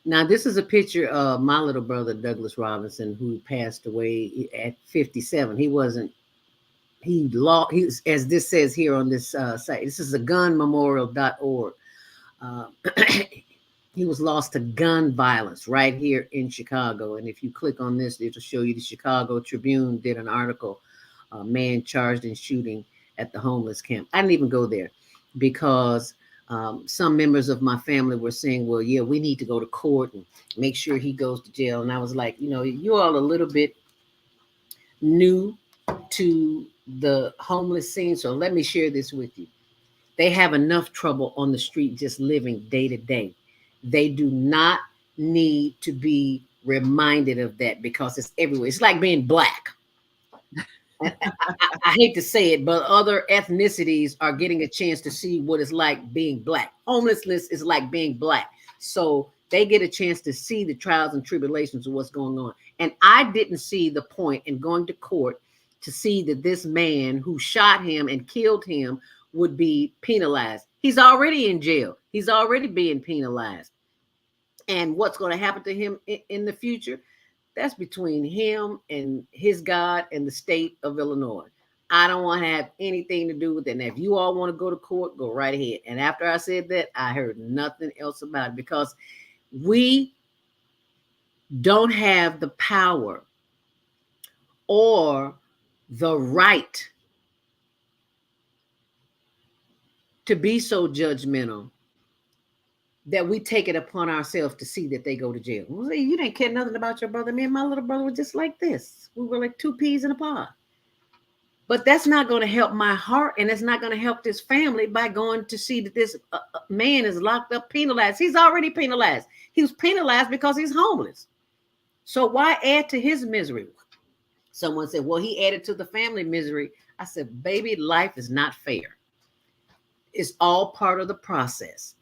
[SPEAKER 4] Now, this is a picture of my little brother, Douglas Robinson, who passed away at 57. As this says here on this site, this is a gunmemorial.org. He was lost to gun violence right here in Chicago. And if you click on this, it'll show you the Chicago Tribune did an article, a man charged in shooting at the homeless camp. I didn't even go there because some members of my family were saying, well, yeah, we need to go to court and make sure he goes to jail. And I was like, you all a little bit new to the homeless scene. So let me share this with you. They have enough trouble on the street just living day to day. They do not need to be reminded of that because it's everywhere. It's like being black. I hate to say it, but other ethnicities are getting a chance to see what it's like being black. Homelessness is like being black. So they get a chance to see the trials and tribulations of what's going on. And I didn't see the point in going to court to see that this man who shot him and killed him would be penalized. He's already in jail. He's already being penalized. And what's going to happen to him in the future? That's between him and his God and the state of Illinois. I don't want to have anything to do with it. And if you all want to go to court, go right ahead. And after I said that, I heard nothing else about it because we don't have the power or the right to be so judgmental that we take it upon ourselves to see that they go to jail. Well, you didn't care nothing about your brother. Me and my little brother were just like this. We were like two peas in a pod. But that's not going to help my heart, and it's not going to help this family by going to see that this man is locked up, penalized. He's already penalized. He was penalized because he's homeless. So why add to his misery? Someone said, well, he added to the family misery. I said, baby, life is not fair. It's all part of the process.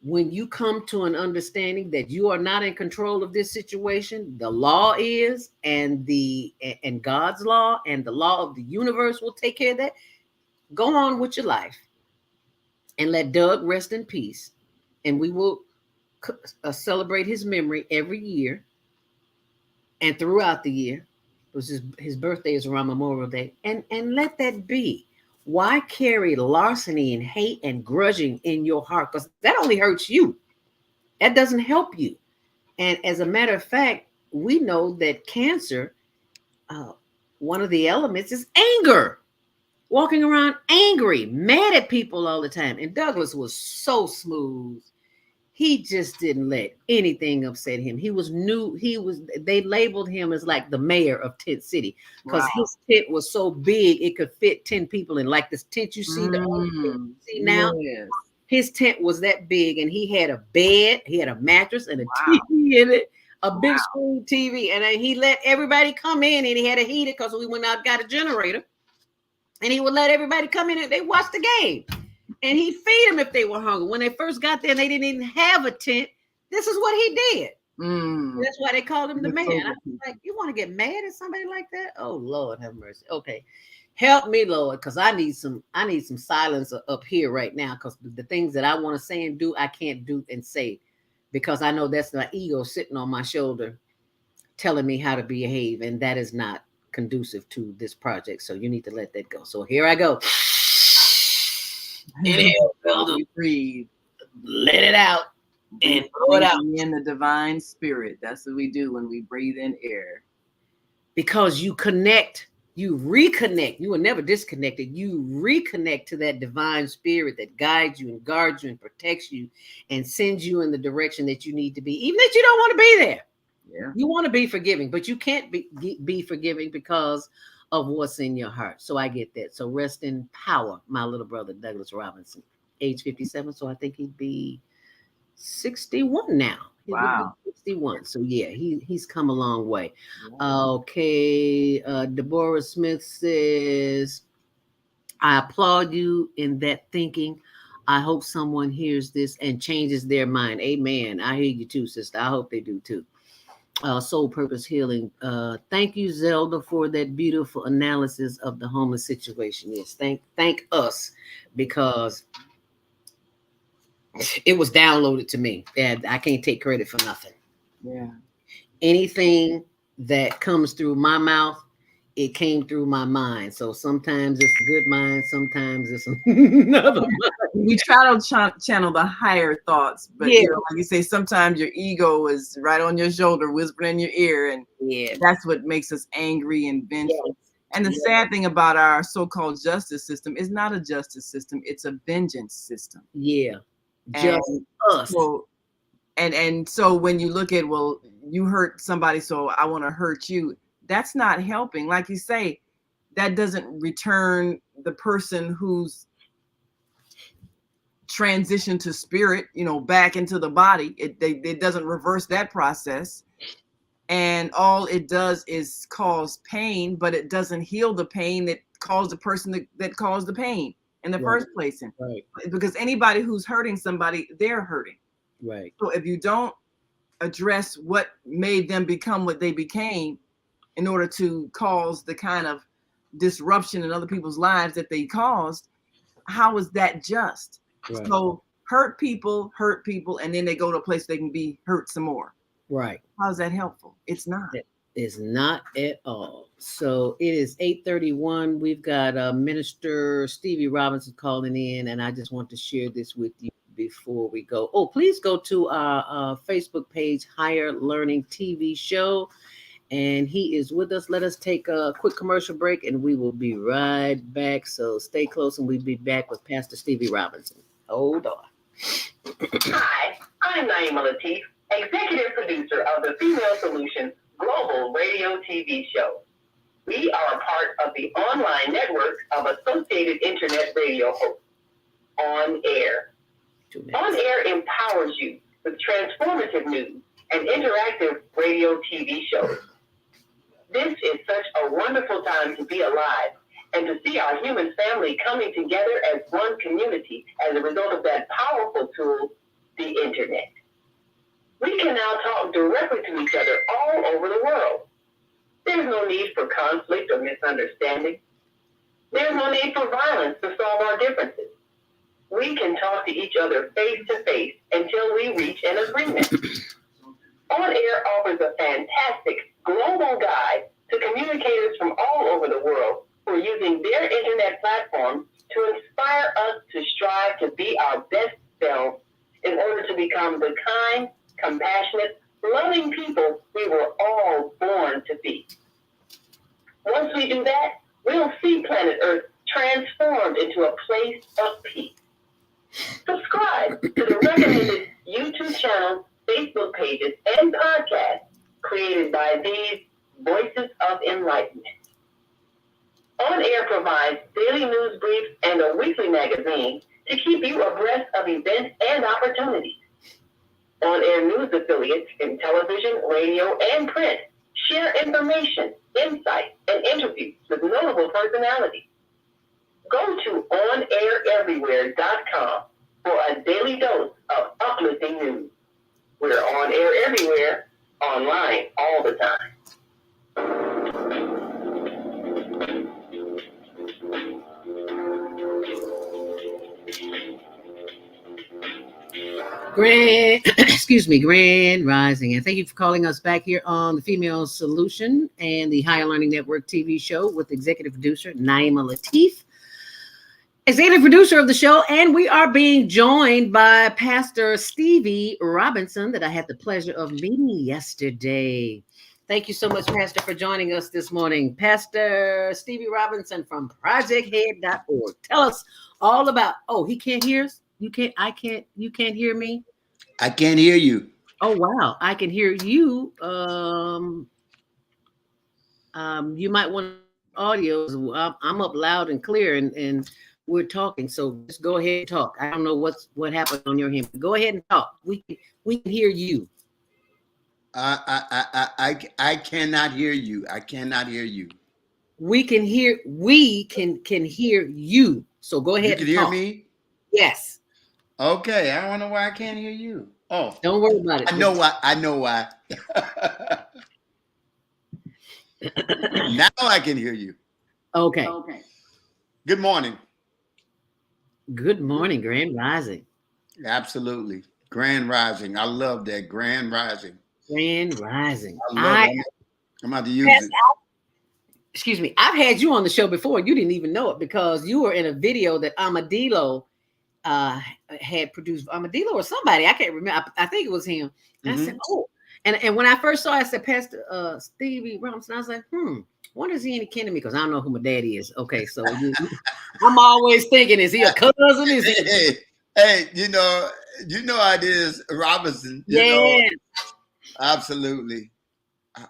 [SPEAKER 4] When you come to an understanding that you are not in control of this situation, the law is, and God's law and the law of the universe will take care of that. Go on with your life and let Doug rest in peace. And we will celebrate his memory every year and throughout the year, because his birthday is around Memorial Day, and let that be. Why carry larceny and hate and grudging in your heart? Because that only hurts you. That doesn't help you. And as a matter of fact, we know that cancer, one of the elements is anger. Walking around angry, mad at people all the time. And Douglas was so smooth. He just didn't let anything upset him. They labeled him as like the mayor of Tent City because his tent was so big it could fit 10 people in. Like this tent you see, the old tent you see now, yes. His tent was that big, and he had a bed, he had a mattress and a TV in it, a big screen TV, and he let everybody come in, and he had a heater because we went out and got a generator, and he would let everybody come in and they watch the game. And he'd feed them if they were hungry. When they first got there and they didn't even have a tent, this is what he did. That's why they called him the
[SPEAKER 2] The
[SPEAKER 4] man.
[SPEAKER 2] sober
[SPEAKER 4] I was
[SPEAKER 2] people.
[SPEAKER 4] like, you want to get mad at somebody like that? Oh Lord, have mercy. Okay, help me, Lord, because I need some silence up here right now. Because the things that I want to say and do, I can't do and say, because I know that's my ego sitting on my shoulder, telling me how to behave, and that is not conducive to this project. So you need to let that go. So here I go. Inhale, Zelda.
[SPEAKER 2] Breathe.
[SPEAKER 4] Let it out and blow it out.
[SPEAKER 2] In the divine spirit. That's what we do when we breathe in air.
[SPEAKER 4] Because you connect, you reconnect. You were never disconnected. You reconnect to that divine spirit that guides you and guards you and protects you and sends you in the direction that you need to be, even if you don't want to be there.
[SPEAKER 2] Yeah.
[SPEAKER 4] You want to be forgiving, but you can't be forgiving because of what's in your heart. So I get that. So rest in power, my little brother, Douglas Robinson, age 57. So I think he'd be 61 now. He would
[SPEAKER 2] Wow.
[SPEAKER 4] be 61. So yeah, he's come a long way. Okay. Deborah Smith says, I applaud you in that thinking. I hope someone hears this and changes their mind. Amen. I hear you too, sister. I hope they do too. Soul Purpose Healing. Thank you, Zelda, for that beautiful analysis of the homeless situation. Yes, thank us, because it was downloaded to me, and I can't take credit for nothing.
[SPEAKER 2] Yeah.
[SPEAKER 4] Anything that comes through my mouth, it came through my mind. So sometimes it's a good mind, sometimes it's another mind.
[SPEAKER 2] We try to channel the higher thoughts, but
[SPEAKER 4] Yeah.
[SPEAKER 2] you know, like you say, sometimes your ego is right on your shoulder, whispering in your ear, and
[SPEAKER 4] yeah,
[SPEAKER 2] that's what makes us angry and vengeful.
[SPEAKER 4] Yes.
[SPEAKER 2] And the
[SPEAKER 4] Yes.
[SPEAKER 2] sad thing about our so-called justice system is not a justice system; it's a vengeance system.
[SPEAKER 4] Yeah,
[SPEAKER 2] And
[SPEAKER 4] just us.
[SPEAKER 2] So, and so when you look at, well, you hurt somebody, so I want to hurt you. That's not helping. Like you say, that doesn't return the person who's transition to spirit, you know, back into the body. It doesn't reverse that process, and all it does is cause pain, but it doesn't heal the pain that caused the person that caused the pain in the
[SPEAKER 4] Right.
[SPEAKER 2] first place.
[SPEAKER 4] Right.
[SPEAKER 2] Because anybody who's hurting somebody, they're hurting.
[SPEAKER 4] Right.
[SPEAKER 2] So if you don't address what made them become what they became in order to cause the kind of disruption in other people's lives that they caused, how is that just?
[SPEAKER 4] Right.
[SPEAKER 2] So hurt people, and then they go to a place they can be hurt some more.
[SPEAKER 4] Right.
[SPEAKER 2] How's that helpful? It's not.
[SPEAKER 4] It is not at all. So it is 8:31. We've got Minister Stevie Robinson calling in, and I just want to share this with you before we go. Oh, please go to our Facebook page, Higher Learning TV Show, and he is with us. Let us take a quick commercial break, and we will be right back. So stay close, and we'll be back with Pastor Stevie Robinson. Hold on.
[SPEAKER 3] Hi, I'm Naima Latif, executive producer of the Female Solution Global Radio TV Show. We are a part of the online network of Associated Internet Radio hosts, On Air. On Air empowers you with transformative news and interactive radio TV shows. This is such a wonderful time to be alive and to see our human family coming together as one community as a result of that powerful tool, the internet. We can now talk directly to each other all over the world. There's no need for conflict or misunderstanding. There's no need for violence to solve our differences. We can talk to each other face to face until we reach an agreement. On Air offers a fantastic global guide to communicators from all over the world who are using their internet platform to inspire us to strive to be our best selves in order to become the kind, compassionate, loving people we were all born to be. Once we do that, we'll see planet Earth transformed into a place of peace. Subscribe to the recommended YouTube channels, Facebook pages, and podcasts created by these Voices of Enlightenment. On Air provides daily news briefs and a weekly magazine to keep you abreast of events and opportunities. On Air news affiliates in television, radio, and print share information, insight, and interviews with notable personalities. Go to OnAirEverywhere.com for a daily dose of uplifting news. We're on air everywhere, online all the time.
[SPEAKER 4] Grand Rising. And thank you for calling us back here on the Female Solution and the Higher Learning Network TV show with executive producer Naima Latif, executive producer of the show. And we are being joined by Pastor Stevie Robinson that I had the pleasure of meeting yesterday. Thank you so much, Pastor, for joining us this morning. Pastor Stevie Robinson from projecthead.org. Tell us all about, he can't hear us? You can't hear me?
[SPEAKER 21] I can't hear you.
[SPEAKER 4] Oh, wow. I can hear you. You might want audio. I'm up loud and clear and we're talking. So just go ahead and talk. I don't know what happened on your end. Go ahead and talk. We can hear you.
[SPEAKER 21] I cannot hear you. I cannot hear you.
[SPEAKER 4] We can hear you. So go ahead.
[SPEAKER 21] You can hear me?
[SPEAKER 4] Yes.
[SPEAKER 21] Okay. I don't know why I can't hear you. Oh,
[SPEAKER 4] don't worry about it.
[SPEAKER 21] I know why. Now I can hear you.
[SPEAKER 4] Okay.
[SPEAKER 21] Good morning.
[SPEAKER 4] Good morning, Grand Rising.
[SPEAKER 21] Absolutely. Grand Rising. I love that. Grand Rising.
[SPEAKER 4] Grand Rising.
[SPEAKER 21] I'm about to use it.
[SPEAKER 4] Excuse me. I've had you on the show before. You didn't even know it because you were in a video that Armadillo had produced. Armadillo or somebody. I can't remember. I think it was him. And I said, and when I first saw it, I said, Pastor Stevie Robinson, I was like, wonder is he any kin to me? Because I don't know who my daddy is. Okay, so I'm always thinking, is he a cousin? Is he
[SPEAKER 21] Hey, you know how it is, Robinson. You know, absolutely.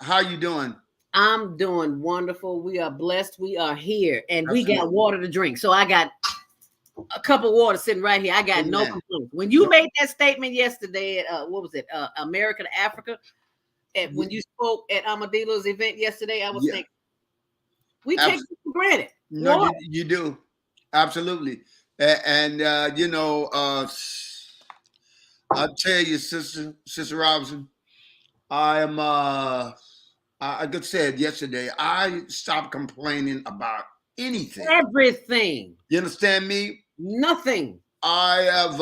[SPEAKER 21] How you doing?
[SPEAKER 4] I'm doing wonderful. We are blessed. We are here, and we got water to drink. So I got a cup of water sitting right here. I got no complaints. When you made that statement yesterday at what was it, America to Africa, when you spoke at Armadillo's event yesterday, I was thinking we take it for granted.
[SPEAKER 21] No, you do. Absolutely. And you know, I'll tell you, Sister Robinson, I am I could said yesterday, I stopped complaining about anything.
[SPEAKER 4] Everything.
[SPEAKER 21] You understand me?
[SPEAKER 4] Nothing.
[SPEAKER 21] I have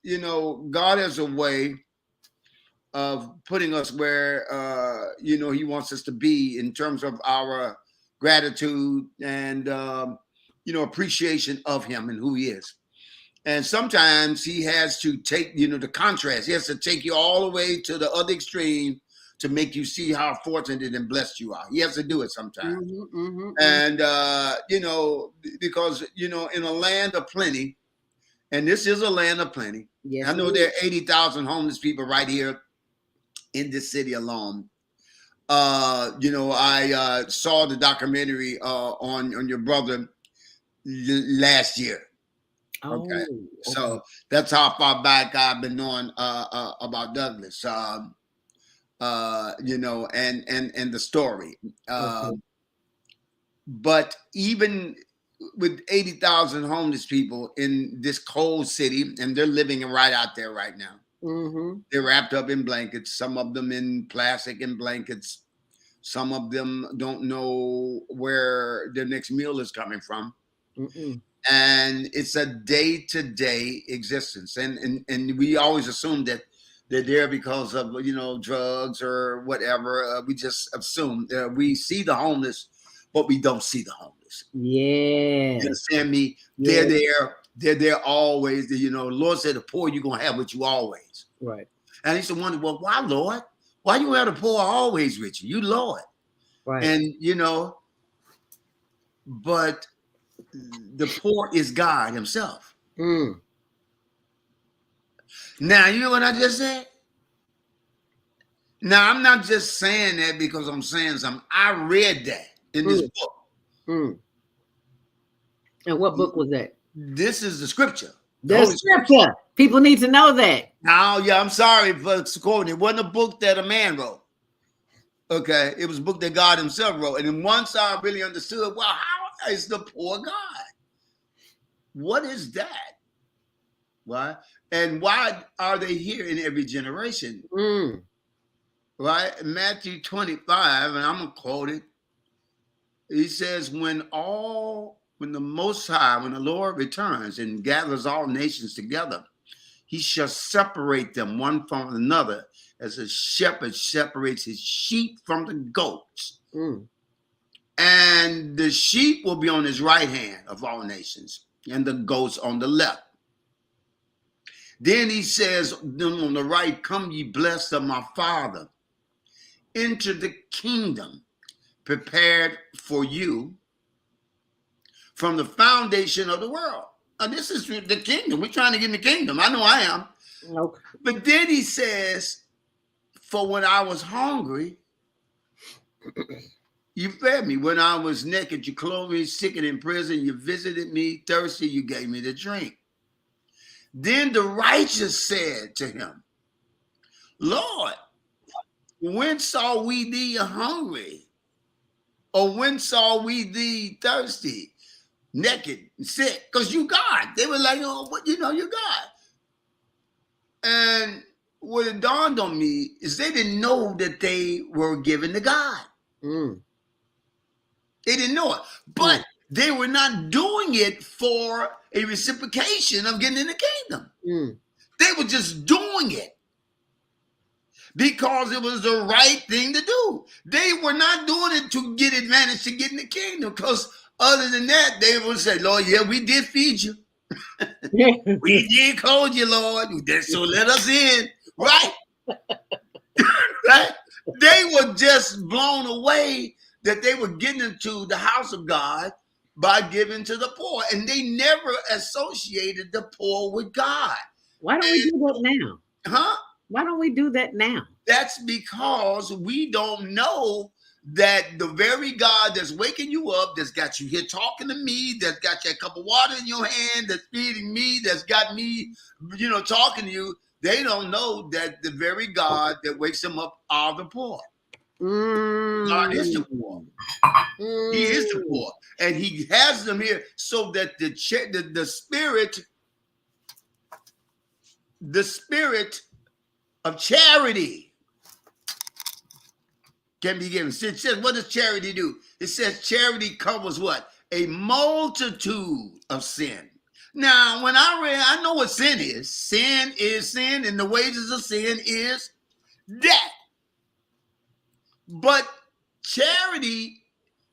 [SPEAKER 21] you know, God has a way of putting us where you know, he wants us to be in terms of our gratitude and you know, appreciation of him and who he is. And sometimes he has to take, you know, the contrast. He has to take you all the way to the other extreme to make you see how fortunate and blessed you are. He has to do it sometimes. And, you know, because, you know, in a land of plenty, and this is a land of plenty.
[SPEAKER 4] Yes,
[SPEAKER 21] I know there are 80,000 homeless people right here in this city alone. You know, I saw the documentary on your brother last year. Okay, so that's how far back I've been knowing about Douglas. You know, and the story. But even with 80,000 homeless people in this cold city, and they're living right out there right now. They're wrapped up in blankets, some of them in plastic and blankets. Some of them don't know where their next meal is coming from. And it's a day-to-day existence. And we always assume that they're there because of, you know, drugs or whatever. We just assume we see the homeless, but we don't see the homeless.
[SPEAKER 4] Yeah.
[SPEAKER 21] You understand me? They're there. They're there always. You know, the Lord said the poor you're going to have with you always.
[SPEAKER 4] Right.
[SPEAKER 21] And I used to wonder, well, why, Lord? Why you have the poor always with you? You Lord.
[SPEAKER 4] Right.
[SPEAKER 21] And, you know, but the poor is God himself. Now, you know what I just said? Now, I'm not just saying that because I'm saying something. I read that in this book.
[SPEAKER 4] And what book was that?
[SPEAKER 21] This is the scripture.
[SPEAKER 4] The scripture. People need to know that.
[SPEAKER 21] Now, yeah, I'm sorry for quoting. It wasn't a book that a man wrote. Okay, it was a book that God himself wrote. And then once I really understood, well, how is the poor God? What is that? Why? And why are they here in every generation? right? Matthew 25, and I'm going to quote it. He says, when the Most High, when the Lord returns and gathers all nations together, he shall separate them one from another as a shepherd separates his sheep from the goats. And the sheep will be on his right hand of all nations, and the goats on the left. Then he says, on the right, come ye blessed of my Father, enter the kingdom prepared for you from the foundation of the world. Now, this is the kingdom. We're trying to get in the kingdom. I know I am.
[SPEAKER 12] Okay.
[SPEAKER 21] But then he says, for when I was hungry, you fed me. When I was naked, you clothed me. Sick and in prison, you visited me. Thirsty, you gave me to drink. Then the righteous said to him, Lord, when saw we thee hungry? Or when saw we thee thirsty, naked, sick? Because you God. They were like, oh, what, you God. And what it dawned on me is they didn't know that they were given to God. They didn't know it. But they were not doing it for a reciprocation of getting in the kingdom. They were just doing it because it was the right thing to do. They were not doing it to get advantage to get in the kingdom, because other than that, they would say, Lord, yeah, we did feed you. We did clothe you, Lord. So let us in. Right? Right? They were just blown away that they were getting into the house of God by giving to the poor. And they never associated the poor with God.
[SPEAKER 7] Why don't we do that now?
[SPEAKER 21] Huh?
[SPEAKER 7] Why don't we do that now?
[SPEAKER 21] That's because we don't know that the very God that's waking you up, that's got you here talking to me, that's got you a cup of water in your hand, that's feeding me, that's got me, talking to you, they don't know that the very God that wakes them up are the poor. God is the poor. He is the poor. And he has them here so that the spirit of charity can be given. It says, what does charity do? It says charity covers what? A multitude of sin. Now, when I know what sin is. Sin is sin, and the wages of sin is death. But charity,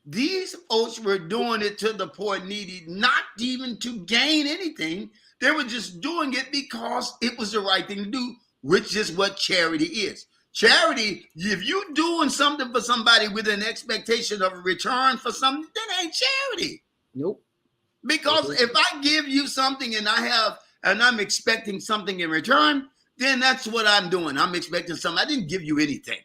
[SPEAKER 21] these folks were doing it to the poor and needy, not even to gain anything. They were just doing it because it was the right thing to do, which is what charity is. Charity, if you're doing something for somebody with an expectation of a return for something, that ain't charity.
[SPEAKER 7] Nope.
[SPEAKER 21] Because if I give you something and I'm expecting something in return, then that's what I'm doing. I'm expecting something. I didn't give you anything.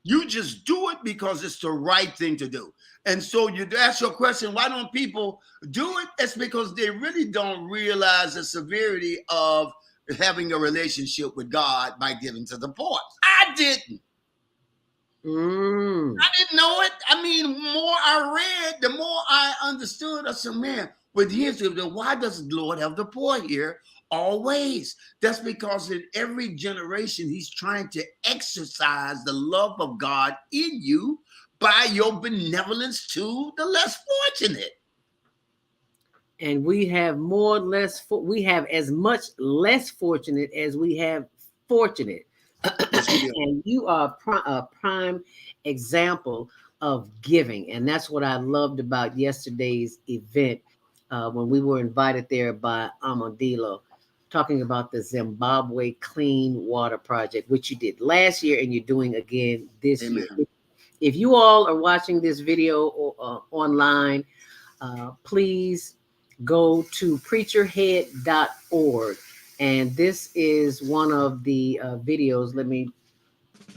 [SPEAKER 21] You just do it because it's the right thing to do. And so you ask your question, why don't people do it? It's because they really don't realize the severity of having a relationship with God by giving to the poor. I didn't. I didn't know it. I mean, the more I read, the more I understood. I said, man, but here's why does the Lord have the poor here always? That's because in every generation, he's trying to exercise the love of God in you by your benevolence to the less fortunate.
[SPEAKER 7] And we have we have as much less fortunate as we have fortunate. And you are a prime example of giving. And that's what I loved about yesterday's event when we were invited there by Amadilo, talking about the Zimbabwe Clean Water Project, which you did last year and you're doing again this year. If you all are watching this video online, please go to preacherhead.org. And this is one of the videos. Let me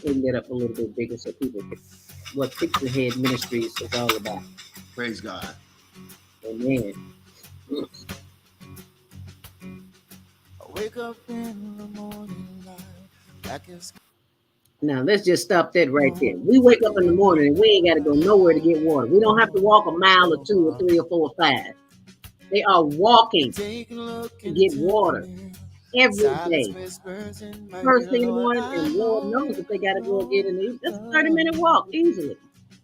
[SPEAKER 7] bring that up a little bit bigger so people can what Preacher Head Ministries is all about.
[SPEAKER 21] Praise God.
[SPEAKER 7] Amen.
[SPEAKER 19] I wake up in the morning light,
[SPEAKER 7] now let's just stop that right there. We wake up in the morning and we ain't got to go nowhere to get water. We don't have to walk a mile or 2 or 3 or 4 or 5. They are walking to get water.
[SPEAKER 5] every day. First thing in the morning, and Lord knows if they got to go get in. That's a 30-minute walk easily.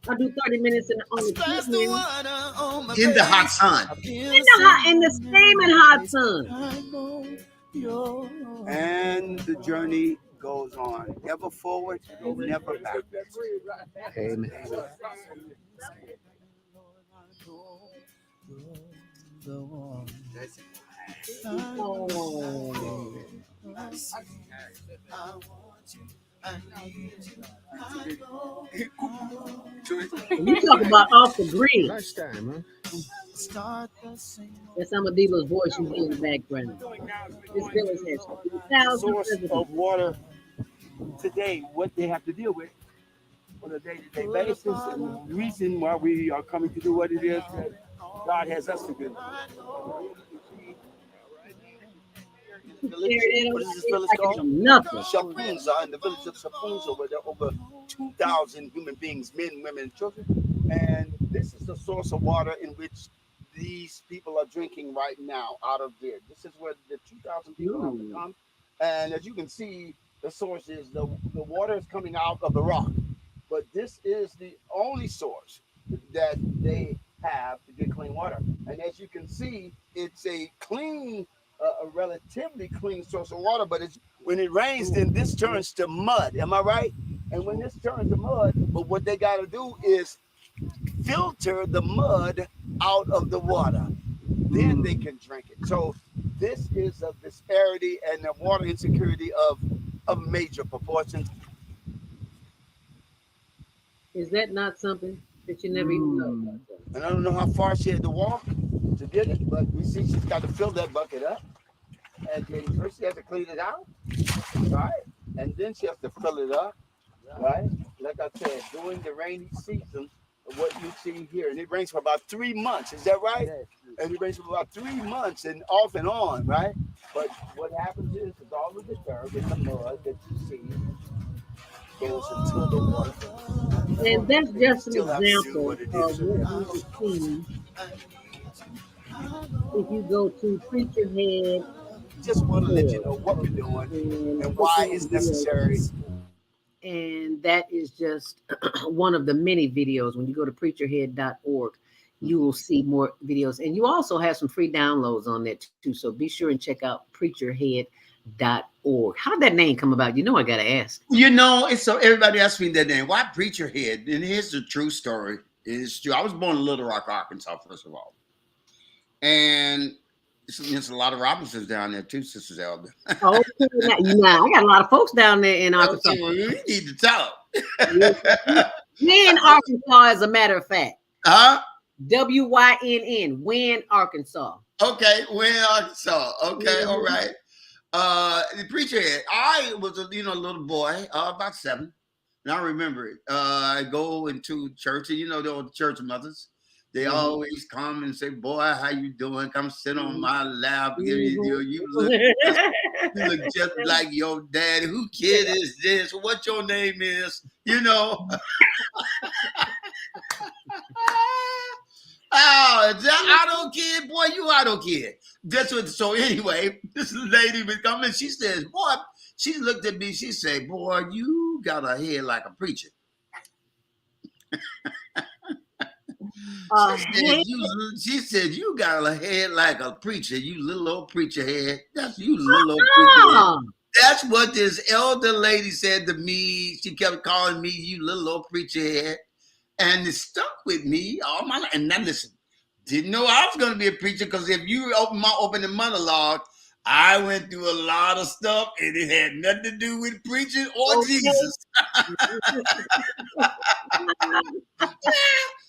[SPEAKER 5] I do 30 minutes on the treadmill.
[SPEAKER 21] In the hot sun.
[SPEAKER 5] In the steaming hot sun.
[SPEAKER 19] And the journey goes on. Ever forward, never backwards.
[SPEAKER 21] Amen.
[SPEAKER 5] You talk about off the grid. That's Amadillo's voice you hear in the background. This village has 2,000
[SPEAKER 19] Source
[SPEAKER 5] residents.
[SPEAKER 19] of water today, what they have to deal with on a day-to-day basis, and the reason why we are coming to do what it is that God has us to do.
[SPEAKER 8] What is this village called?
[SPEAKER 5] Nothing.
[SPEAKER 8] Shapunza, in the village of Shapunza, where there are over 2,000 human beings, men, women, and children.
[SPEAKER 19] And this is the source of water in which these people are drinking right now out of there. This is where the 2,000 people have to come. And as you can see, the source is the water is coming out of the rock. But this is the only source that they have to get clean water. And as you can see, it's a clean, a relatively clean source of water. But it's, when it rains, then this turns to mud. Am I right? And when this turns to mud, but what they got to do is filter the mud out of the water. Then they can drink it. So this is a disparity and a water insecurity of major proportions.
[SPEAKER 5] Is that not something that you never even know about?
[SPEAKER 19] And I don't know how far she had to walk to get it, but we see she's got to fill that bucket up. And then first she has to clean it out, right? And then she has to fill it up, right? Like I said, during the rainy season, what you see here, and it rains for about 3 months, is that right? And it rains for about 3 months and off and on, right? But what happens is all of the dirt and the mud that you see goes into the water.
[SPEAKER 5] And that's just an example of what you will see if you go to Preacher Head.
[SPEAKER 19] Just want to let you know what we're doing and why it's necessary.
[SPEAKER 5] And that is just one of the many videos. When you go to preacherhead.org, you will see more videos. And you also have some free downloads on that too. So be sure and check out preacherhead.org. How did that name come about? You know, I got to ask.
[SPEAKER 21] You know, it's so everybody asks me that name. Why Preacher Head? And here's the true story. It's true. I was born in Little Rock, Arkansas, first of all. And there's a lot of Robinsons down there too, Sisters Elder.
[SPEAKER 5] Oh, now I got a lot of folks down there in Arkansas.
[SPEAKER 21] Okay, well, we need to talk.
[SPEAKER 5] Wynn, Arkansas, as a matter of fact.
[SPEAKER 21] Huh?
[SPEAKER 5] WYNN, Wynn, Arkansas.
[SPEAKER 21] Okay, Wynn, Arkansas. Okay, all right. The Preacher Head. I was a little boy, about 7, and I remember it. I go into church, and the old church mothers. They always come and say, "Boy, how you doing? Come sit on my lap. You look just like your daddy. Who kid is this? What your name is? Oh, I don't kid, boy. You I don't kid. That's what. So anyway, this lady would come and she says, "Boy," she looked at me. She said, "Boy, you got a head like a preacher." She said, "You got a head like a preacher, you little old preacher head. That's you, little old preacher head." That's what this elder lady said to me. She kept calling me, "You little old preacher head," and it stuck with me all my life. And now listen, didn't know I was going to be a preacher because if you open my opening monologue, I went through a lot of stuff, and it had nothing to do with preaching or Jesus.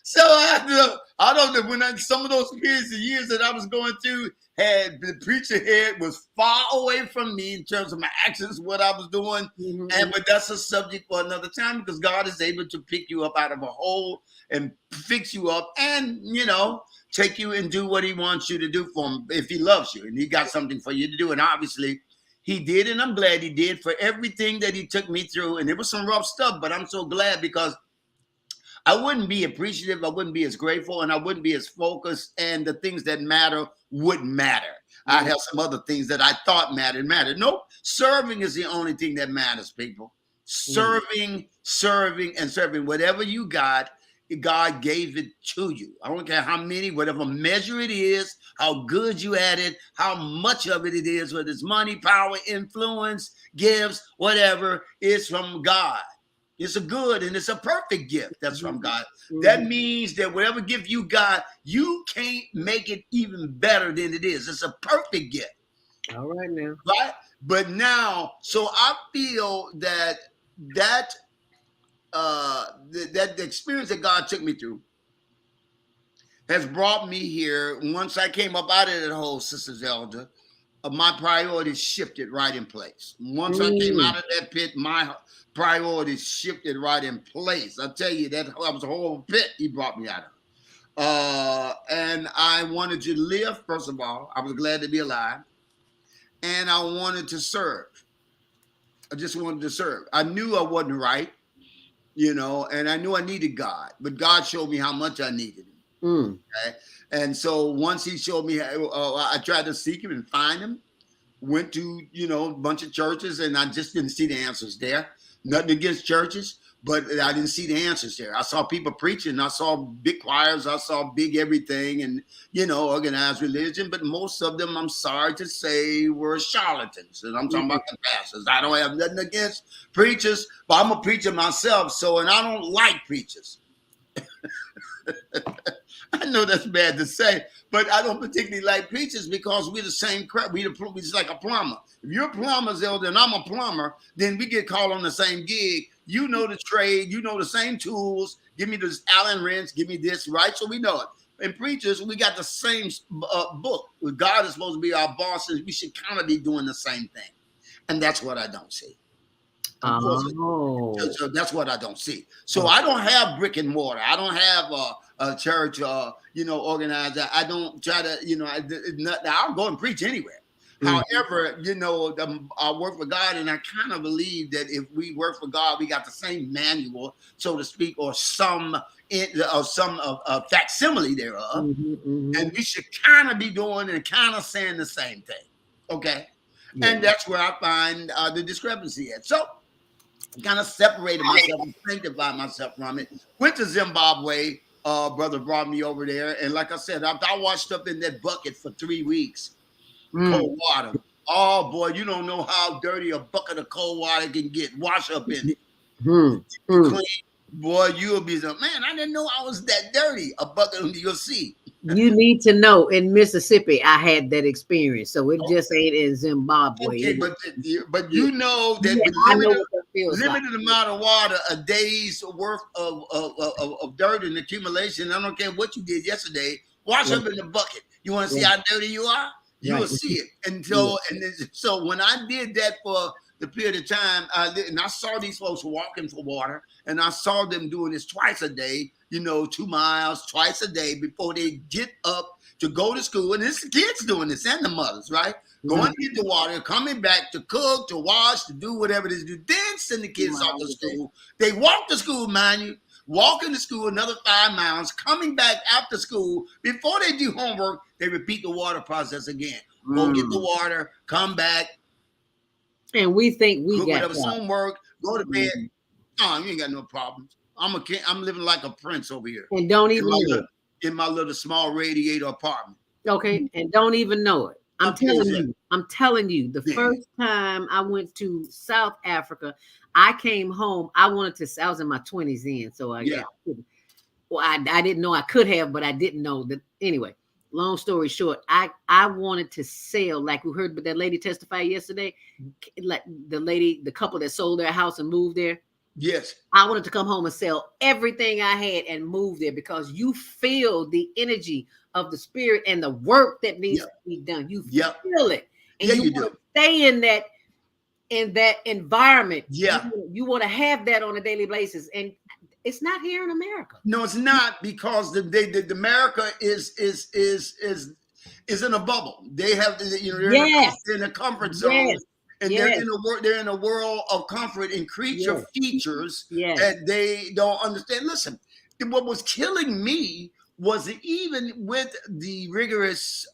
[SPEAKER 21] So I don't know when some of those periods of years that I was going through had the preacher head was far away from me in terms of my actions, what I was doing. But that's a subject for another time because God is able to pick you up out of a hole and fix you up and, take you and do what he wants you to do for him if he loves you and he got something for you to do. And obviously he did, and I'm glad he did for everything that he took me through. And it was some rough stuff, but I'm so glad because I wouldn't be appreciative, I wouldn't be as grateful, and I wouldn't be as focused, and the things that matter wouldn't matter. I have some other things that I thought mattered. Nope. Serving is the only thing that matters, people. Serving, and serving. Whatever you got, God gave it to you. I don't care how many, whatever measure it is, how good you at it, how much of it is, whether it's money, power, influence, gifts, whatever, it's from God. It's a good and it's a perfect gift that's from God. That means that whatever gift you got, you can't make it even better than it is. It's a perfect gift.
[SPEAKER 5] All right now.
[SPEAKER 21] Right? But now, so I feel that the experience that God took me through has brought me here. Once I came up out of that hole, Sister Zelda, my priorities shifted right in place. Once I came out of that pit, my priorities shifted right in place. I tell you, that was a whole pit he brought me out of. And I wanted to live, first of all. I was glad to be alive. And I wanted to serve. I just wanted to serve. I knew I wasn't right, and I knew I needed God. But God showed me how much I needed him. Okay? And so once he showed me, I tried to seek him and find him. Went to, a bunch of churches, and I just didn't see the answers there. Nothing against churches, but I didn't see the answers there. I saw people preaching. I saw big choirs. I saw big everything and, organized religion. But most of them, I'm sorry to say, were charlatans. And I'm talking about the pastors. I don't have nothing against preachers, but I'm a preacher myself. And I don't like preachers. I know that's bad to say, but I don't particularly like preachers because we're the same crap. We're just like a plumber. If you're a plumber, Zelda, and I'm a plumber, then we get called on the same gig. You know the trade. You know the same tools. Give me this Allen wrench. Give me this, right? So we know it. And preachers, we got the same book. God is supposed to be our bosses. We should kind of be doing the same thing. And that's what I don't see. So that's what I don't see. So I don't have brick and mortar. I don't have a church, organized. I don't try to, I'll go and preach anywhere. However, I work for God, and I kind of believe that if we work for God, we got the same manual, so to speak, or some facsimile thereof, and we should kind of be doing and kind of saying the same thing. Okay, and that's where I find the discrepancy at. So, kind of separated myself and sanctified myself from it. Went to Zimbabwe. Brother brought me over there, and like I said, I washed up in that bucket for 3 weeks. Cold water. Oh boy, you don't know how dirty a bucket of cold water can get. Wash up in it. Clean. Boy, you'll be like, man, I didn't know I was that dirty. A bucket of you'll see.
[SPEAKER 5] You need to know, in Mississippi, I had that experience, so it just ain't in Zimbabwe.
[SPEAKER 21] Okay, but you know that with limited amount of water, a day's worth of dirt and accumulation. I don't care what you did yesterday. Wash up in the bucket. You want to see how dirty you are? You will see it. And so when I did that for the period of time, and I saw these folks walking for water, and I saw them doing this twice a day, 2 miles, twice a day before they get up to go to school. And it's the kids doing this and the mothers, right? Going to get the water, coming back to cook, to wash, to do whatever it is to do, then send the kids off to school. They walk to school, mind you. Walking to school another 5 miles, coming back after school. Before they do homework, they repeat the water process again. Go get the water, come back.
[SPEAKER 5] And we think we got
[SPEAKER 21] whatever homework, go to bed. Oh, you ain't got no problems. I'm living like a prince over here.
[SPEAKER 5] And don't even know it.
[SPEAKER 21] In my little small radiator apartment.
[SPEAKER 5] Okay, and don't even know it. I'm telling you, the first time I went to South Africa, I came home. I was in my 20s then, so I didn't know I could have, but I didn't know that. Anyway, long story short, I wanted to sell, like we heard that lady testify yesterday, like the couple that sold their house and moved there.
[SPEAKER 21] Yes.
[SPEAKER 5] I wanted to come home and sell everything I had and move there because you feel the energy of the spirit and the work that needs to be done. You feel it. And you want to stay in that environment.
[SPEAKER 21] Yeah.
[SPEAKER 5] You want to have that on a daily basis. And it's not here in America.
[SPEAKER 21] No, it's not, because the America is in a bubble. They have they're in a comfort zone.
[SPEAKER 5] Yes.
[SPEAKER 21] And they're in a world of comfort and creature features that they don't understand. Listen, what was killing me was even with the rigorous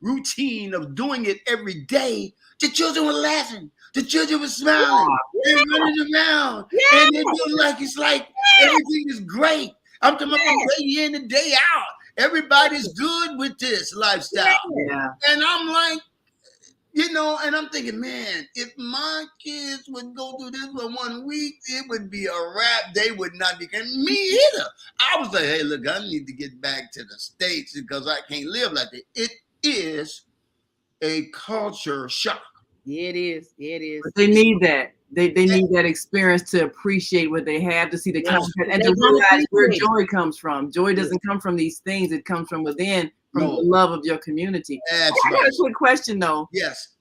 [SPEAKER 21] routine of doing it every day, the children were laughing. The children were smiling and running around. And they feel like it's like everything is great. I'm talking about from day in and day out. Everybody's good with this lifestyle.
[SPEAKER 5] Yeah.
[SPEAKER 21] And I'm like, you know, and I'm thinking, man, if my kids would go through this for 1 week, it would be a wrap. They would not be me either. I was like, hey, look, I need to get back to the States because I can't live like that. It is a culture shock.
[SPEAKER 5] Yeah, it is. It is.
[SPEAKER 2] But they need that. They need that experience to appreciate what they have, to see the content, and to realize where joy comes from. Joy doesn't come from these things. It comes from within, from the love of your community. I got a quick question though.
[SPEAKER 21] Yes.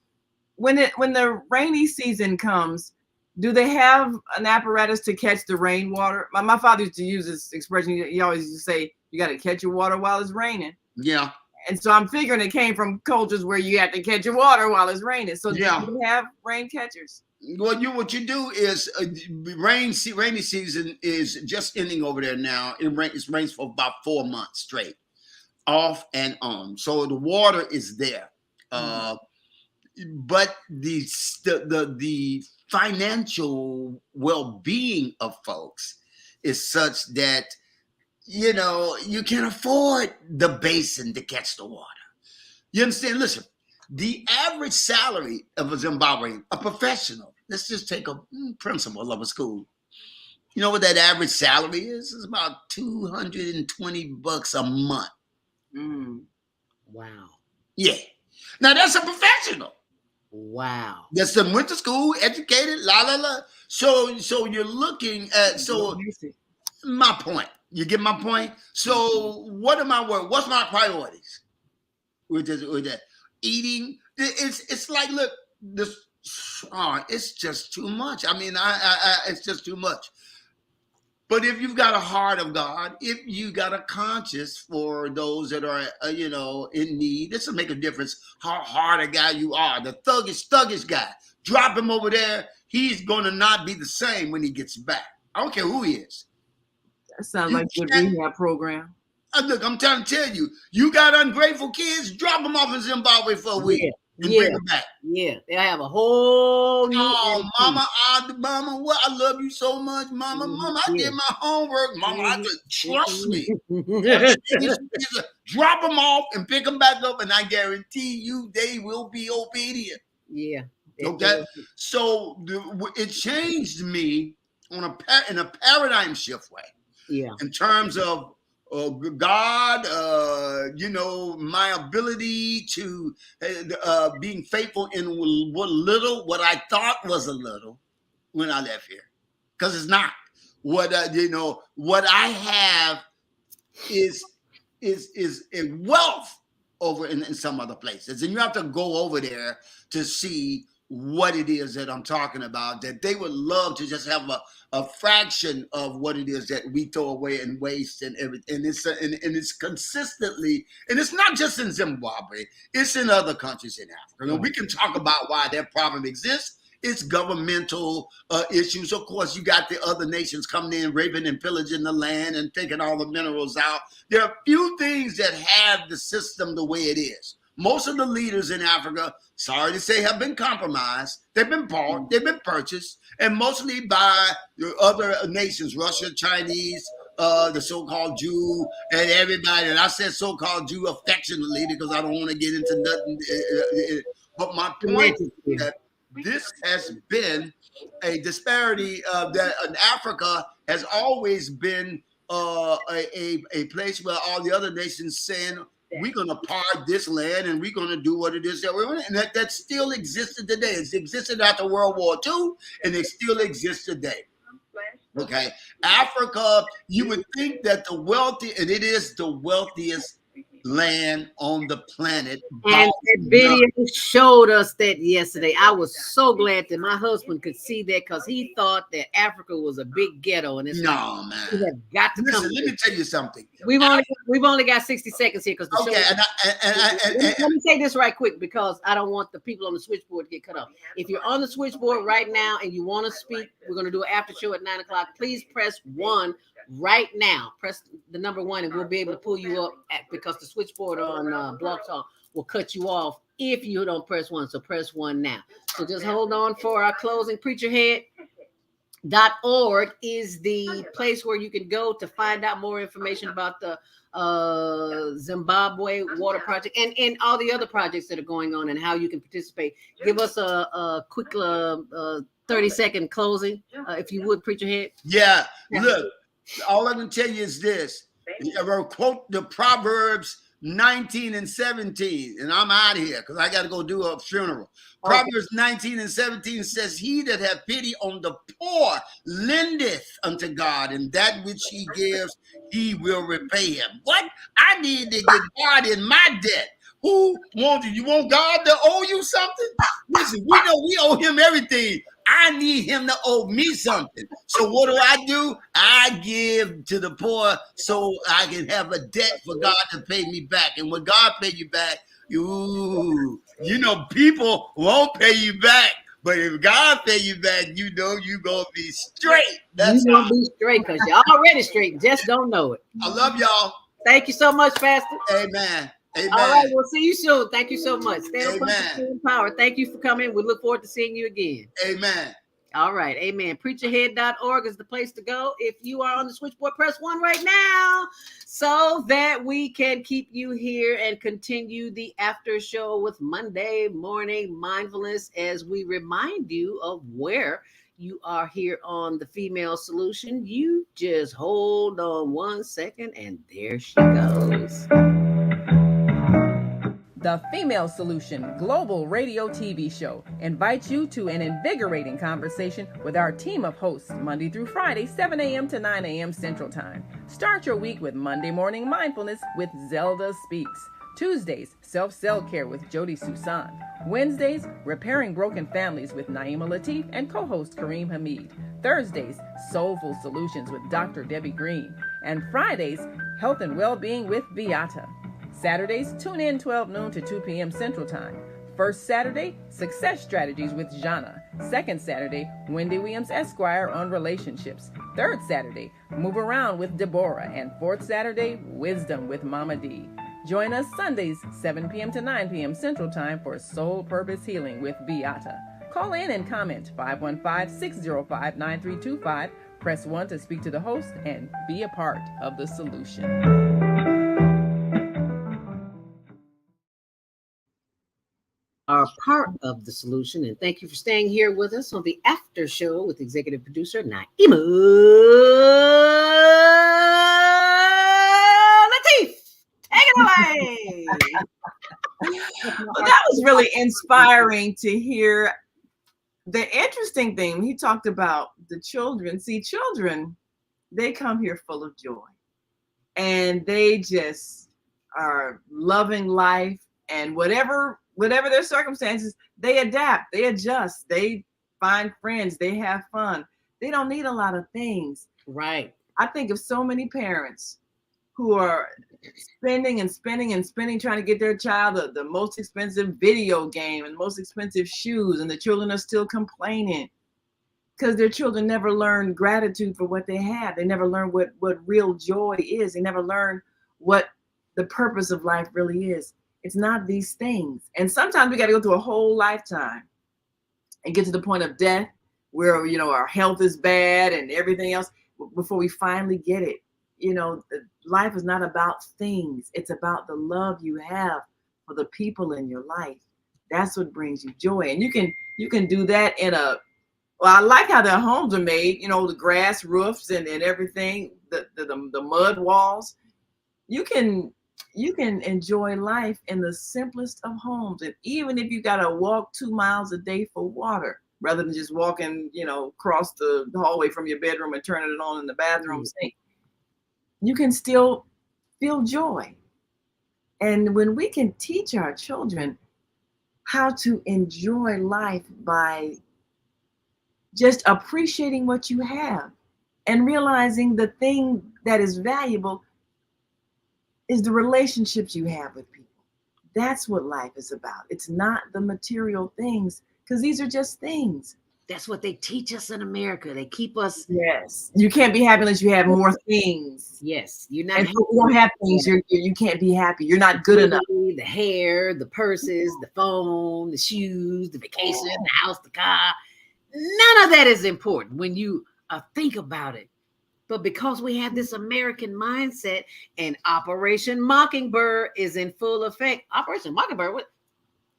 [SPEAKER 2] When the rainy season comes, do they have an apparatus to catch the rainwater? My father used to use this expression. He always used to say, you got to catch your water while it's raining.
[SPEAKER 21] Yeah.
[SPEAKER 2] And so I'm figuring it came from cultures where you have to catch your water while it's raining. So do you have rain catchers?
[SPEAKER 21] What you do is rainy season is just ending over there now. It rains for about 4 months straight, off and on. So the water is there, but the financial well-being of folks is such that you can't afford the basin to catch the water. You understand? Listen, the average salary of a Zimbabwean, a professional. Let's just take a principal of a school. You know what that average salary is? It's about $220 a month.
[SPEAKER 5] Wow.
[SPEAKER 21] Yeah. Now that's a professional.
[SPEAKER 5] Wow.
[SPEAKER 21] That's them went to school, educated, la la la. So you're looking at my point. You get my point? So what am I worth? What's my priorities? With that eating, it's like, look, this. It's just too much. I mean, it's just too much. But if you've got a heart of God, if you got a conscience for those that are, in need, this will make a difference how hard a guy you are. The thuggish guy, drop him over there. He's going to not be the same when he gets back. I don't care who he is.
[SPEAKER 2] That sounds like a good rehab program.
[SPEAKER 21] Look, I'm trying to tell you, you got ungrateful kids, drop them off in Zimbabwe for a week.
[SPEAKER 5] Yeah.
[SPEAKER 21] And bring them back.
[SPEAKER 5] Yeah, they have a whole new.
[SPEAKER 21] Oh, mama, what? I love you so much, mama. Mama, I did my homework, mama. I just trust me. Drop them off and pick them back up, and I guarantee you, they will be obedient.
[SPEAKER 5] Yeah.
[SPEAKER 21] Okay. So it changed me in a paradigm shift way.
[SPEAKER 5] Yeah.
[SPEAKER 21] In terms of God, my ability to being faithful in what I thought was a little when I left here, because it's not what I have is a wealth over in some other places, and you have to go over there to see what it is that I'm talking about, that they would love to just have a fraction of what it is that we throw away and waste and everything. And it's consistently, and it's not just in Zimbabwe, it's in other countries in Africa. And we can talk about why that problem exists. It's governmental issues. Of course, you got the other nations coming in, raping and pillaging the land and taking all the minerals out. There are few things that have the system the way it is. Most of the leaders in Africa, sorry to say, have been compromised. They've been bought, they've been purchased, and mostly by other nations, Russia, Chinese, the so-called Jew, and everybody. And I said so-called Jew affectionately because I don't want to get into nothing. But my point is that this has been a disparity that in Africa has always been a place where all the other nations saying, we're going to part this land and we're going to do what it is that we're doing. And that still existed today. It's existed after World War II, and it still exists today. Okay. Africa, you would think that the wealthy, and it is the wealthiest land on the planet.
[SPEAKER 5] And that video showed us that yesterday. I was so glad that my husband could see that, because he thought that Africa was a big ghetto, and it's
[SPEAKER 21] man.
[SPEAKER 5] We have got to
[SPEAKER 21] Listen,
[SPEAKER 5] come.
[SPEAKER 21] let me tell you something.
[SPEAKER 5] We've only got 60 seconds here because let me say this right quick, because I don't want the people on the switchboard to get cut off. If you're on the switchboard right now and you want to speak, we're going to do an after show at 9 o'clock. Please press 1 right now. Press the number 1 and we'll be able to pull you up because the switchboard on Blog Talk will cut you off if you don't press 1. So press 1 now. So just hold on for our closing. Preacherhead.org is the place where you can go to find out more information about the Zimbabwe water project and all the other projects that are going on and how you can participate. Give us a quick 30-second closing, if you would, Preacherhead.
[SPEAKER 21] Yeah, look, all I can tell you is this. I will quote the Proverbs 19 and 17, and I'm out of here because I got to go do a funeral. Okay. Proverbs 19 and 17 says, he that hath pity on the poor lendeth unto God, and that which he gives, he will repay him. What? I need to get God in my debt. Who wants you? You want God to owe you something? Listen, we know we owe him everything. I need him to owe me something. So what do? I give to the poor so I can have a debt for God to pay me back. And when God pay you back, you know, people won't pay you back. But if God pay you back, you know you're going to be straight.
[SPEAKER 5] You're going to be straight because you're already straight. Just don't know it.
[SPEAKER 21] I love y'all.
[SPEAKER 5] Thank you so much, Pastor.
[SPEAKER 21] Amen. Amen.
[SPEAKER 5] All right, we'll see you soon. Thank you so much. Stand up for power. Thank you for coming. We look forward to seeing you again.
[SPEAKER 21] Amen.
[SPEAKER 5] All right. Amen. Preacherhead.org is the place to go. If you are on the switchboard, press 1 right now so that we can keep you here and continue the after show with Monday Morning Mindfulness as we remind you of where you are here on The Female Solution. You just hold on 1 second and there she goes.
[SPEAKER 2] The Female Solution Global Radio TV Show invites you to an invigorating conversation with our team of hosts Monday through Friday, 7 a.m. to 9 a.m. Central Time. Start your week with Monday Morning Mindfulness with Zelda Speaks. Tuesdays, Self-Cell Care with Jody Susan. Wednesdays, Repairing Broken Families with Naima Latif and co-host Kareem Hamid. Thursdays, Soulful Solutions with Dr. Debbie Green. And Fridays, Health and Wellbeing with Beata. Saturdays, tune in 12 noon to 2 p.m. Central Time. First Saturday, Success Strategies with Jana. Second Saturday, Wendy Williams Esquire on relationships. Third Saturday, Move Around with Deborah. And fourth Saturday, Wisdom with Mama D. Join us Sundays, 7 p.m. to 9 p.m. Central Time for Soul Purpose Healing with Beata. Call in and comment 515-605-9325. Press 1 to speak to the host and be a part of the solution.
[SPEAKER 5] Are part of the solution, and thank you for staying here with us on the after show with executive producer Naima Latif. Take it away.
[SPEAKER 6] Well, that was really inspiring to hear. The interesting thing, he talked about the children. See, children, they come here full of joy, and they just are loving life, and whatever their circumstances, they adapt, they adjust, they find friends, they have fun. They don't need a lot of things.
[SPEAKER 5] Right.
[SPEAKER 6] I think of so many parents who are spending, trying to get their child the most expensive video game and most expensive shoes, and the children are still complaining because their children never learn gratitude for what they have. They never learn what real joy is. They never learn what the purpose of life really is. It's not these things. And sometimes we got to go through a whole lifetime and get to the point of death where, you know, our health is bad and everything else before we finally get it. You know, life is not about things. It's about the love you have for the people in your life. That's what brings you joy. And you can do that well, I like how their homes are made, you know, the grass roofs and everything, the mud walls. You can enjoy life in the simplest of homes. And even if you got to walk 2 miles a day for water, rather than just walking, you know, across the hallway from your bedroom and turning it on in the bathroom sink, you can still feel joy. And when we can teach our children how to enjoy life by just appreciating what you have and realizing the thing that is valuable is the relationships you have with people. That's what life is about. It's not the material things, because these are just things.
[SPEAKER 5] That's what they teach us in America. They keep us.
[SPEAKER 6] Yes. You can't be happy unless you have more things.
[SPEAKER 5] Yes. You're not.
[SPEAKER 6] And if you don't have things, you can't be happy. You're not good enough.
[SPEAKER 5] The hair, the purses, the phone, the shoes, the vacation, the house, the car. None of that is important when you think about it. But because we have this American mindset and Operation Mockingbird is in full effect. Operation Mockingbird, what?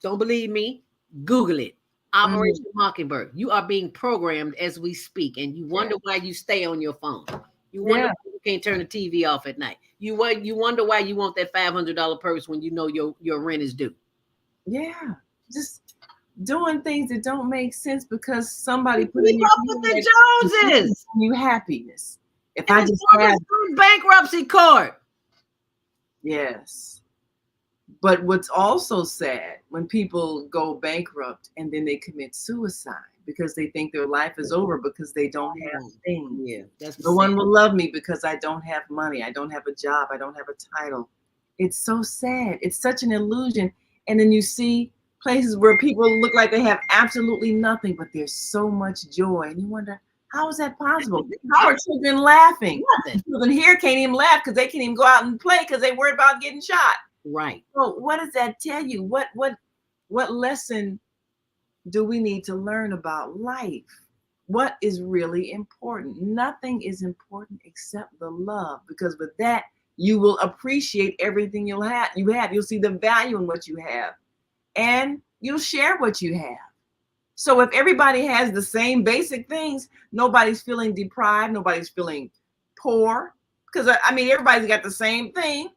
[SPEAKER 5] Don't believe me? Google it. Operation Mockingbird. You are being programmed as we speak, and you wonder why you stay on your phone. You wonder why you can't turn the TV off at night. You wonder why you want that $500 purse when you know your rent is due.
[SPEAKER 6] Yeah, just doing things that don't make sense because somebody put in
[SPEAKER 5] your with the Joneses.
[SPEAKER 6] You happiness. If I just have
[SPEAKER 5] bankruptcy court.
[SPEAKER 6] Yes. But what's also sad when people go bankrupt and then they commit suicide because they think their life is over because they don't have things.
[SPEAKER 5] Yeah,
[SPEAKER 6] no one will love me because I don't have money. I don't have a job. I don't have a title. It's so sad. It's such an illusion. And then you see places where people look like they have absolutely nothing, but there's so much joy. And you wonder, how is that possible? How are children laughing?
[SPEAKER 5] Nothing.
[SPEAKER 6] Children here can't even laugh because they can't even go out and play because they're worried about getting shot.
[SPEAKER 5] Right.
[SPEAKER 6] So what does that tell you? What lesson do we need to learn about life? What is really important? Nothing is important except the love, because with that, you will appreciate everything you have. You'll see the value in what you have, and you'll share what you have. So if everybody has the same basic things, nobody's feeling deprived, nobody's feeling poor, because I mean, everybody's got the same thing.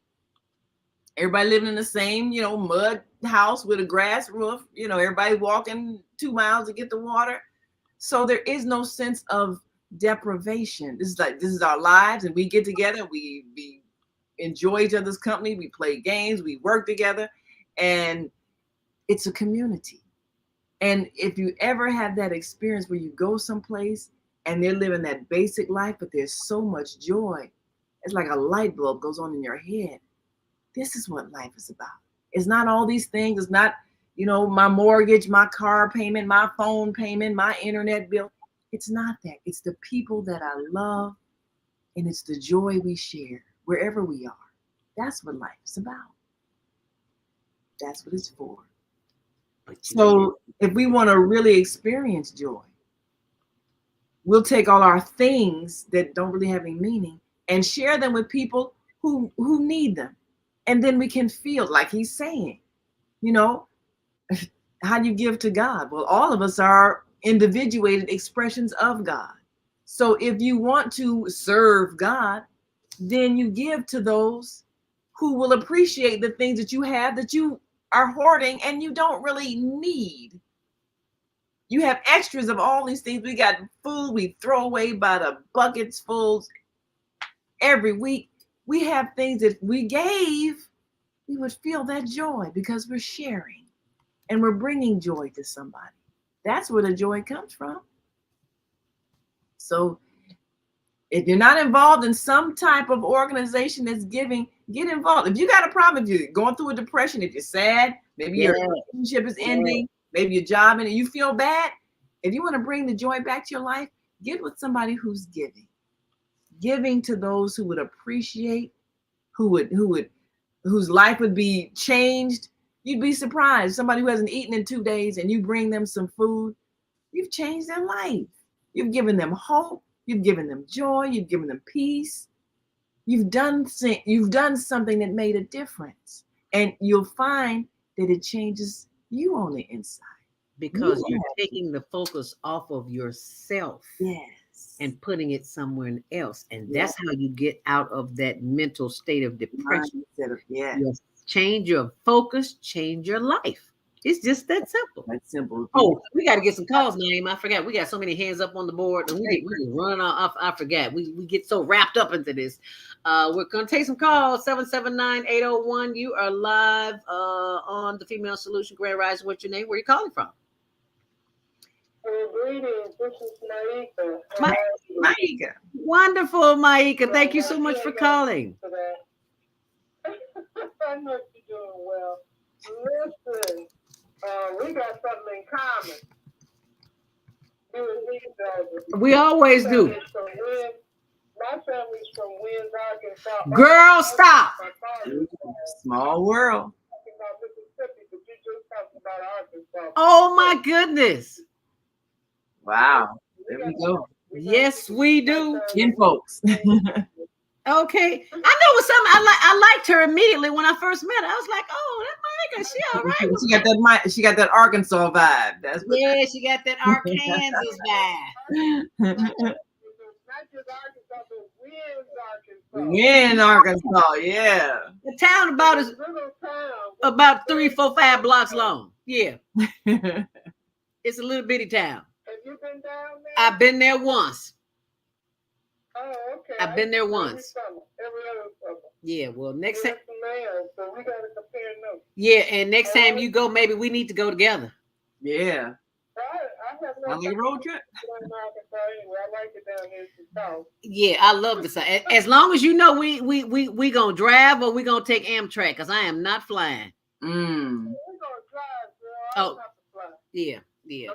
[SPEAKER 6] Everybody living in the same, mud house with a grass roof, everybody walking 2 miles to get the water. So there is no sense of deprivation. This is our lives, and we get together, we enjoy each other's company, we play games, we work together, and it's a community. And if you ever have that experience where you go someplace and they're living that basic life, but there's so much joy, it's like a light bulb goes on in your head. This is what life is about. It's not all these things. It's not, my mortgage, my car payment, my phone payment, my internet bill. It's not that. It's the people that I love, and it's the joy we share wherever we are. That's what life is about. That's what it's for. So if we want to really experience joy, we'll take all our things that don't really have any meaning and share them with people who need them. And then we can feel, like he's saying, how do you give to God? Well, all of us are individuated expressions of God. So if you want to serve God, then you give to those who will appreciate the things that you have that you are hoarding and you don't really need. You have extras of all these things. We got food we throw away by the buckets full every week. We have things that we gave, we would feel that joy because we're sharing and we're bringing joy to somebody. That's where the joy comes from. So if you're not involved in some type of organization that's giving, get involved. If you got a problem, if you're going through a depression, if you're sad, maybe your relationship is ending, maybe your job and you feel bad, if you want to bring the joy back to your life, get with somebody who's giving to those who would appreciate, whose life would be changed. You'd be surprised. Somebody who hasn't eaten in 2 days and you bring them some food, you've changed their life. You've given them hope. You've given them joy. You've given them peace. You've done something that made a difference. And you'll find that it changes you on the inside.
[SPEAKER 5] Because you're taking the focus off of yourself.
[SPEAKER 6] Yes.
[SPEAKER 5] And putting it somewhere else. And that's how you get out of that mental state of depression. You change your focus, change your life. It's just that simple.
[SPEAKER 6] That's simple.
[SPEAKER 5] Oh, we got to get some calls, Naeem. I forgot. We got so many hands up on the board. And we running off. I forgot. We get so wrapped up into this. We're going to take some calls. 779-801. You are live on the Female Solution. Grand Rising. What's your name? Where are you calling from?
[SPEAKER 1] Greetings. This is Maika.
[SPEAKER 5] Maika. Wonderful, Maika. Thank you so much for calling.
[SPEAKER 1] I know you're doing well. Listen, we got something in common.
[SPEAKER 5] We always do.
[SPEAKER 1] My family's from Winds, Arkansas.
[SPEAKER 5] Girl, stop.
[SPEAKER 6] Small world.
[SPEAKER 5] Oh my goodness.
[SPEAKER 6] Wow. There we go.
[SPEAKER 5] Yes, we do.
[SPEAKER 6] Kin folks.
[SPEAKER 5] Okay. I know it was something I liked her immediately when I first met her. I was like, oh, that Monica, she all right.
[SPEAKER 6] She got that Arkansas vibe. That's what
[SPEAKER 5] yeah, she got that Arkansas vibe.
[SPEAKER 6] In Arkansas, yeah.
[SPEAKER 5] The town about 3, 4, 5 blocks long. Yeah. It's a little bitty town.
[SPEAKER 1] Have you been down there?
[SPEAKER 5] I've been there once.
[SPEAKER 1] Oh, okay.
[SPEAKER 5] I've been there once.
[SPEAKER 1] Every other summer.
[SPEAKER 5] Yeah, well, next time.
[SPEAKER 1] So we gotta compare notes.
[SPEAKER 5] Yeah, and next time you go, maybe we need to go together.
[SPEAKER 6] Yeah.
[SPEAKER 1] I
[SPEAKER 6] like a road trip.
[SPEAKER 1] Anyway, I like it down here in the south.
[SPEAKER 5] Yeah, I love the South. As long as you know we gonna drive or we gonna take Amtrak, because I am not flying.
[SPEAKER 1] We're gonna drive, girl. I don't have to fly.
[SPEAKER 5] Yeah, yeah.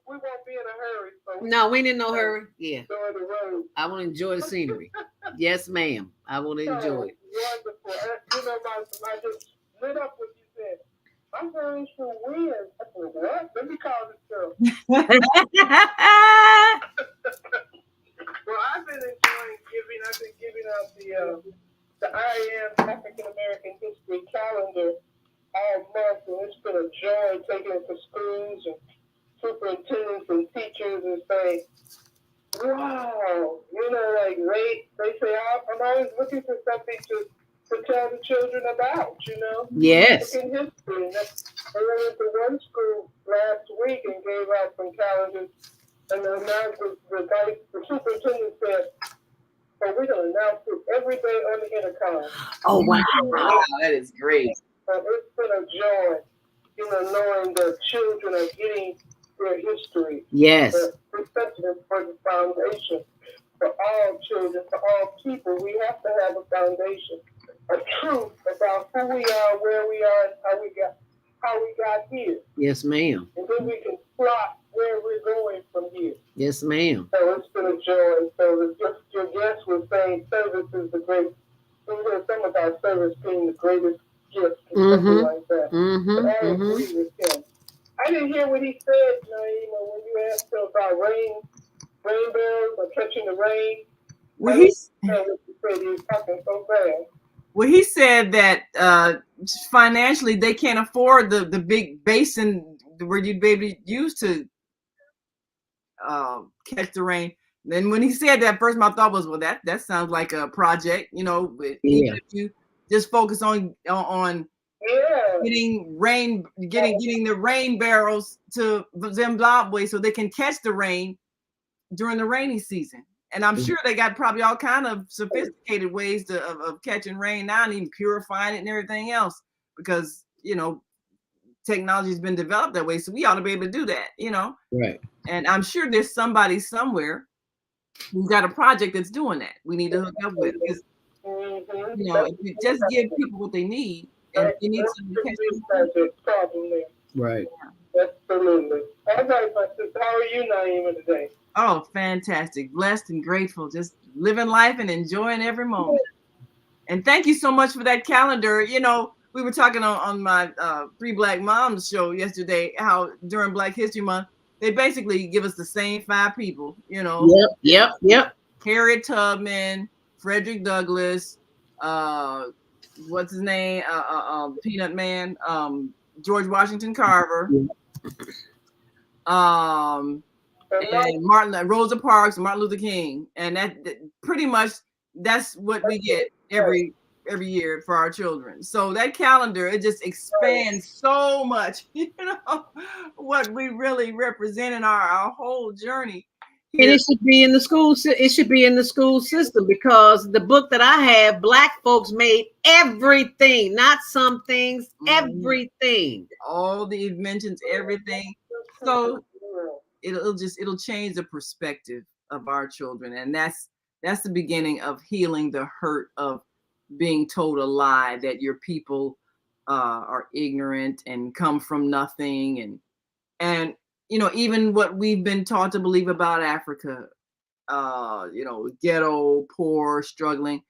[SPEAKER 1] We won't be in a hurry. So
[SPEAKER 5] No, we ain't in no hurry. Yeah.
[SPEAKER 1] Enjoy the road.
[SPEAKER 5] I want to enjoy the scenery. Yes, ma'am. I want to enjoy it.
[SPEAKER 1] Wonderful. You know, I just lit up what you said. I'm going to win. I said, what? Let me call this girl. Well, I've been enjoying giving. I've been giving out the IAM African American History Calendar all month, and it's been a joy taking it to schools and superintendents and teachers and saying, wow, you know, like they say, I'm always looking for something to tell the children about, you know.
[SPEAKER 5] Yes.
[SPEAKER 1] In history. And I went to one school last week and gave out some calendars, and then now the superintendent said, well, we're going to announce it every day on the intercom.
[SPEAKER 5] Oh, wow.
[SPEAKER 6] Wow, that is great.
[SPEAKER 1] And it's been a joy, you know, knowing that children are getting their history.
[SPEAKER 5] Yes.
[SPEAKER 1] Perspective for the foundation for all children, for all people. We have to have a foundation, a truth about who we are, where we are, and how we got here.
[SPEAKER 5] Yes, ma'am.
[SPEAKER 1] And then we can plot where we're going from here.
[SPEAKER 5] Yes, ma'am.
[SPEAKER 1] So it's been a joy. So your guest was saying service is the great. We heard some about service being the greatest gift, or something like that. But I agree with him. I didn't hear what he said, Naima, when you asked him about rain barrels or catching the rain.
[SPEAKER 6] Well,
[SPEAKER 1] he said he was talking so fast.
[SPEAKER 6] Well, he said that financially they can't afford the big basin where you'd be able to use to catch the rain. Then when he said that, first my thought was, well, that sounds like a project, you know. But even if you just focus on getting the rain barrels to Zimbabwe so they can catch the rain during the rainy season. And I'm sure they got probably all kind of sophisticated ways of catching rain now and even purifying it and everything else, because, you know, technology has been developed that way. So we ought to be able to do that, you know.
[SPEAKER 5] Right.
[SPEAKER 6] And I'm sure there's somebody somewhere who's got a project that's doing that. We need to hook up with it, because, you know, if you just give people what they need, and you need some
[SPEAKER 1] problem there.
[SPEAKER 5] Right.
[SPEAKER 1] Absolutely. All right, my sister. How are you, Naima, today?
[SPEAKER 6] Oh, fantastic. Blessed and grateful. Just living life and enjoying every moment. And thank you so much for that calendar. You know, we were talking on my Three Black Moms show yesterday, how during Black History Month, they basically give us the same 5 people, you know.
[SPEAKER 5] Yep.
[SPEAKER 6] Harriet Tubman, Frederick Douglass, what's his name? Peanut Man, George Washington Carver, and Rosa Parks, and Martin Luther King, and that pretty much that's what we get every year for our children. So that calendar, it just expands so much, you know, what we really represent in our whole journey.
[SPEAKER 5] And it should be in the school. It should be in the school system, because the book that I have, Black folks made everything, not some things, everything.
[SPEAKER 6] All the inventions, everything. So it'll change the perspective of our children, and that's the beginning of healing the hurt of being told a lie that your people are ignorant and come from nothing, and even what we've been taught to believe about Africa, ghetto, poor, struggling.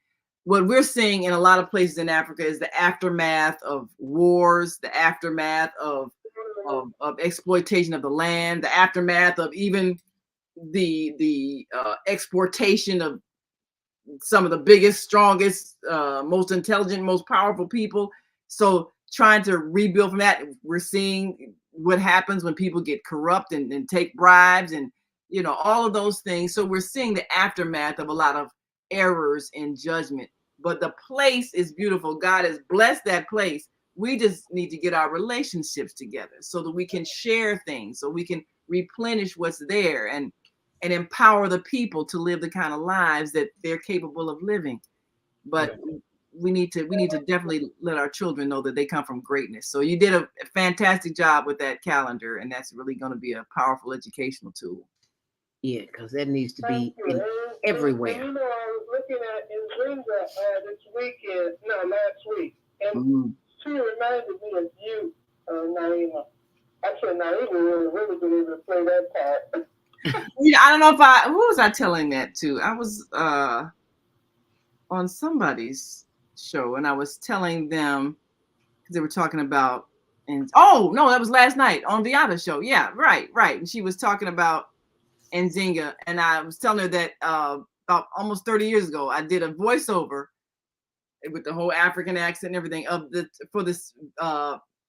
[SPEAKER 6] What we're seeing in a lot of places in Africa is the aftermath of wars, the aftermath of exploitation of the land, the aftermath of even the exportation of some of the biggest, strongest, most intelligent, most powerful people. So trying to rebuild from that, we're seeing what happens when people get corrupt and take bribes and all of those things. So we're seeing the aftermath of a lot of errors in judgment. But the place is beautiful. God has blessed that place. We just need to get our relationships together so that we can share things, so we can replenish what's there and empower the people to live the kind of lives that they're capable of living. But we need to definitely let our children know that they come from greatness. So you did a fantastic job with that calendar, and that's really going to be a powerful educational tool.
[SPEAKER 5] Yeah, because that needs to be everywhere.
[SPEAKER 1] And, I was looking at Nzinga last week, and she reminded me of you, Naima. Actually, Naima would really been able to play that part.
[SPEAKER 6] I don't know who was I telling that to? I was on somebody's show, and I was telling them because they were talking about, that was last night on the other show. Yeah, right. And she was talking about Nzinga, and I was telling her that about almost 30 years ago, I did a voiceover with the whole African accent and everything for this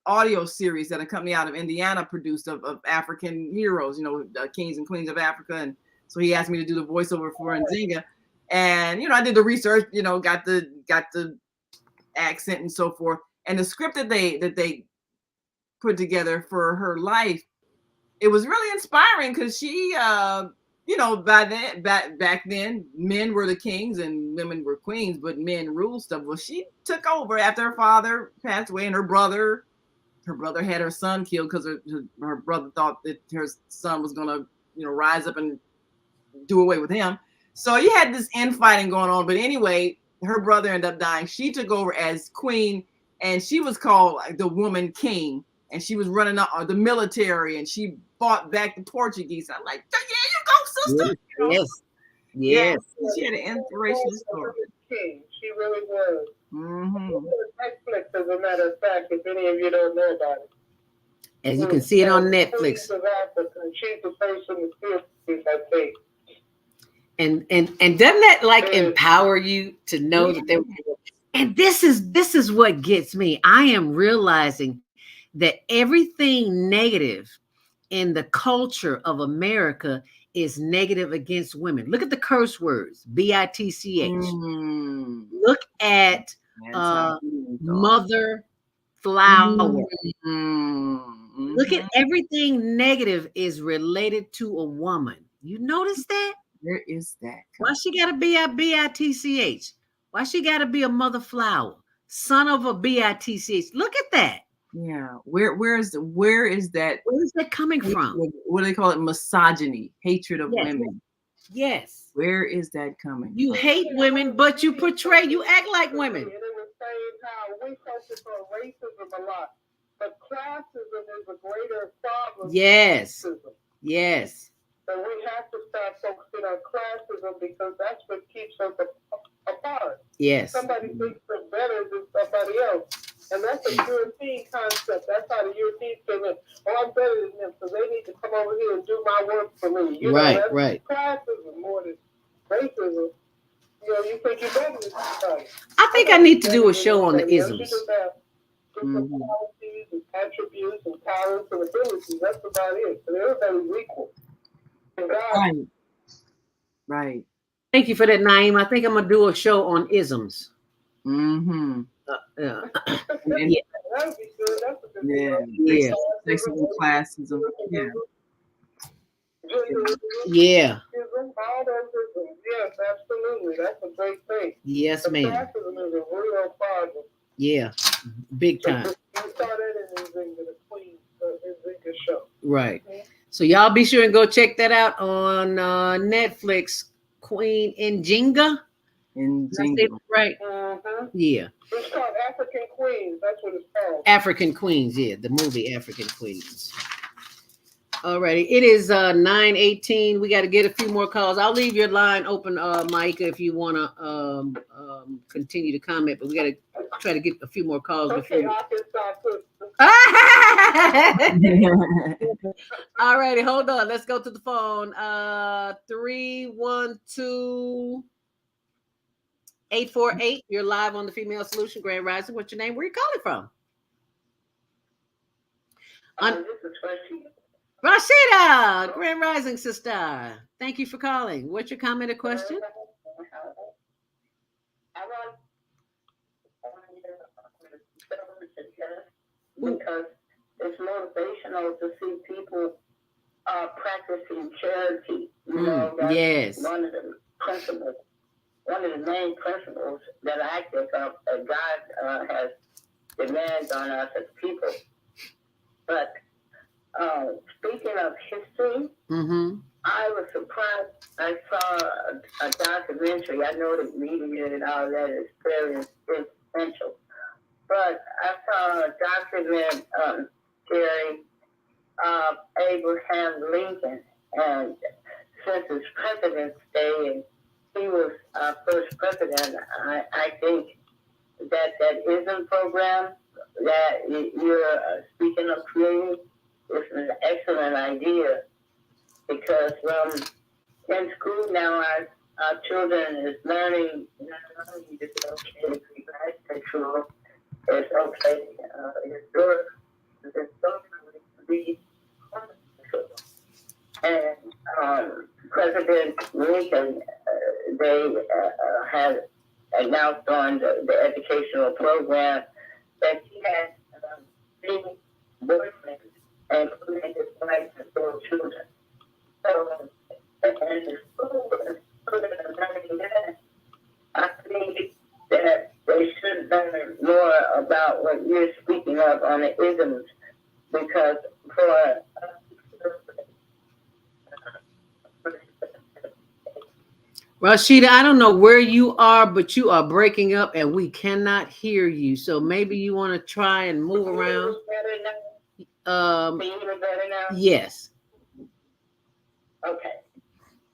[SPEAKER 6] audio series that a company out of Indiana produced of African heroes, kings and queens of Africa. And so he asked me to do the voiceover for Nzinga, and I did the research, got the accent and so forth, and the script that they put together for her life. It was really inspiring because she, back then, men were the kings and women were queens, but men ruled stuff. Well, she took over after her father passed away, and her brother had her son killed because her brother thought that her son was going to, rise up and do away with him. So you had this infighting going on. But anyway, her brother ended up dying. She took over as queen, and she was called the woman king. And she was running the military, and she fought back the Portuguese. I'm like, there you go, sister.
[SPEAKER 5] Yes.
[SPEAKER 6] She had an inspirational story.
[SPEAKER 1] King. She really was.
[SPEAKER 6] Mm-hmm.
[SPEAKER 1] Netflix, as a matter of fact, if any of you don't know about it.
[SPEAKER 5] As you can see it on Netflix.
[SPEAKER 1] She's the person who feels I think.
[SPEAKER 5] And doesn't that empower you to know that there? And this is what gets me. I am realizing that everything negative in the culture of America is negative against women. Look at the curse words, bitch. Look at mother flower. Look at everything negative is related to a woman. You notice that?
[SPEAKER 6] Where is that?
[SPEAKER 5] Why she gotta be a bitch? Why she gotta be a mother flower? Son of a bitch. Look at that.
[SPEAKER 6] Yeah, where is that?
[SPEAKER 5] Where is that coming from?
[SPEAKER 6] What do they call it? Misogyny, hatred of women.
[SPEAKER 5] Yes.
[SPEAKER 6] Where is that coming?
[SPEAKER 5] You hate women, but you act like women.
[SPEAKER 1] And it was saying how we focus on racism a lot, but classism is a greater problem.
[SPEAKER 5] Yes.
[SPEAKER 1] Than racism.
[SPEAKER 5] Yes.
[SPEAKER 1] And we have to start focusing on classism because that's what keeps us apart.
[SPEAKER 5] Yes.
[SPEAKER 1] Somebody thinks they're better than somebody else. And that's a European concept. That's how the Europeans say, oh, I'm better than them, so they need to come over here and do my work for me.
[SPEAKER 5] Right.
[SPEAKER 1] Classism more than racism. You think you're better than somebody.
[SPEAKER 5] I think I need to do a show on the isms.
[SPEAKER 1] You just have different qualities and attributes and talents and abilities. That's about it. So everybody's equal.
[SPEAKER 6] Right.
[SPEAKER 5] Thank you for that, Naeem. I think I'm gonna do a show on isms.
[SPEAKER 6] Mm-hmm.
[SPEAKER 1] That would be good. That's a good
[SPEAKER 6] Yeah. Racism, classism. Yeah.
[SPEAKER 5] Yeah.
[SPEAKER 1] All those isms. Yes, absolutely. That's a great thing.
[SPEAKER 5] Yes, ma'am.
[SPEAKER 1] Classism is a real problem.
[SPEAKER 5] Yeah. Big time.
[SPEAKER 1] You saw that in the Queen Nzinga show.
[SPEAKER 5] Right. So y'all be sure and go check that out on Netflix. Queen Nzinga. Right. Yeah.
[SPEAKER 1] It's called African Queens. That's what it's called.
[SPEAKER 5] African Queens. Yeah, the movie African Queens. Alrighty, it is 9:18. We got to get a few more calls. I'll leave your line open, Micah, if you want to continue to comment. But we got to try to get a few more calls before. Alrighty, hold on. Let's go to the phone. 312-848. You're live on the Female Solution, Grand Rising. What's your name? Where are you calling from?
[SPEAKER 3] This is Rashida.
[SPEAKER 5] Rashida, Grand Rising sister. Thank you for calling. What's your comment or question?
[SPEAKER 3] Because it's motivational to see people practicing charity. You know, that's
[SPEAKER 5] yes.
[SPEAKER 3] one of the principles, one of the main principles that I think of that God has demands on us as people. But speaking of history, I was surprised. I saw a documentary. I know that media and all that is very essential. But I saw a document Gary Abraham Lincoln, and since his President's Day, and he was our first president, I think that ISM program that you're speaking of creating is an excellent idea, because in school now our children is learning not only that it's okay to be bisexual, it's okay, it's socially to be homosexual. And President Lincoln, they had announced on the educational program that he had 3 boyfriends and put in his wife and 4 children. So, and the school was learning that. I think that they should learn more about what you're speaking of on the isms, because for
[SPEAKER 5] Rashida, I don't know where you are, but you are breaking up and we cannot hear you. So maybe you want to try and move around.
[SPEAKER 3] Can you hear better now?
[SPEAKER 5] Yes.
[SPEAKER 3] Okay.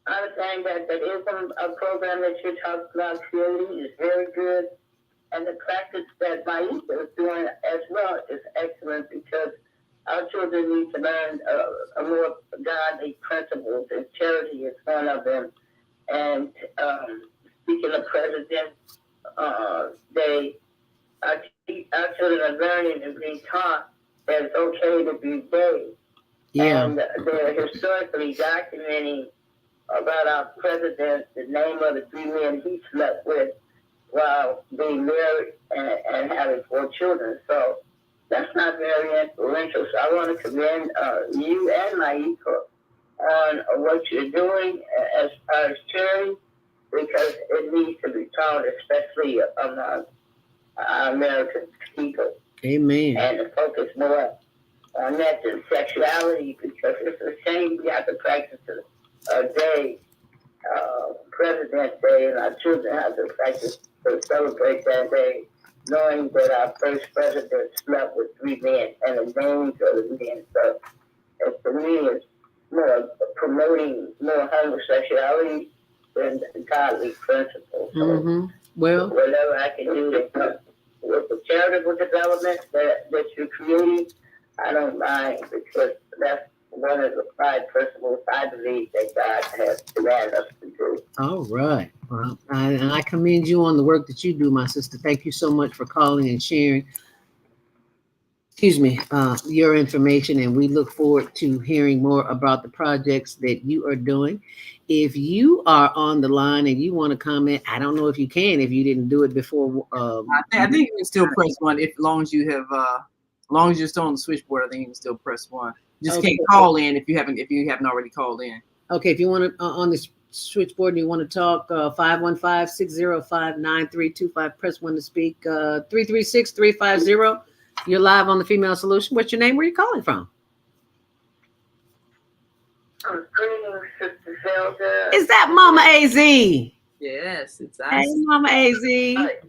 [SPEAKER 3] I was saying that the ISM program that you're talking about creating is very good. And the practice that Maika is doing as well is excellent, because our children need to learn a more godly principles, and charity is one of them. And speaking of presidents, our children are learning and being taught that it's okay to be gay.
[SPEAKER 5] Yeah.
[SPEAKER 3] And they're historically documenting about our president, the name of the 3 men he slept with while being married and having 4 children. So that's not very influential. So I want to commend you and Maika on what you're doing as far as charity, because it needs to be taught, especially among American people.
[SPEAKER 5] Amen.
[SPEAKER 3] And to focus more on that than sexuality, because it's a shame we have to practice a day, President's Day, and our children have to practice to celebrate that day, knowing that our first president slept with 3 men and the names of the men. So for me, it's more promoting more homosexuality than godly principles. So
[SPEAKER 5] Well,
[SPEAKER 3] whatever I can do with the charitable development that you're creating, I don't mind, because that's one of the 5 principles I believe that God has commanded us to do.
[SPEAKER 5] all right. Well, I commend you on the work that you do, my sister. Thank you so much for calling and sharing, your information, and we look forward to hearing more about the projects that you are doing. If you are on the line and you want to comment, I don't know if you can, if you didn't do it before.
[SPEAKER 6] I think you can still press 1 as long as you have, as long as you're still on the switchboard. I think you can still press 1. You just can't call in if you haven't already called in.
[SPEAKER 5] Okay, if you want to on this switchboard and you want to talk, 515-605-9325, press 1 to speak. 336-350. You're live on the Female Solution. What's your name? Where are you calling from?
[SPEAKER 3] Greetings, Sister Zelda.
[SPEAKER 5] Is that Mama AZ?
[SPEAKER 6] Yes, it's us.
[SPEAKER 5] Hey, Mama AZ.
[SPEAKER 3] Yes,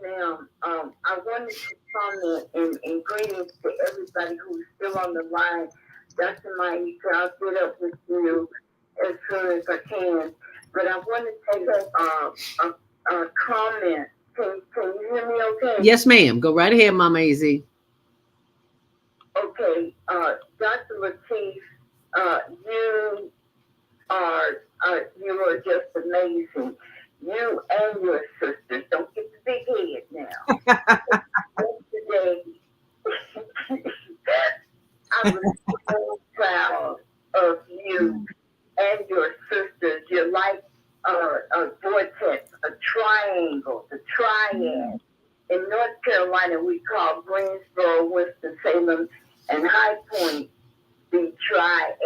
[SPEAKER 3] ma'am. I wanted to comment and greetings to everybody who's still on the line. Dr. Mike, I'll get up with you as soon as I can. But I want to take a comment. Can you hear me okay?
[SPEAKER 5] Yes, ma'am. Go right ahead, Mama AZ.
[SPEAKER 3] Okay, Dr. Lateef, you are just amazing. You and your sisters, don't get the big head now. Yesterday, I was so proud of you and your sisters. You're like a vortex, a triangle, the triad. In North Carolina, we call Greensboro, Winston-Salem, and High Point the triad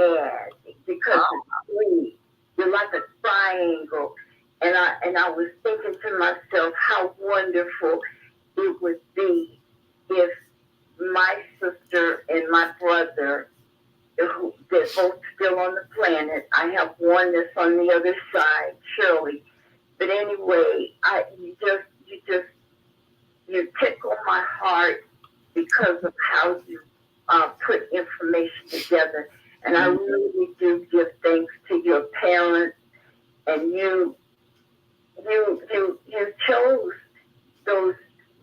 [SPEAKER 3] because it's three. You're like a triangle. And I was thinking to myself how wonderful it would be if my sister and my brother, they're both still on the planet. I have one that's on the other side, Shirley. But anyway, you tickle my heart because of how you put information together. And I really do give thanks to your parents, and you chose those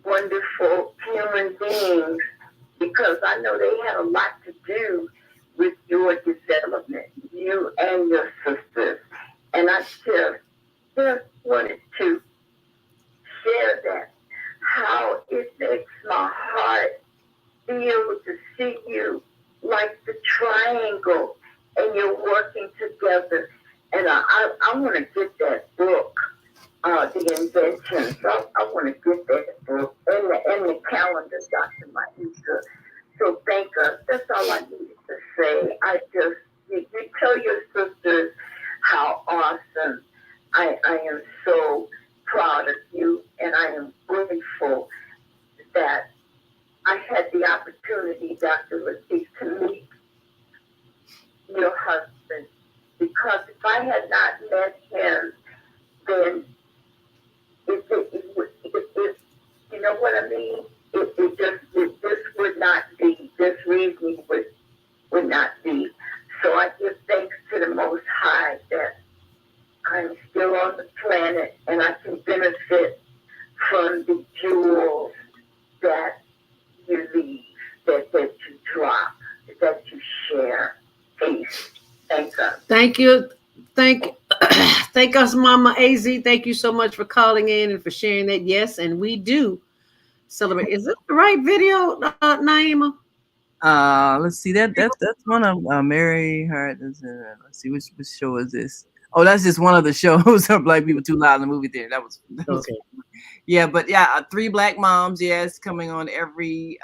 [SPEAKER 3] wonderful human beings because I know they had a lot to do with your development, you and your sisters. And I just wanted to share that, how it makes my heart be able to see you like the triangle and you're working together. And I want to get that book, The Inventions. I want to get that book and the calendar, Dr. Maisha. So thank us. That's all I needed to say. You tell your sisters how awesome. I am so proud of you, and I am grateful that I had the opportunity, Dr. Lateef, to meet your husband. Because if I had not met him, then you know what I mean? This would not be, this reasoning would not be. So I give thanks to the Most High that I'm still on the planet and I can benefit from the jewels that you leave, that you drop, that you share. Peace. Thank us.
[SPEAKER 5] Thank you. Thank us, Mama AZ. Thank you so much for calling in and for sharing that. Yes, and we do celebrate. Is it the right video, Naima?
[SPEAKER 6] Let's see. That's one of Mary Hart. Let's see which show is this. Oh, that's just one of the shows. Black People Too Loud in the movie theater. That was
[SPEAKER 5] Okay.
[SPEAKER 6] Yeah, but yeah, Three Black Moms. Yes, coming on every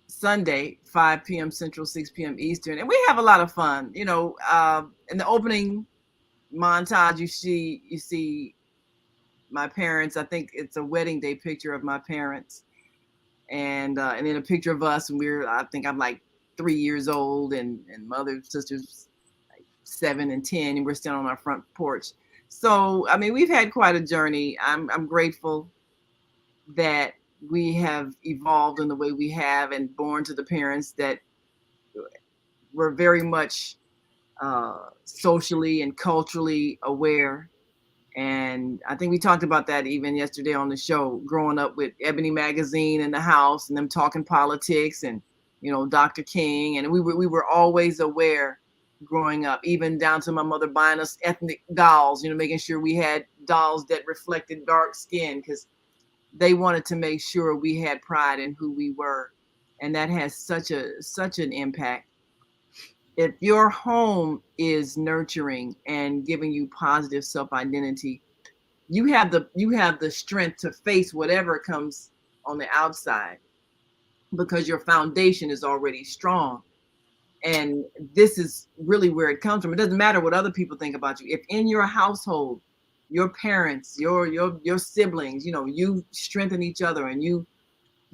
[SPEAKER 6] Sunday, 5 p.m. Central, 6 p.m. Eastern, and we have a lot of fun. You know, in the opening montage, you see my parents. I think it's a wedding day picture of my parents, and then a picture of us, and I think I'm like 3 years old, and mother sisters like 7 and 10, and we're still on our front porch. So I mean, we've had quite a journey. I'm grateful that we have evolved in the way we have and born to the parents that were very much socially and culturally aware. And I think we talked about that even yesterday on the show, growing up with Ebony magazine in the house and them talking politics and, you know, Dr. King. And we were always aware growing up, even down to my mother buying us ethnic dolls, you know, making sure we had dolls that reflected dark skin because they wanted to make sure we had pride in who we were. And that has such an impact. If your home is nurturing and giving you positive self-identity, you have the strength to face whatever comes on the outside because your foundation is already strong. And this is really where it comes from. It doesn't matter what other people think about you. If in your household, your parents, your siblings, you know, you strengthen each other and you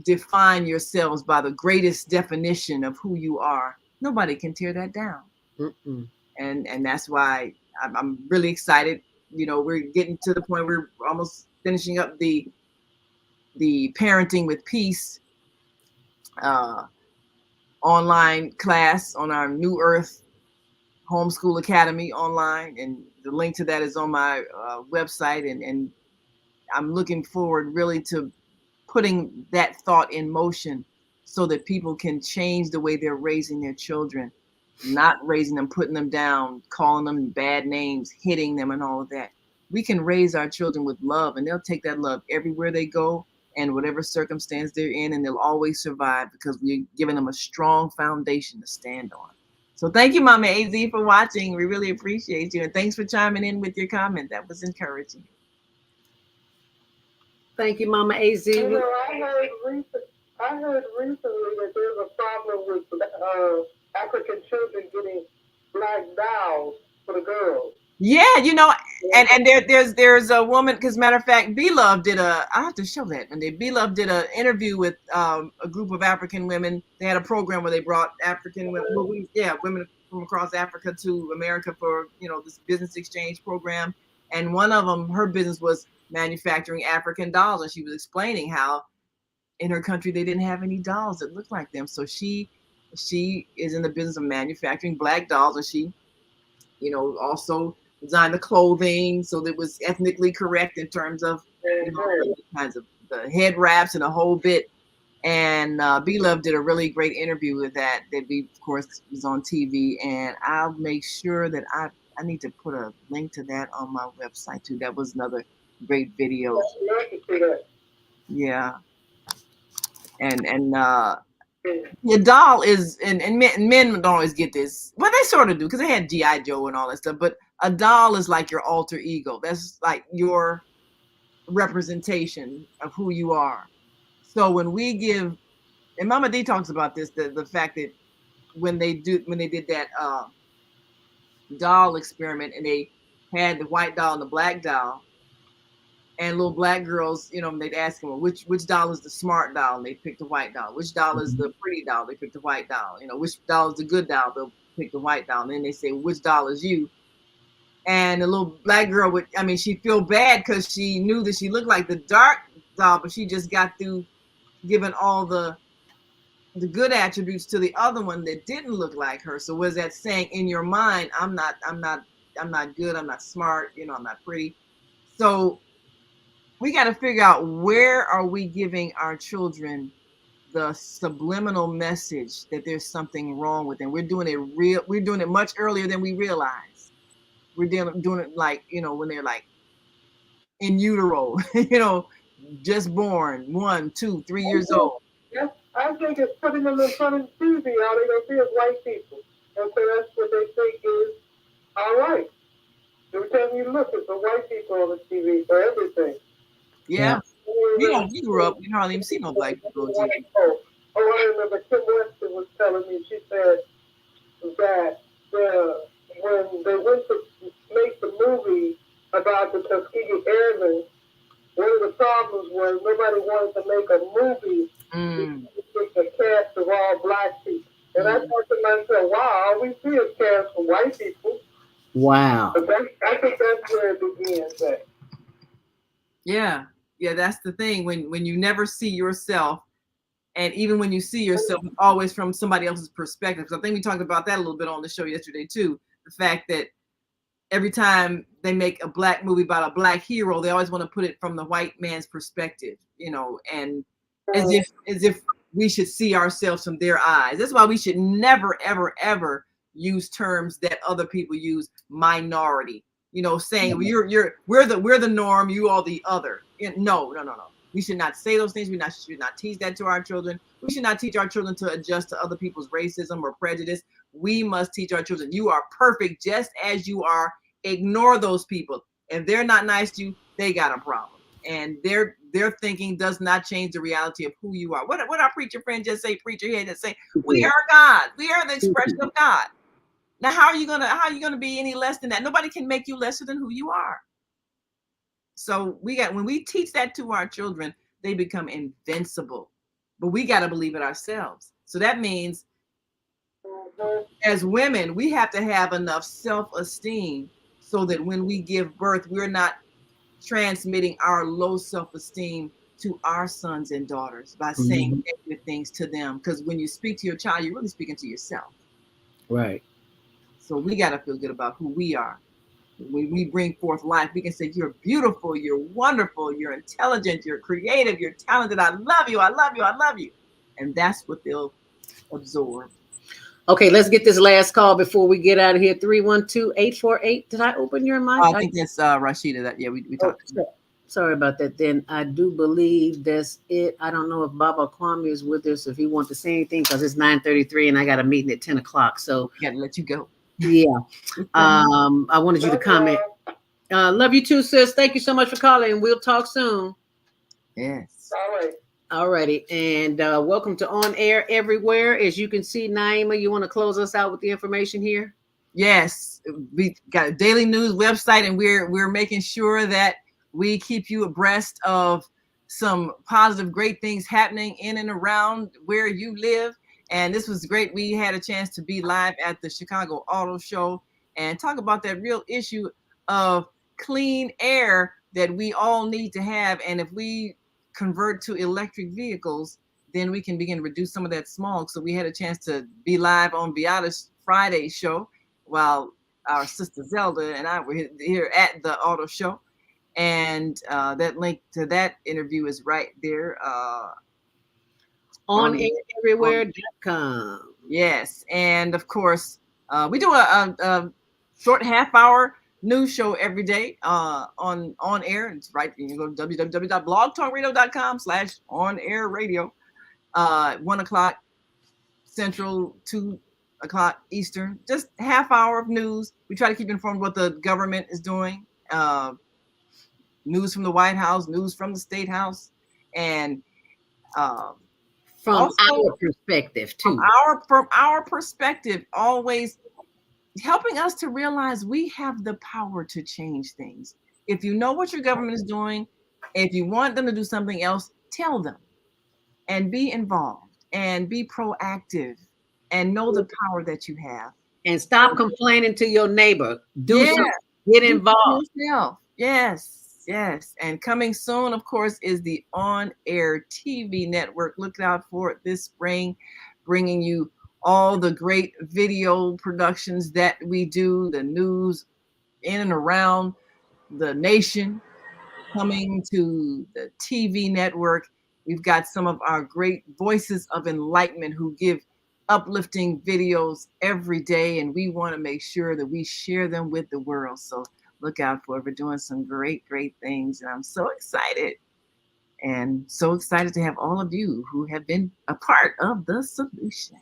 [SPEAKER 6] define yourselves by the greatest definition of who you are, nobody can tear that down. And that's why I'm really excited. You know, we're getting to the point where we're almost finishing up the Parenting with Peace online class on our New Earth Homeschool Academy online, and the link to that is on my website. And I'm looking forward really to putting that thought in motion so that people can change the way they're raising their children, not raising them, putting them down, calling them bad names, hitting them, and all of that. We can raise our children with love, and they'll take that love everywhere they go and whatever circumstance they're in, and they'll always survive because we're giving them a strong foundation to stand on. So thank you, Mama AZ, for watching. We really appreciate you, and thanks for chiming in with your comment. That was encouraging.
[SPEAKER 5] Thank you, Mama AZ.
[SPEAKER 1] You know, I heard recently that there's a problem with African children getting black dolls for the girls.
[SPEAKER 6] Yeah, you know, and there's a woman, because matter of fact, B-Love did I have to show that. And B-Love did an interview with a group of African women. They had a program where they brought African women, women from across Africa to America for, this business exchange program. And one of them, her business was manufacturing African dolls. And she was explaining how in her country, they didn't have any dolls that looked like them. So she is in the business of manufacturing black dolls. And she, also designed the clothing so that it was ethnically correct in terms of kinds of the head wraps and a whole bit. And B-Love did a really great interview with that we, of course, was on TV. And I'll make sure that I need to put a link to that on my website too. That was another great video. Yeah. And the doll is, and men don't always get this. Well, they sort of do because they had G.I. Joe and all that stuff. But a doll is like your alter ego. That's like your representation of who you are. So when we give, and Mama D talks about this, the fact that when they did that doll experiment and they had the white doll and the black doll, and little black girls, they'd ask them, well, which doll is the smart doll? And they picked the white doll. Which doll is the pretty doll? They picked the white doll. Which doll is the good doll? They'll pick the white doll. And then they say, which doll is you? And the little black girl she'd feel bad because she knew that she looked like the dark doll, but she just got through giving all the good attributes to the other one that didn't look like her. So was that saying in your mind, I'm not good, I'm not smart, I'm not pretty. So we got to figure out where are we giving our children the subliminal message that there's something wrong with them. We're doing it much earlier than we realize. We're doing it like, when they're like in utero, just born, 1, 2, 3 years old.
[SPEAKER 1] Yeah, I think it's putting them in front of the TV. All they're going to see is white people. And so that's what they think is all right. Every time you look, it's the white people on the TV for everything.
[SPEAKER 6] Yeah. You grew up, you hardly even see no black people on TV.
[SPEAKER 1] Oh, I remember Kim Weston was telling me, she said that when they went to make the movie about the Tuskegee Airmen, one of the problems was nobody wanted to make a movie with the cast of all black people. And I thought to myself, wow, all we see is cast of white people.
[SPEAKER 5] Wow.
[SPEAKER 1] But I think that's where it begins at.
[SPEAKER 6] Yeah, that's the thing. When you never see yourself, and even when you see yourself, it's always from somebody else's perspective. Because I think we talked about that a little bit on the show yesterday too. The fact that every time they make a black movie about a black hero, they always want to put it from the white man's perspective, and as if we should see ourselves from their eyes. That's why we should never, ever, ever use terms that other people use, minority. Saying we're the norm, you are the other. No. We should not say those things. We should not teach that to our children. We should not teach our children to adjust to other people's racism or prejudice. We must teach our children, you are perfect just as you are. Ignore those people. If they're not nice to you, they got a problem. And their thinking does not change the reality of who you are. What our preacher friend just say, preacher here just say, we are God. We are the expression of God. Now, how are you gonna be any less than that? Nobody can make you lesser than who you are. So when we teach that to our children, they become invincible. But we got to believe it ourselves. So that means as women, we have to have enough self-esteem so that when we give birth, we're not transmitting our low self-esteem to our sons and daughters by saying negative things to them. Because when you speak to your child, you're really speaking to yourself.
[SPEAKER 5] Right.
[SPEAKER 6] So we got to feel good about who we are. When we bring forth life, we can say, you're beautiful, you're wonderful, you're intelligent, you're creative, you're talented. I love you, I love you, I love you. And that's what they'll absorb.
[SPEAKER 5] Okay, let's get this last call before we get out of here. 312-848. Did I open your mic?
[SPEAKER 6] I think that's Rashida. We talked.
[SPEAKER 5] Sorry about that. Then I do believe that's it. I don't know if Baba Kwame is with us, if he wants to say anything, because it's 9:33 and I got a meeting at 10 o'clock. So
[SPEAKER 6] I got to let you go.
[SPEAKER 5] Yeah. I wanted you to comment. Love you too, sis. Thank you so much for calling. We'll talk soon.
[SPEAKER 6] Yes.
[SPEAKER 5] All righty. And welcome to On Air Everywhere. As you can see, Naima, you want to close us out with the information here?
[SPEAKER 6] Yes. We got a daily news website, and we're making sure that we keep you abreast of some positive, great things happening in and around where you live. And this was great. We had a chance to be live at the Chicago Auto Show and talk about that real issue of clean air that we all need to have. And if we convert to electric vehicles, then we can begin to reduce some of that smog. So we had a chance to be live on Beata's Friday show while our sister Zelda and I were here at the auto show. And that link to that interview is right there.
[SPEAKER 5] OnAirEverywhere.com.
[SPEAKER 6] Yes, and of course, we do a short half-hour news show every day on air. It's right. You can go to www.blogtalkradio.com/onairradio. 1 o'clock Central, 2 o'clock Eastern. Just half hour of news. We try to keep informed what the government is doing. News from the White House, news from the State House, and
[SPEAKER 5] from
[SPEAKER 6] also,
[SPEAKER 5] our perspective too.
[SPEAKER 6] From our perspective, always helping us to realize we have the power to change things. If you know what your government is doing, if you want them to do something else, tell them and be involved and be proactive and know the power that you have.
[SPEAKER 5] And stop complaining to your neighbor. Do something. Get involved.
[SPEAKER 6] Yes. Yes, and coming soon, of course, is the On Air TV network. Look out for it this spring, bringing you all the great video productions that we do, the news in and around the nation, coming to the TV network. We've got some of our great voices of enlightenment who give uplifting videos every day, and we want to make sure that we share them with the world. So look out for it. We're doing some great, great things. And I'm so excited and so excited to have all of you who have been a part of the solution.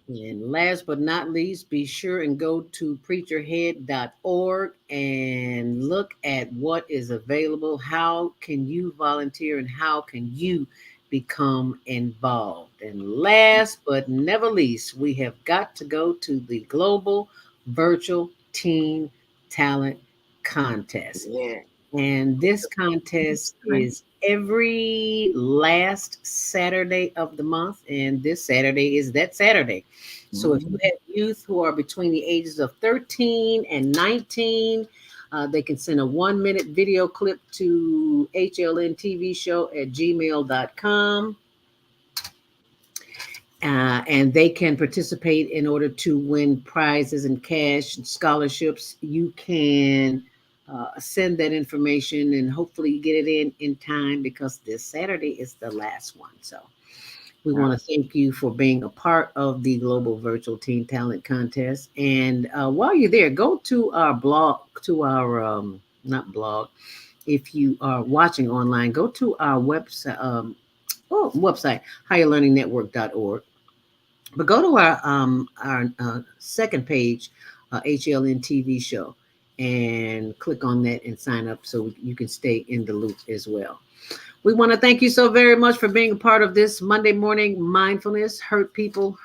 [SPEAKER 5] And last but not least, be sure and go to preacherhead.org and look at what is available. How can you volunteer and how can you become involved? And last but never least, we have got to go to the Global Virtual Teen Talent Contest. And this contest is every last Saturday of the month, and this Saturday is that Saturday. So if you have youth who are between the ages of 13 and 19, they can send a 1-minute video clip to hlntvshow@gmail.com. And they can participate in order to win prizes and cash and scholarships. You can send that information and hopefully get it in time, because this Saturday is the last one. So we want to thank you for being a part of the Global Virtual Teen Talent Contest. And while you're there, go to our blog, to our, not blog, if you are watching online, go to our website, higherlearningnetwork.org. But go to our second page, HLN TV show, and click on that and sign up so you can stay in the loop as well. We want to thank you so very much for being a part of this Monday morning mindfulness. Hurt people,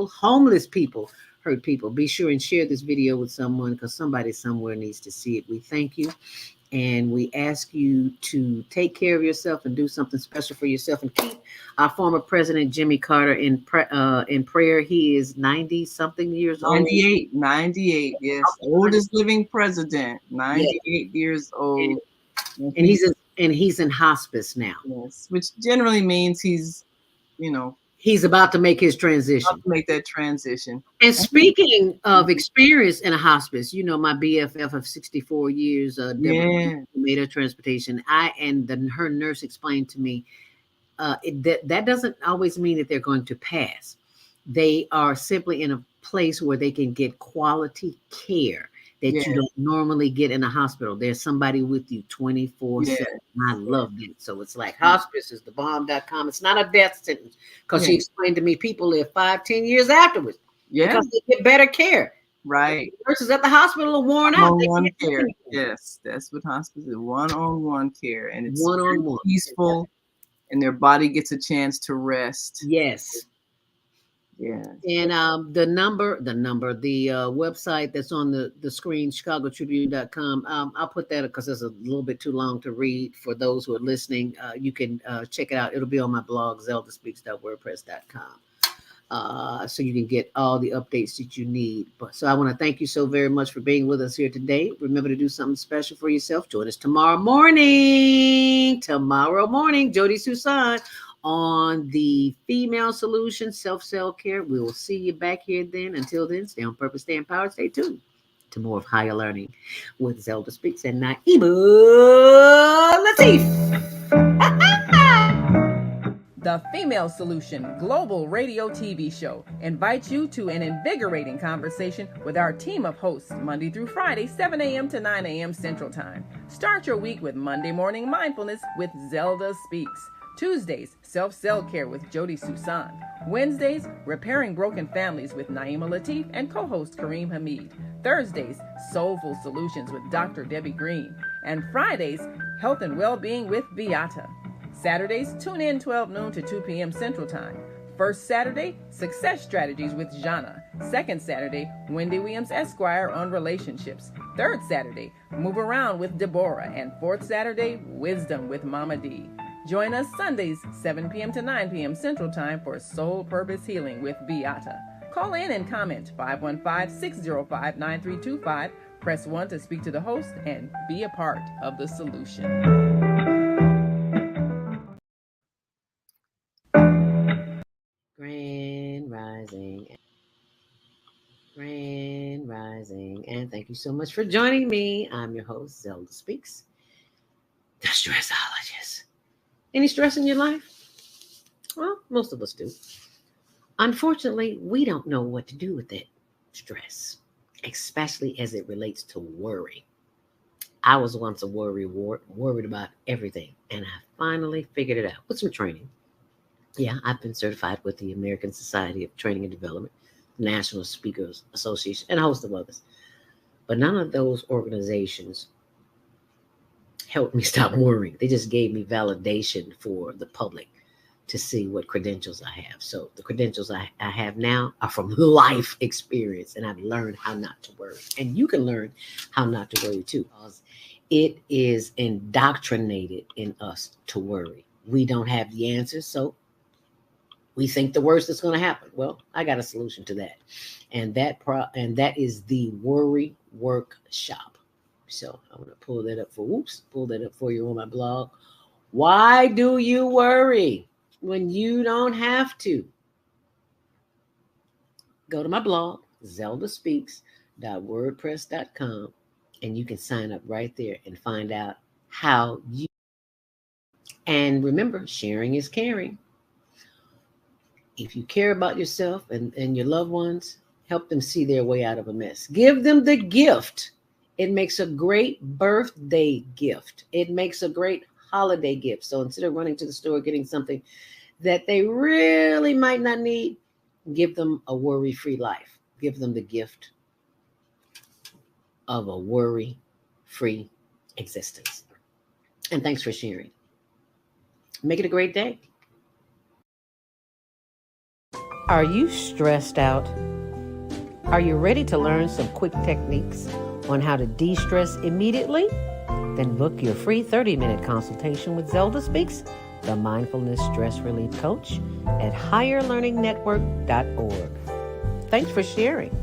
[SPEAKER 5] homeless people, hurt people. Be sure and share this video with someone, because somebody somewhere needs to see it. We thank you. And we ask you to take care of yourself and do something special for yourself, and keep our former president, Jimmy Carter, in prayer. He is 90-something years old.
[SPEAKER 6] 98, yes. Oldest living president, 98 years old.
[SPEAKER 5] And he's And he's in hospice now.
[SPEAKER 6] Yes, which generally means he's,
[SPEAKER 5] He's about to make his transition.
[SPEAKER 6] about to make that transition.
[SPEAKER 5] And speaking of experience in a hospice, my BFF of 64 years, Deborah made a transportation. Her nurse explained to me that doesn't always mean that they're going to pass. They are simply in a place where they can get quality care that you don't normally get in a hospital. There's somebody with you 24/7. I love it. So it's like hospice is the bomb.com. It's not a death sentence, because she explained to me people live 5-10 years afterwards because they get better care.
[SPEAKER 6] Right.
[SPEAKER 5] The nurses at the hospital are worn out.
[SPEAKER 6] One-on-one care. Yes, that's what hospice is. One-on-one care, and it's
[SPEAKER 5] one-on-one
[SPEAKER 6] peaceful, and their body gets a chance to rest.
[SPEAKER 5] Yes.
[SPEAKER 6] Yeah.
[SPEAKER 5] And the website that's on the screen, chicagotribune.com. I'll put that because it's a little bit too long to read for those who are listening. You can check it out. It'll be on my blog, zeldaspeaks.wordpress.com. So you can get all the updates that you need. So I want to thank you so very much for being with us here today. Remember to do something special for yourself. Join us tomorrow morning. Jody Susan on the Female Solution Self-Care. We will see you back here then. Until then, stay on purpose, stay empowered, stay tuned to more of Higher Learning with Zelda Speaks and Naima Latif.
[SPEAKER 2] The Female Solution Global Radio TV Show invites you to an invigorating conversation with our team of hosts Monday through Friday, 7 a.m. to 9 a.m. Central Time. Start your week with Monday Morning Mindfulness with Zelda Speaks. Tuesdays, Self-Care with Jody Susan. Wednesdays, Repairing Broken Families with Naima Latif and co-host Kareem Hamid. Thursdays, Soulful Solutions with Dr. Debbie Green. And Fridays, Health and Wellbeing with Beata. Saturdays, tune in 12 noon to 2 p.m. Central Time. First Saturday, Success Strategies with Jana. Second Saturday, Wendy Williams Esquire on relationships. Third Saturday, Move Around with Deborah. And fourth Saturday, Wisdom with Mama D. Join us Sundays, 7 p.m. to 9 p.m. Central Time for Soul Purpose Healing with Beata. Call in and comment 515-605-9325. Press 1 to speak to the host and be a part of the solution.
[SPEAKER 5] Grand Rising, and thank you so much for joining me. I'm your host, Zelda Speaks, the stressologist. Any stress in your life? Well, most of us do. Unfortunately, we don't know what to do with that stress, especially as it relates to worry. I was once a worried about everything, and I finally figured it out with some training. Yeah, I've been certified with the American Society of Training and Development, National Speakers Association, and a host of others. But none of those organizations helped me stop worrying. They just gave me validation for the public to see what credentials I have. So the credentials I have now are from life experience, and I've learned how not to worry. And you can learn how not to worry too, because it is indoctrinated in us to worry. We don't have the answers, so we think the worst is going to happen. Well, I got a solution to that, and that is the Worry Workshop. So I'm going to pull that up for you on my blog. Why do you worry when you don't have to? Go to my blog, zeldaspeaks.wordpress.com, and you can sign up right there and find out how you. And remember, sharing is caring. If you care about yourself and your loved ones, help them see their way out of a mess. Give them the gift. It makes a great birthday gift. It makes a great holiday gift. So instead of running to the store getting something that they really might not need, give them a worry-free life. Give them the gift of a worry-free existence. And thanks for sharing. Make it a great day.
[SPEAKER 7] Are you stressed out? Are you ready to learn some quick techniques on how to de-stress immediately? Then book your free 30-minute consultation with Zelda Speaks, the Mindfulness Stress Relief Coach, at higherlearningnetwork.org. Thanks for sharing.